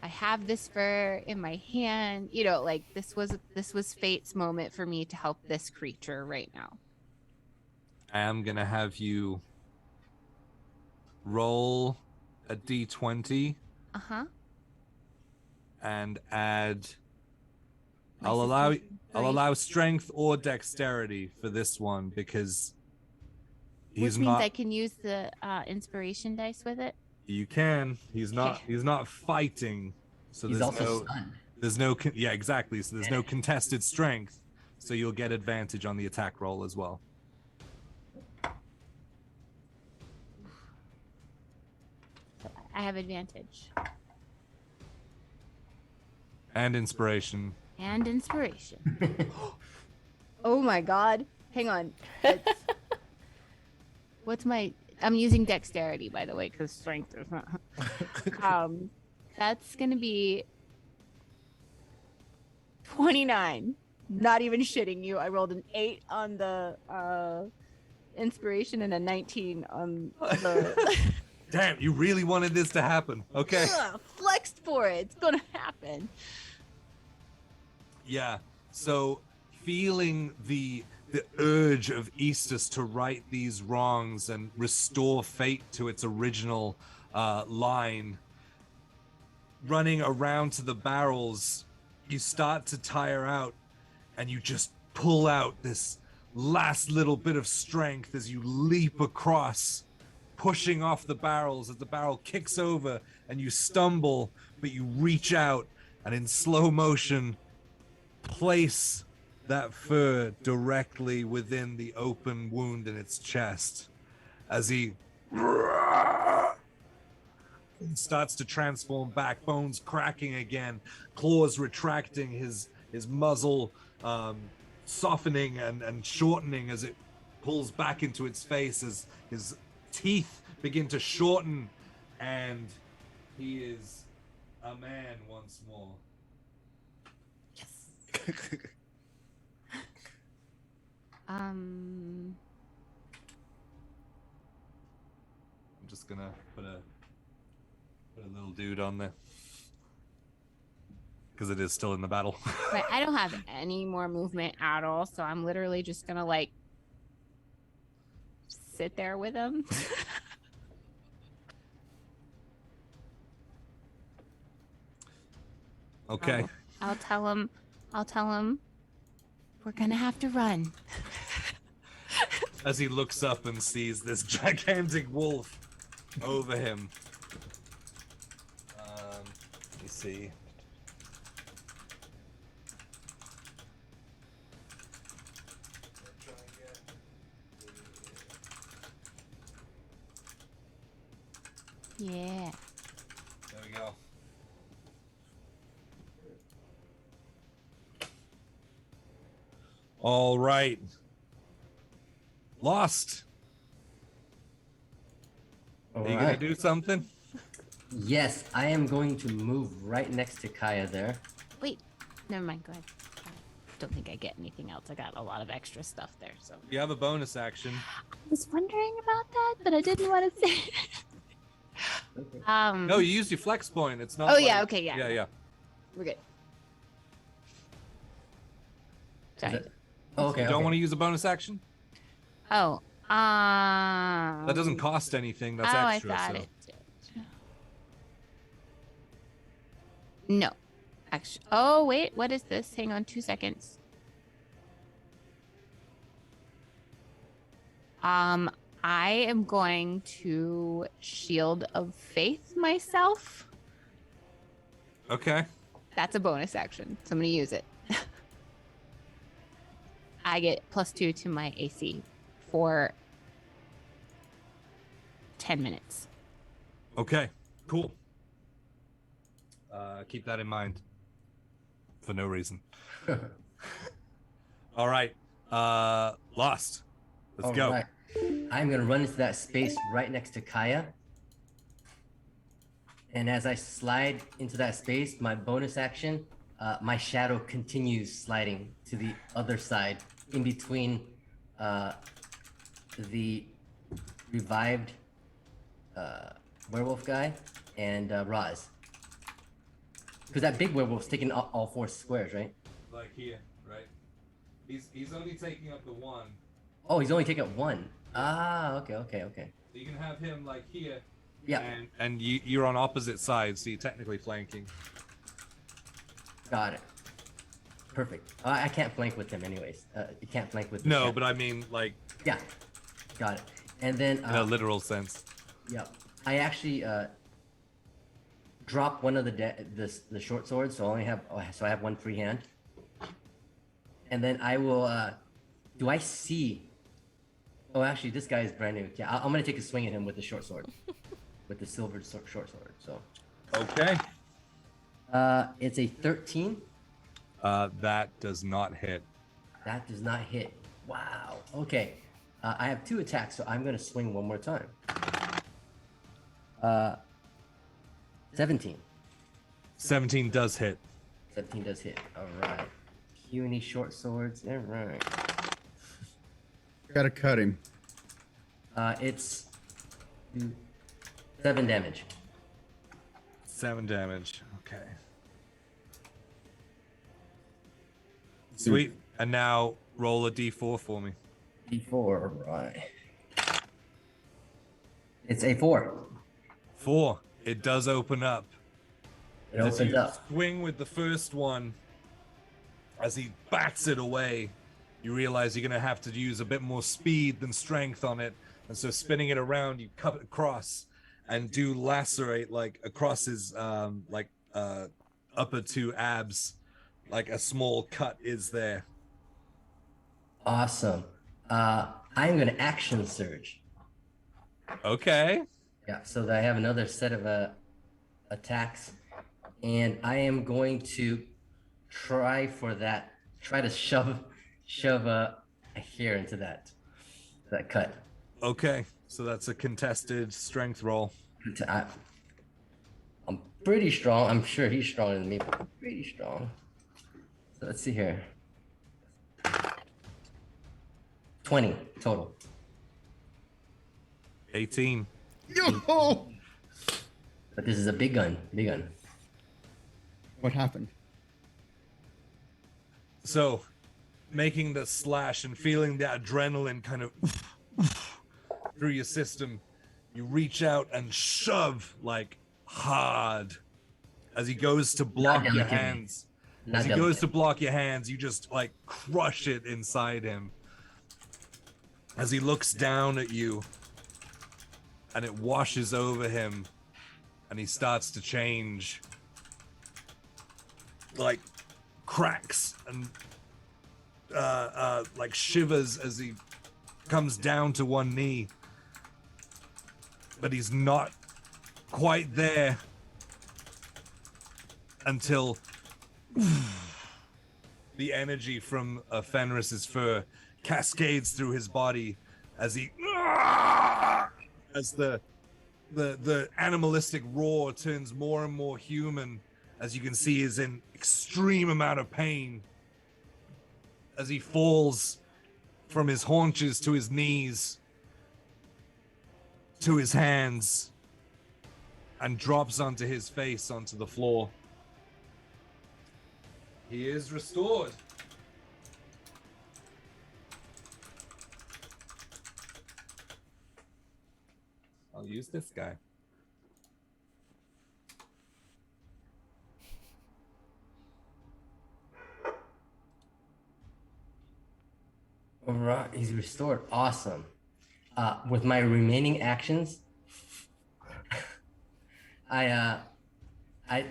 I have this fur in my hand, like this was fate's moment for me to help this creature right now. I am gonna have you roll a d20 Uh-huh. and add. My I'll allow sister's I'll allow strength or dexterity for this one because he's Which means not. I can use the inspiration dice with it. You can. He's not. Okay. He's not fighting. So he's there's also no. stunned. There's no. Yeah, exactly. So there's no contested strength. So you'll get advantage on the attack roll as well. I have advantage. And inspiration. And inspiration. Oh my god. Hang on. What's my... I'm using dexterity, by the way, because strength is not... That's going to be 29. Not even shitting you. I rolled an 8 on the inspiration and a 19 on the... Damn, you really wanted this to happen. Okay. Flexed for it. It's going to happen. Yeah. So feeling the urge of Eastus to right these wrongs and restore fate to its original line, running around to the barrels, you start to tire out, and you just pull out this last little bit of strength as you leap across, pushing off the barrels as the barrel kicks over, and you stumble, but you reach out and in slow motion place that fur directly within the open wound in its chest as he starts to transform back, bones cracking again, claws retracting, his muzzle softening and shortening as it pulls back into its face, as his teeth begin to shorten, and he is a man once more. Yes. I'm just gonna put a little dude on there because it is still in the battle. Right, I don't have any more movement at all, so I'm literally just gonna like sit there with him. Okay. I'll tell him we're gonna have to run. As he looks up and sees this gigantic wolf over him. Let me see. Yeah. There we go. All right. Lost. Are you gonna do something? Yes, I am going to move right next to Kaya there. Wait. Never mind. Go ahead. I don't think I get anything else. I got a lot of extra stuff there. So You have a bonus action. I was wondering about that, but I didn't want to say it. No, you used your flex point. It's not. Oh, yeah, like- okay, yeah. Yeah. We're good. Sorry. Oh, okay. You don't want to use a bonus action? Oh. That doesn't cost anything. That's extra. I thought so. it did. No. Actually. Oh, wait. What is this? Hang on 2 seconds. I am going to Shield of Faith myself. Okay. That's a bonus action, so I'm going to use it. I get +2 to my AC for 10 minutes. Okay. Cool. Keep that in mind. For no reason. All right. Lost. Let's go. Alright. I'm gonna run into that space right next to Kaya. And as I slide into that space, my bonus action, my shadow continues sliding to the other side, in between the revived werewolf guy and Roz. Because that big werewolf's taking all 4 squares, right? Like here, right? He's only taking up the one. Oh, he's only taking up 1. Ah, okay. So you can have him like here. Yeah. And you're on opposite sides, so you're technically flanking. Got it. Perfect. I can't flank with him anyways. You can't flank with. No, yeah. but I mean like Yeah. Got it. And then. in a literal sense. Yeah. I actually drop one of the short swords, so I have 1 free hand. And then I will. Do I see? Oh, actually, this guy is brand new. Yeah, I'm gonna take a swing at him with the short sword, with the silver short sword. So. Okay. It's a 13. That does not hit. That does not hit. Wow. Okay. I have 2 attacks, so I'm gonna swing one more time. 17. 17 does hit. 17 does hit. All right. Puny short swords. All right. Gotta cut him. It's 7 damage. 7 damage. Okay. Sweet. And now roll a d4 for me. D4. All right. It's a 4. 4. It does open up. It As opens you up. swing with the first one, as he bats it away, you realize you're going to have to use a bit more speed than strength on it. And so spinning it around, you cut it across and do lacerate like across his upper 2 abs. Like a small cut is there. Awesome. I'm gonna action surge. Okay. Yeah. So that I have another set of attacks, and I am going to try to shove a hair into that cut. Okay. So that's a contested strength roll. I'm pretty strong. I'm sure he's stronger than me, but pretty strong. So let's see here. 20 total. 18. Yo! But this is a big gun. Big gun. What happened? So, making the slash and feeling the adrenaline kind of through your system, you reach out and shove like hard as he goes to block your delicately. hands. Not As he delicate. goes to block your hands, you just like crush it inside him. As he looks down at you, and it washes over him, and he starts to change. Like cracks and like shivers as he comes down to one knee. But he's not quite there until the energy from Fenris's fur cascades through his body as he as the animalistic roar turns more and more human, as you can see is in extreme amount of pain as he falls from his haunches to his knees to his hands and drops onto his face onto the floor. He is restored. I'll use this guy. All right, he's restored. Awesome. With my remaining actions, I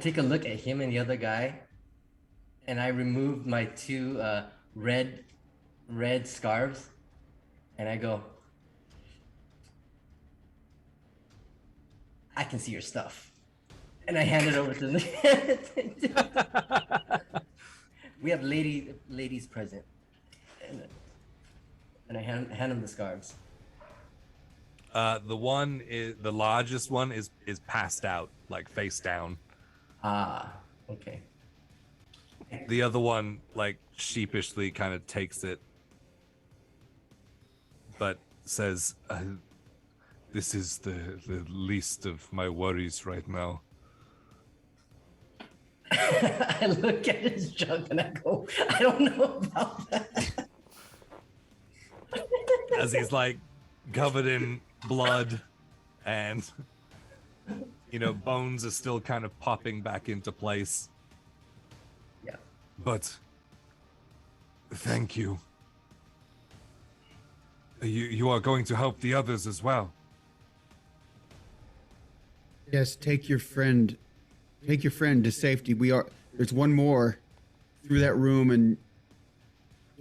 take a look at him and the other guy, and I remove my two red scarves, and I go, I can see your stuff, and I hand it over to them. We have ladies present, and I hand them the scarves. The largest one is passed out, like face down. Ah, okay. The other one, like, sheepishly kind of takes it, but says, this is the least of my worries right now. I look at his junk and I go, I don't know about that. As he's, like, covered in blood and, you know, bones are still kind of popping back into place. Yeah. But thank you. You are going to help the others as well. Yes, take your friend to safety. There's one more through that room and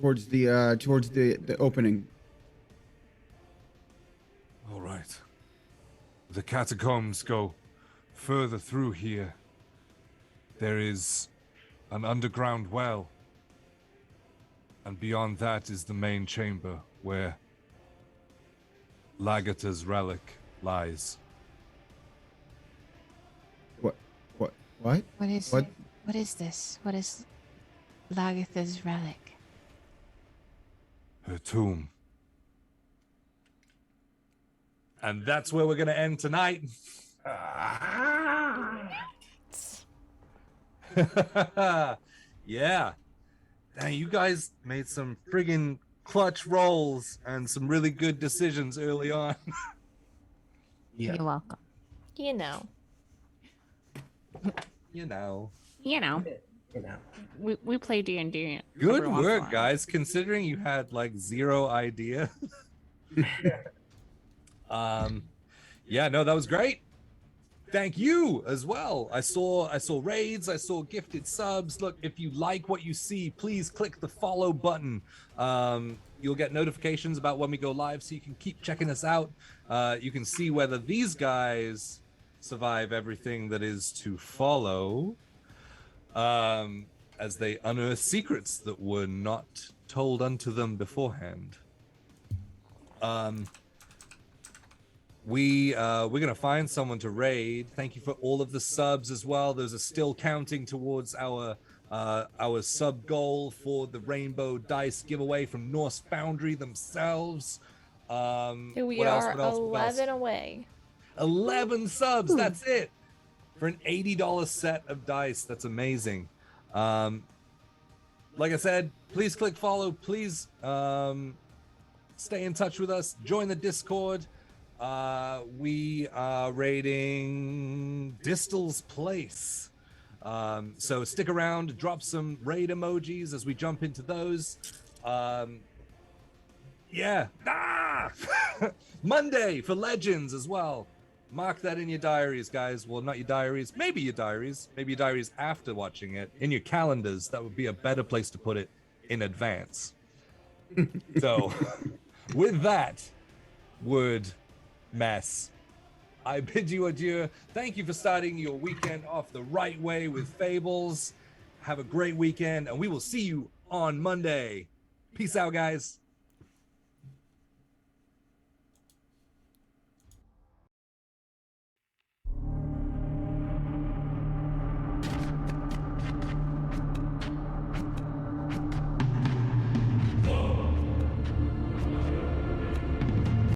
towards the opening. All right. The catacombs go further through here. There is an underground well. And beyond that is the main chamber where Lagata's relic lies. What? What is it? What is this? What is Lagatha's relic? Her tomb. And that's where we're going to end tonight. Yeah. Dang, you guys made some friggin' clutch rolls and some really good decisions early on. Yeah. You're welcome. You know. You know. You know, You know. we play D&D. Good every once in a work, while. guys, considering you had like zero idea. Yeah, no, that was great. Thank you as well. I saw raids, I saw gifted subs. Look, if you like what you see, please click the follow button. You'll get notifications about when we go live, so you can keep checking us out. You can see whether these guys survive everything that is to follow, as they unearth secrets that were not told unto them beforehand. we're gonna find someone to raid. Thank you for all of the subs as well. Those are still counting towards our sub goal for the Rainbow Dice giveaway from Norse Foundry themselves. We what else? are What else? What else? 11 away. 11 subs. That's it for an $80 set of dice. That's amazing. Like I said, please click follow. Please stay in touch with us. Join the Discord. We are raiding Distal's Place. So stick around, drop some raid emojis as we jump into those. Yeah. Monday for Legends as well. Mark that in your diaries, guys. Well, not your diaries. Maybe your diaries. Maybe your diaries after watching it. In your calendars. That would be a better place to put it in advance. So, with that word mess, I bid you adieu. Thank you for starting your weekend off the right way with Fables. Have a great weekend, and we will see you on Monday. Peace out, guys.